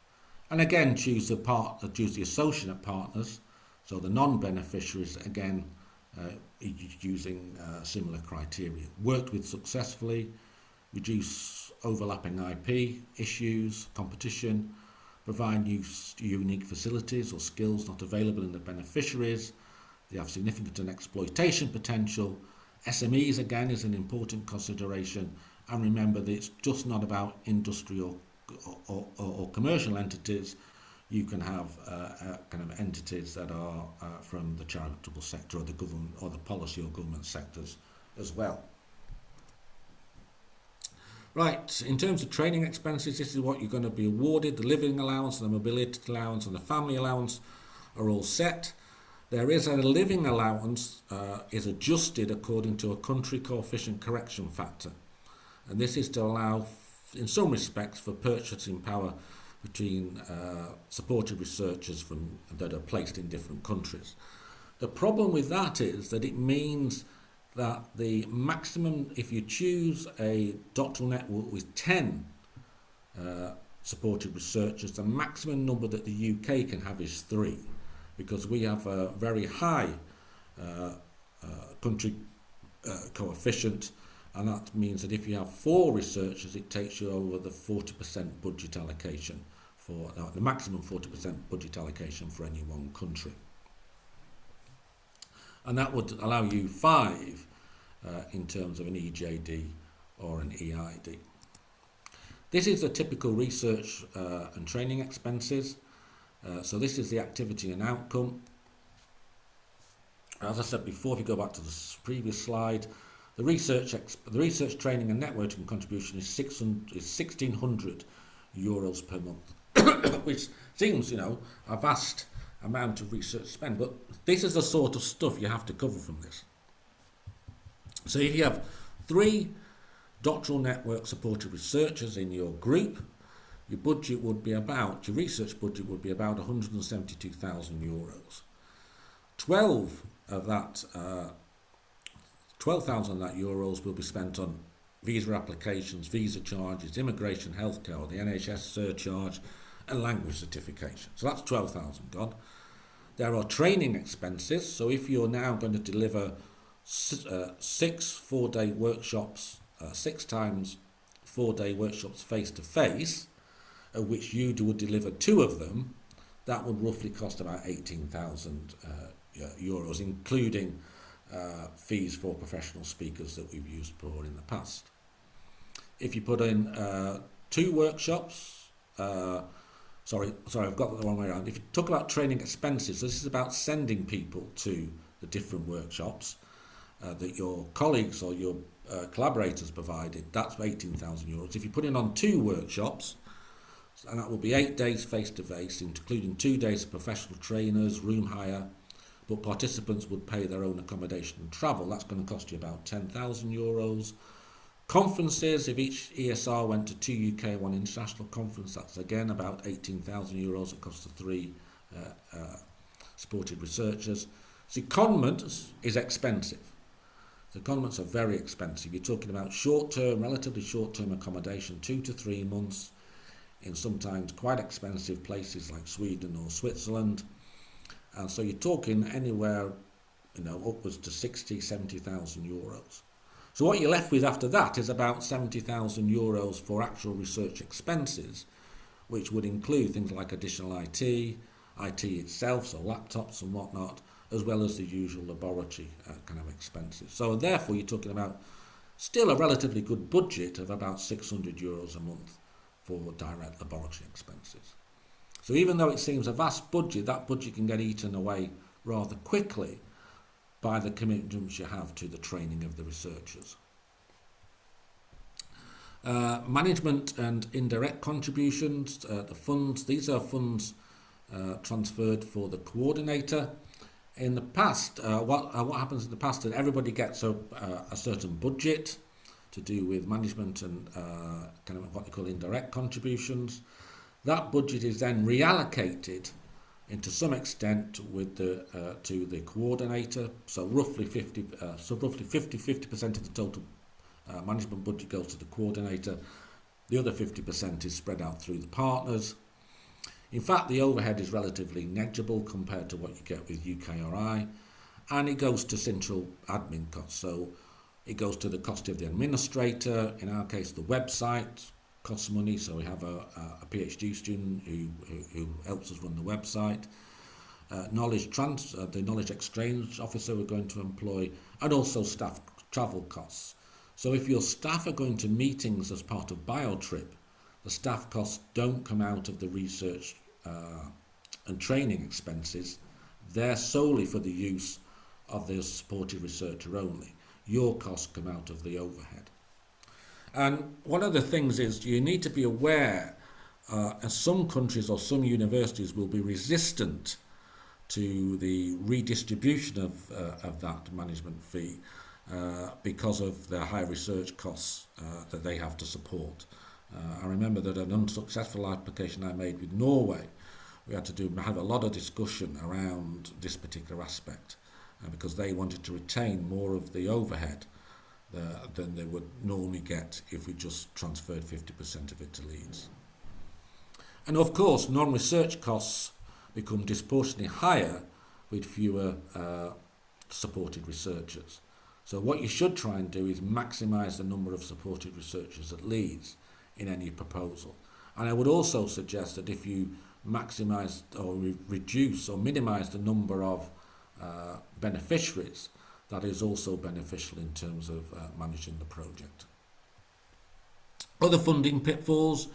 And again, choose the associate partners, so the non-beneficiaries, again, using similar criteria. Worked with successfully, reduce overlapping IP issues, competition, provide unique facilities or skills not available in the beneficiaries. They have significant exploitation potential. SMEs, again, is an important consideration. And remember that it's just not about industry or commercial entities. You can have kind of entities that are from the charitable sector or the government or the policy or government sectors as well. Right, in terms of training expenses, this is what you're going to be awarded. The living allowance, the mobility allowance and the family allowance are all set. There is a living allowance is adjusted according to a country coefficient correction factor. And this is to allow, in some respects, for purchasing power between supported researchers that are placed in different countries. The problem with that is that it means that the maximum, if you choose a doctoral network with 10 supported researchers, the maximum number that the UK can have is 3, because we have a very high country coefficient, and that means that if you have 4 researchers, it takes you over the 40% budget allocation for the maximum 40% budget allocation for any one country. And that would allow you 5 in terms of an EJD or an EID. This is the typical research and training expenses. So this is the activity and outcome. As I said before, if you go back to the previous slide, the research training and networking contribution is 1,600 euros per month, which seems, a vast amount of research spend, but this is the sort of stuff you have to cover from this. So if you have 3 doctoral network supported researchers in your group, your research budget would be about 172,000 euros. 12,000 of that euros will be spent on visa applications, visa charges, immigration, healthcare, or the NHS surcharge, and language certification. So that's 12,000 gone. There are training expenses. So if you're now going to deliver 6 4-day workshops, 6 times 4-day workshops face-to-face, of which you would deliver 2 of them, that would roughly cost about 18,000 euros, including fees for professional speakers that we've used before in the past. If you put in 2 workshops, sorry, I've got that the wrong way around. If you talk about training expenses, this is about sending people to the different workshops that your colleagues or your collaborators provided. That's 18,000 euros. If you put in on 2 workshops, and that will be 8 days face-to-face, including 2 days of professional trainers, room hire, but participants would pay their own accommodation and travel. That's going to cost you about 10,000 euros. Conferences, if each ESR went to 2 UK, 1 international conference, that's again about €18,000 across the 3 supported researchers. Secondment is expensive. Secondments are very expensive. You're talking about short-term, relatively short-term accommodation, 2 to 3 months, in sometimes quite expensive places like Sweden or Switzerland. And so you're talking anywhere, upwards to 60, 70,000 euros. So what you're left with after that is about 70,000 euros for actual research expenses, which would include things like additional IT itself, so laptops and whatnot, as well as the usual laboratory kind of expenses. So therefore you're talking about still a relatively good budget of about 600 euros a month for direct laboratory expenses. So even though it seems a vast budget, that budget can get eaten away rather quickly by the commitments you have to the training of the researchers. Management and indirect contributions, the funds, these are funds transferred for the coordinator. In the past, what happens in the past is everybody gets a certain budget to do with management and kind of what they call indirect contributions. That budget is then reallocated to some extent with to the coordinator. So roughly 50% of the total management budget goes to the coordinator. The other 50% is spread out through the partners. In fact, the overhead is relatively negligible compared to what you get with UKRI, and it goes to central admin costs. So it goes to the cost of the administrator. In our case, the website costs money, so we have a PhD student who helps us run the website. The knowledge exchange officer we're going to employ, and also staff travel costs. So if your staff are going to meetings as part of BioTrip, the staff costs don't come out of the research and training expenses. They're solely for the use of the supported researcher only. Your costs come out of the overhead. And one of the things is you need to be aware, as some countries or some universities will be resistant to the redistribution of that management fee because of the high research costs that they have to support. I remember that an unsuccessful application I made with Norway, we had to have a lot of discussion around this particular aspect because they wanted to retain more of the overhead than they would normally get if we just transferred 50% of it to Leeds. And of course, non-research costs become disproportionately higher with fewer supported researchers. So what you should try and do is maximise the number of supported researchers at Leeds in any proposal. And I would also suggest that if you maximise or reduce or minimise the number of beneficiaries, that is also beneficial in terms of managing the project. Other funding pitfalls,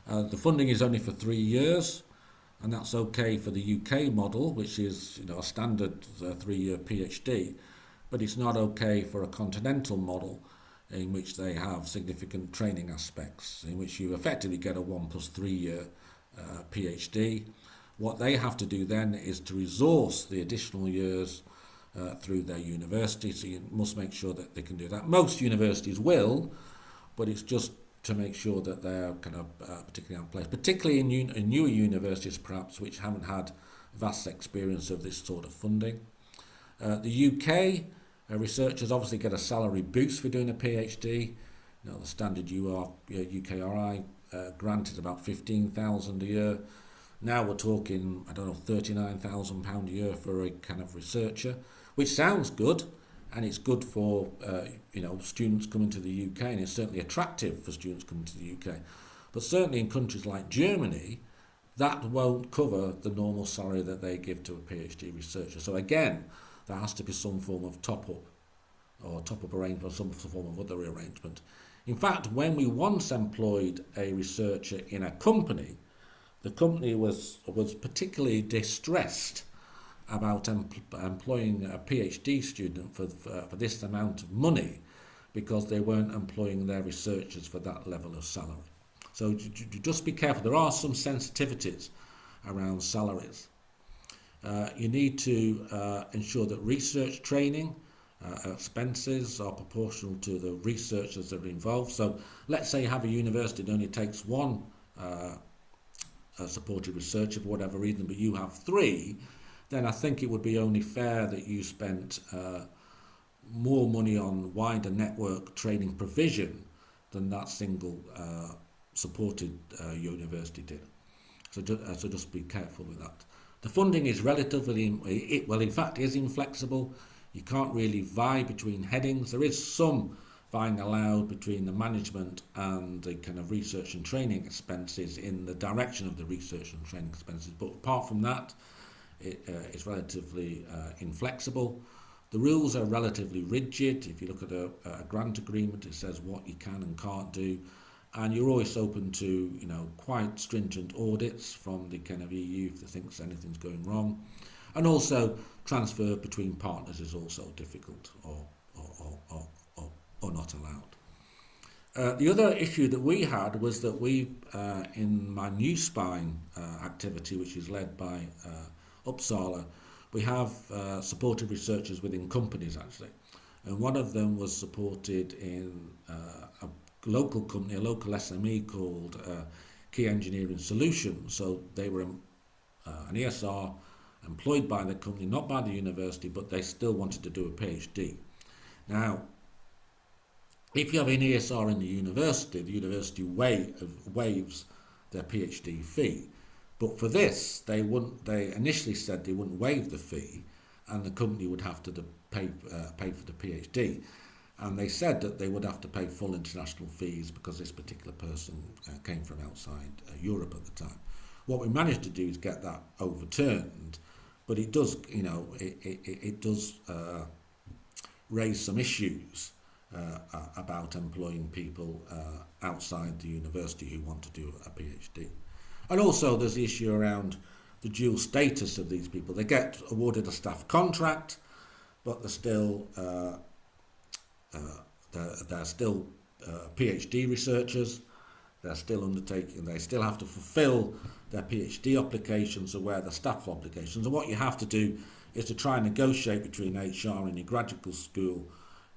the funding is only for 3 years, and that's okay for the UK model, which is a standard 3-year PhD, but it's not okay for a continental model in which they have significant training aspects, in which you effectively get a 1+3 year PhD. What they have to do then is to resource the additional years through their university, so you must make sure that they can do that. Most universities will, but it's just to make sure that they're kind of particularly in place, particularly in newer universities perhaps which haven't had vast experience of this sort of funding. The UK researchers obviously get a salary boost for doing a PhD. The standard UKRI grant is about £15,000 a year. Now we're talking, £39,000 a year for a kind of researcher, which sounds good, and it's good for students coming to the UK, and it's certainly attractive for students coming to the UK. But certainly in countries like Germany, that won't cover the normal salary that they give to a PhD researcher. So again, there has to be some form of top-up arrangement, or some form of other arrangement. In fact, when we once employed a researcher in a company, the company was particularly distressed about employing a PhD student for this amount of money because they weren't employing their researchers for that level of salary. So just be careful. There are some sensitivities around salaries. You need to ensure that research training expenses are proportional to the researchers that are involved. So let's say you have a university that only takes one supported researcher for whatever reason, but you have 3, then I think it would be only fair that you spent more money on wider network training provision than that single supported university did. So just be careful with that. The funding is relatively, well, in fact, is inflexible. You can't really vie between headings. There is some vying allowed between the management and the kind of research and training expenses in the direction of the research and training expenses. But apart from that, it's relatively inflexible. The rules are relatively rigid. If you look at a grant agreement, it says what you can and can't do. And you're always open to, you know, quite stringent audits from the kind of EU if they think anything's going wrong. And also transfer between partners is also difficult or not allowed. The other issue that we had was that we, in my new spine activity, which is led by Uppsala, we have supported researchers within companies actually. And one of them was supported in a local company, a local SME called Key Engineering Solutions. So they were an ESR employed by the company, not by the university, but they still wanted to do a PhD. Now, if you have an ESR in the university waives their PhD fee. But for this, they initially said they wouldn't waive the fee, and the company would have to pay for the PhD. And they said that they would have to pay full international fees because this particular person came from outside Europe at the time. What we managed to do is get that overturned, but it does, you know, it does raise some issues about employing people outside the university who want to do a PhD. And also there's the issue around the dual status of these people. They get awarded a staff contract, but they're still PhD researchers. They're still undertaking, they still have to fulfill their PhD obligations or where their staff obligations. And what you have to do is to try and negotiate between HR and your graduate school,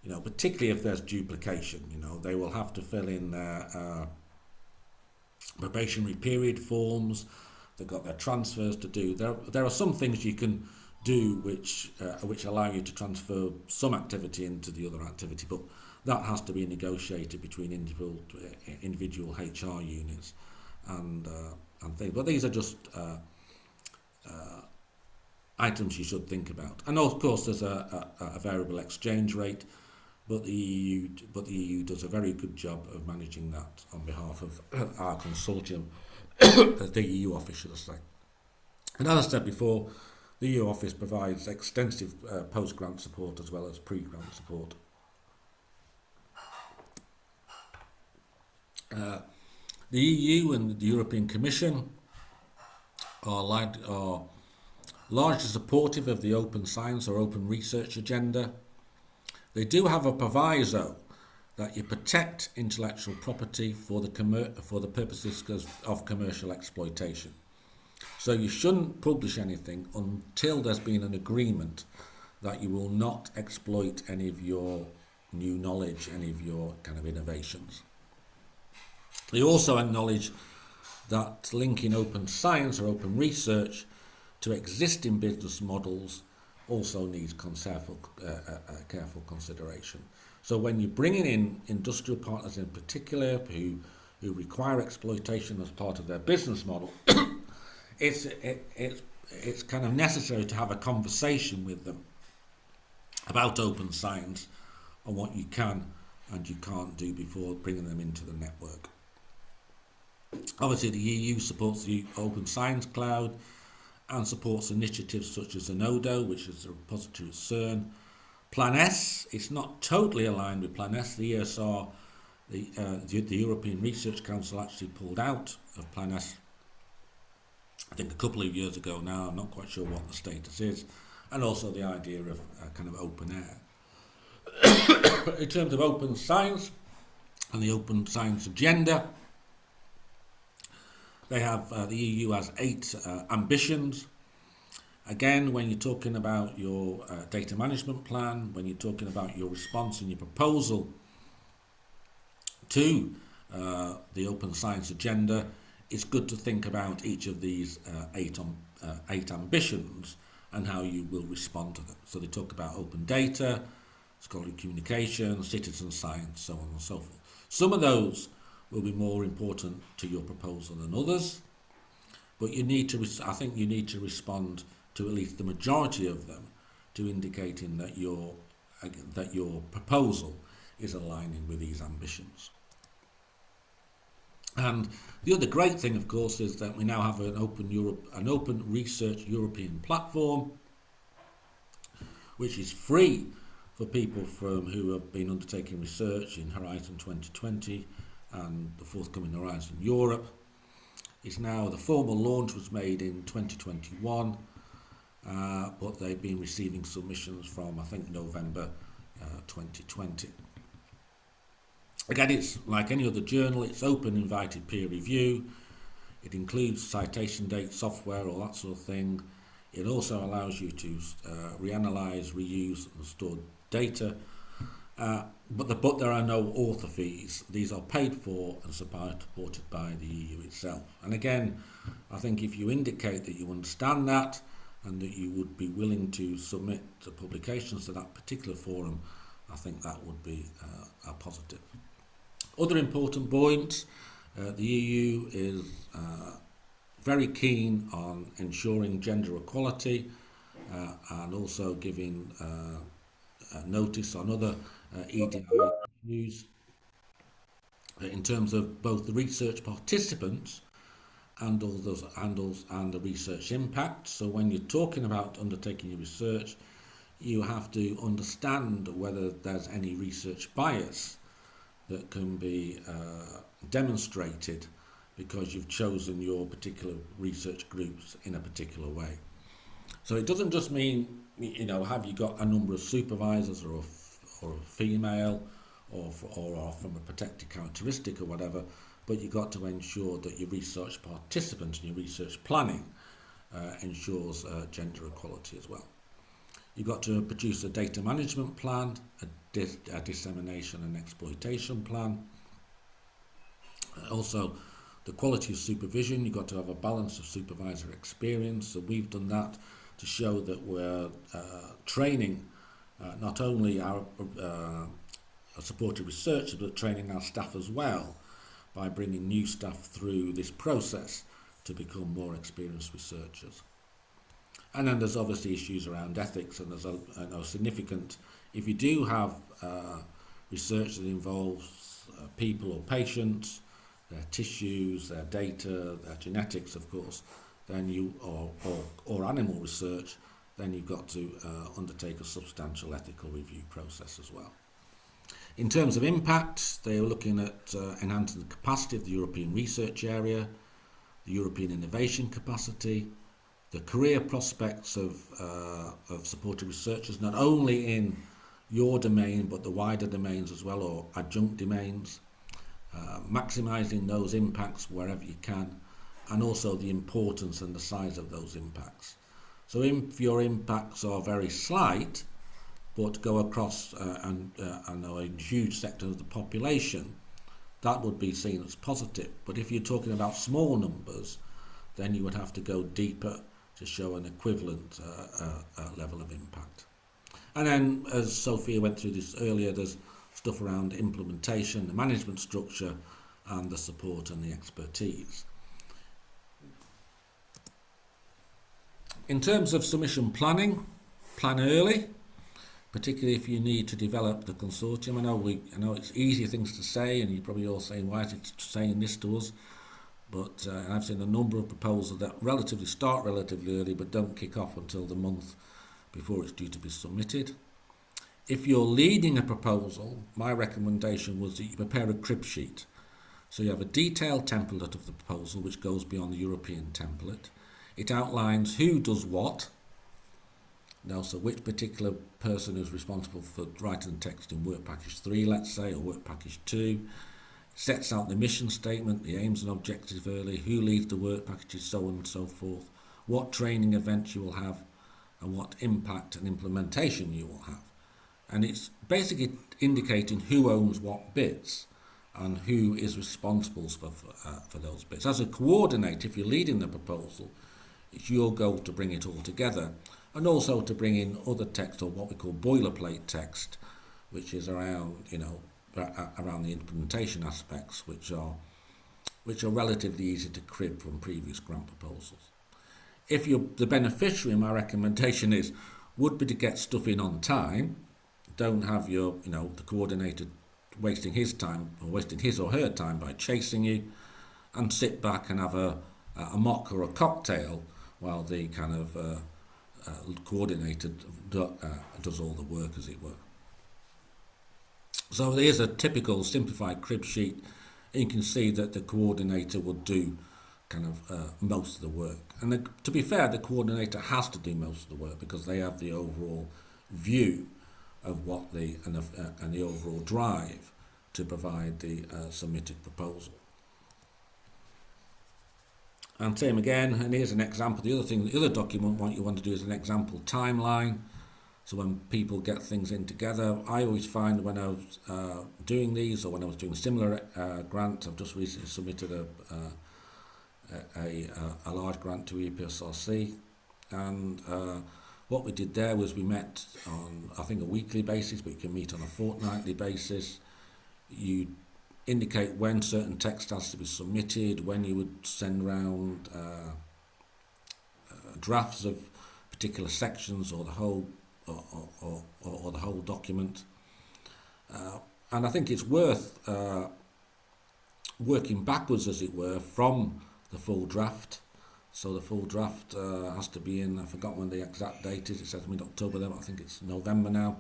you know, particularly if there's duplication. You know, they will have to fill in their probationary period forms. They've got their transfers to do. There are some things you can do which allow you to transfer some activity into the other activity, but that has to be negotiated between individual HR units and things. But these are just items you should think about. And of course, there's a variable exchange rate, but the EU does a very good job of managing that on behalf of our consortium, the EU office, should I say. And as I said before, the EU office provides extensive post-grant support as well as pre-grant support. The EU and the European Commission are largely supportive of the open science or open research agenda. They do have a proviso that you protect intellectual property for the purposes of commercial exploitation. So you shouldn't publish anything until there's been an agreement that you will not exploit any of your new knowledge, any of your kind of innovations. They also acknowledge that linking open science or open research to existing business models also needs careful consideration. So when you're bringing in industrial partners in particular who require exploitation as part of their business model, it's kind of necessary to have a conversation with them about open science and what you can and you can't do before bringing them into the network. Obviously, the EU supports the Open Science Cloud and supports initiatives such as Zenodo, which is a repository at CERN. Plan S, it's not totally aligned with Plan S. The ESR, the European Research Council, actually pulled out of Plan S, I think a couple of years ago now. I'm not quite sure what the status is. And also the idea of kind of open air. In terms of open science and the open science agenda, they have the EU has 8 ambitions. Again, when you're talking about your data management plan, when you're talking about your response and your proposal to the open science agenda, it's good to think about each of these eight ambitions and how you will respond to them. So they talk about open data, scholarly communication, citizen science, so on and so forth. Some of those will be more important to your proposal than others, but you need to, I think you need to respond to at least the majority of them, to indicating that your proposal is aligning with these ambitions. And the other great thing, of course, is that we now have an open research European platform, which is free for people who have been undertaking research in Horizon 2020 and the forthcoming Horizon Europe. It's now, the formal launch was made in 2021, but they've been receiving submissions from, I think, November 2020. Again, it's like any other journal, it's open, invited peer review. It includes citation date software, all that sort of thing. It also allows you to reanalyze, reuse and store data. But there are no author fees. These are paid for and supported by the EU itself. And again, I think if you indicate that you understand that and that you would be willing to submit the publications to that particular forum, I think that would be a positive. Other important points, the EU is very keen on ensuring gender equality and also giving notice on other EDI issues in terms of both the research participants and the research impact. So when you're talking about undertaking your research, you have to understand whether there's any research bias that can be demonstrated because you've chosen your particular research groups in a particular way. So it doesn't just mean, have you got a number of supervisors or a female or from a protected characteristic or whatever, but you've got to ensure that your research participants and your research planning ensures gender equality as well. You've got to produce a data management plan, a dissemination and exploitation plan. Also, the quality of supervision, you've got to have a balance of supervisor experience. So we've done that to show that we're training not only our supported researchers, but training our staff as well by bringing new staff through this process to become more experienced researchers. And then there's obviously issues around ethics, and there's a significant, if you do have research that involves people or patients, their tissues, their data, their genetics, of course, then or animal research, then you've got to undertake a substantial ethical review process as well. In terms of impact, they are looking at enhancing the capacity of the European research area, the European innovation capacity, the career prospects of supported researchers, not only in your domain, but the wider domains as well, or adjunct domains, maximising those impacts wherever you can, and also the importance and the size of those impacts. So if your impacts are very slight, but go across and are a huge sector of the population, that would be seen as positive. But if you're talking about small numbers, then you would have to go deeper to show an equivalent level of impact. And then, as Sophia went through this earlier, there's stuff around implementation, the management structure, and the support and the expertise. In terms of submission planning, plan early, particularly if you need to develop the consortium. I know it's easier things to say, and you're probably all saying, why is it saying this to us? But I've seen a number of proposals that start relatively early, but don't kick off until the month before it's due to be submitted. If you're leading a proposal, my recommendation was that you prepare a crib sheet. So you have a detailed template of the proposal, which goes beyond the European template. It outlines who does what. Now, so which particular person is responsible for writing the text in work package 3, let's say, or work package 2. Sets out the mission statement, the aims and objectives early, who leads the work packages, so on and so forth, what training events you will have, and what impact and implementation you will have. And it's basically indicating who owns what bits and who is responsible for those bits. As a coordinator, if you're leading the proposal, it's your goal to bring it all together, and also to bring in other text, or what we call boilerplate text, which is around, around the implementation aspects, which are relatively easy to crib from previous grant proposals. If you're the beneficiary, my recommendation would be to get stuff in on time. Don't have the coordinator wasting his time, or wasting his or her time by chasing you, and sit back and have a mock or a cocktail while the kind of coordinator does all the work, as it were. So there's a typical simplified crib sheet. You can see that the coordinator would do kind of most of the work. And to be fair, the coordinator has to do most of the work because they have the overall view of what and the overall drive to provide the submitted proposal. And same again, and here's an example. The other document what you want to do is an example timeline. So when people get things in together, I always find when I was doing these, or when I was doing similar grants, I've just recently submitted a large grant to EPSRC, and what we did there was we met on, I think, a weekly basis, but you can meet on a fortnightly basis. You indicate when certain text has to be submitted, when you would send round drafts of particular sections or the whole or the whole document. And I think it's worth working backwards, as it were, from the full draft. So the full draft has to be in, I forgot when the exact date is, it says mid-October there, but I think it's November now.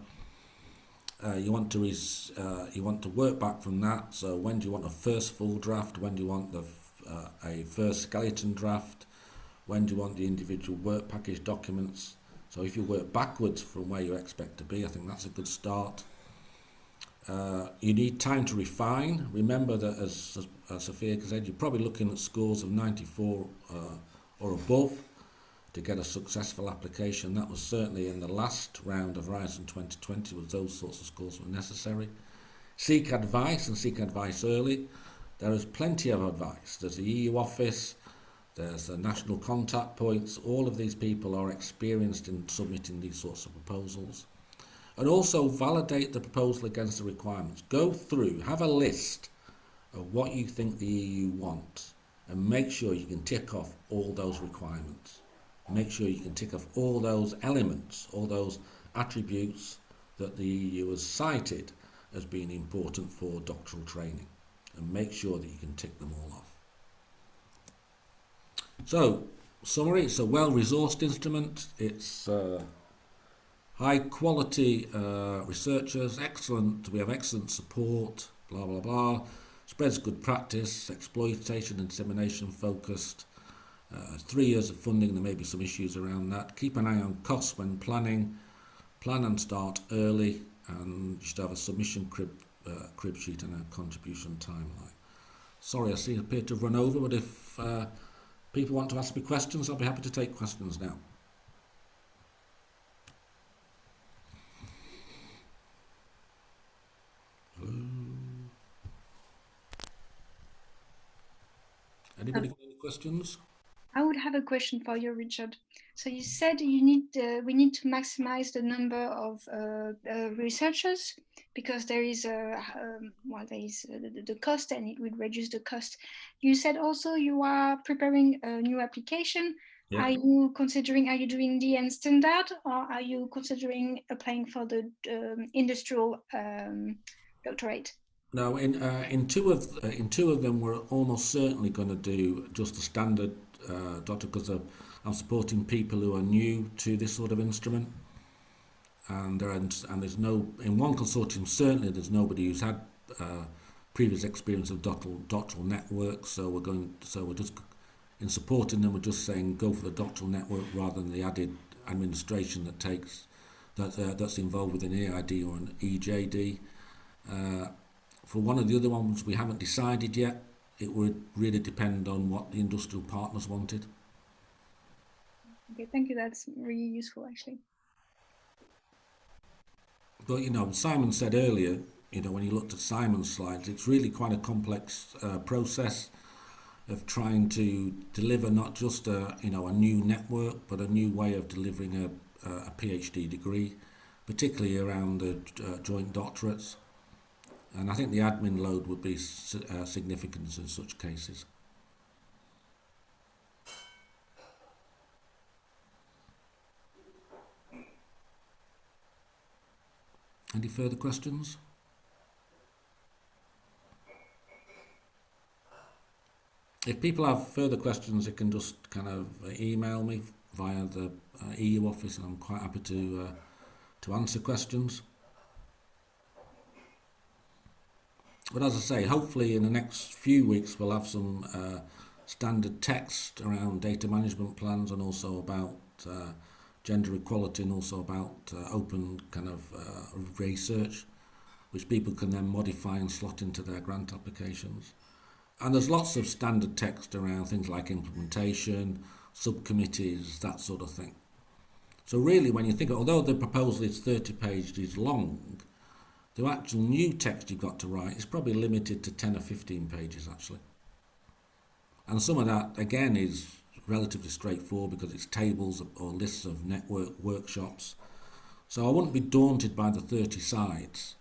You want to work back from that. So when do you want a first full draft? When do you want a first skeleton draft? When do you want the individual work package documents? So if you work backwards from where you expect to be, I think that's a good start. You need time to refine. Remember that, as Sophia said, you're probably looking at scores of 94 or above to get a successful application. That was certainly in the last round of Horizon 2020, was those sorts of scores were necessary. Seek advice, and seek advice early. There is plenty of advice. There's the EU office, there's the national contact points. All of these people are experienced in submitting these sorts of proposals. And also validate the proposal against the requirements. Go through, have a list of what you think the EU wants, and make sure you can tick off all those requirements. Make sure you can tick off all those elements, all those attributes that the EU has cited as being important for doctoral training, and make sure that you can tick them all off. So, summary, it's a well-resourced instrument. It's high quality researchers, we have excellent support, blah, blah, blah. Spreads good practice, exploitation and dissemination focused. 3 years of funding, there may be some issues around that. Keep an eye on costs when planning. Plan and start early, and you should have a submission crib sheet and a contribution timeline. Sorry, I see I appear to have run over, but if people want to ask me questions, I'll be happy to take questions now. Anybody got any questions? I would have a question for you, Richard. So you said we need to maximize the number of researchers because there is the cost, and it would reduce the cost. You said also you are preparing a new application. Yeah. Are you doing the end standard, or are you considering applying for the industrial doctorate? No, in two of them, we're almost certainly going to do just a standard doctor, because I'm supporting people who are new to this sort of instrument, and there's no, in one consortium certainly there's nobody who's had previous experience of doctoral networks. So we're just in supporting them. We're just saying go for the doctoral network rather than the added administration that's involved with an EID or an EJD. For one of the other ones, we haven't decided yet. It would really depend on what the industrial partners wanted. Okay, thank you. That's really useful, actually. But, you know, Simon said earlier, you know, when you looked at Simon's slides, it's really quite a complex process of trying to deliver not just a, you know, a new network, but a new way of delivering a PhD degree, particularly around the joint doctorates. And I think the admin load would be significant in such cases. Any further questions? If people have further questions, they can just kind of email me via the EU office, and I'm quite happy to answer questions. But as I say, hopefully in the next few weeks we'll have some standard text around data management plans, and also about gender equality, and also about open kind of research, which people can then modify and slot into their grant applications. And there's lots of standard text around things like implementation, subcommittees, that sort of thing. So really, when you think, although the proposal is 30 pages long, the actual new text you've got to write is probably limited to 10 or 15 pages, actually. And some of that, again, is relatively straightforward because it's tables or lists of network workshops. So I wouldn't be daunted by the 30 sides.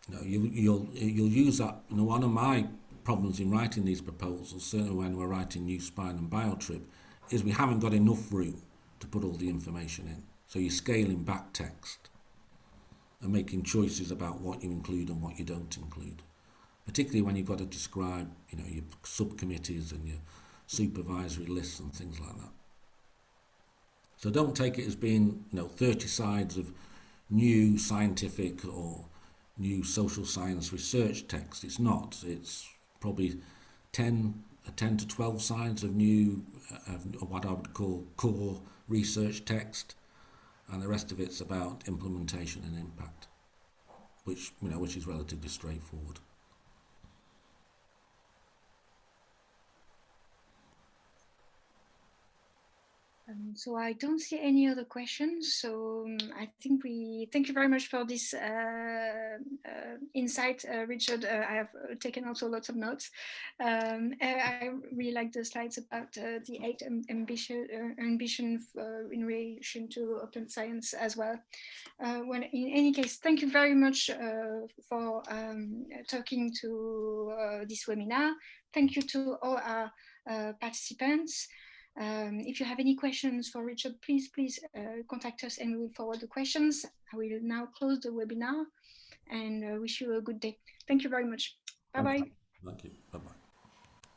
You know, you'll use that. You know, one of my problems in writing these proposals, certainly when we're writing new spine and biotrip, is we haven't got enough room to put all the information in. So you're scaling back text and making choices about what you include and what you don't include. Particularly when you've got to describe, you know, your subcommittees and your supervisory lists and things like that. So don't take it as being, you know, 30 sides of new scientific or new social science research text. It's not. It's probably 10 to 12 sides of new, what I would call core research text, and the rest of it's about implementation and impact, which is relatively straightforward. So I don't see any other questions. So I think we thank you very much for this insight, Richard. I have taken also lots of notes. I really like the slides about the 8 ambition in relation to open science as well. Well, in any case, thank you very much for talking to this webinar. Thank you to all our participants. If you have any questions for Richard, please contact us and we will forward the questions. I will now close the webinar and wish you a good day. Thank you very much. Bye-bye. Thank you. Bye-bye.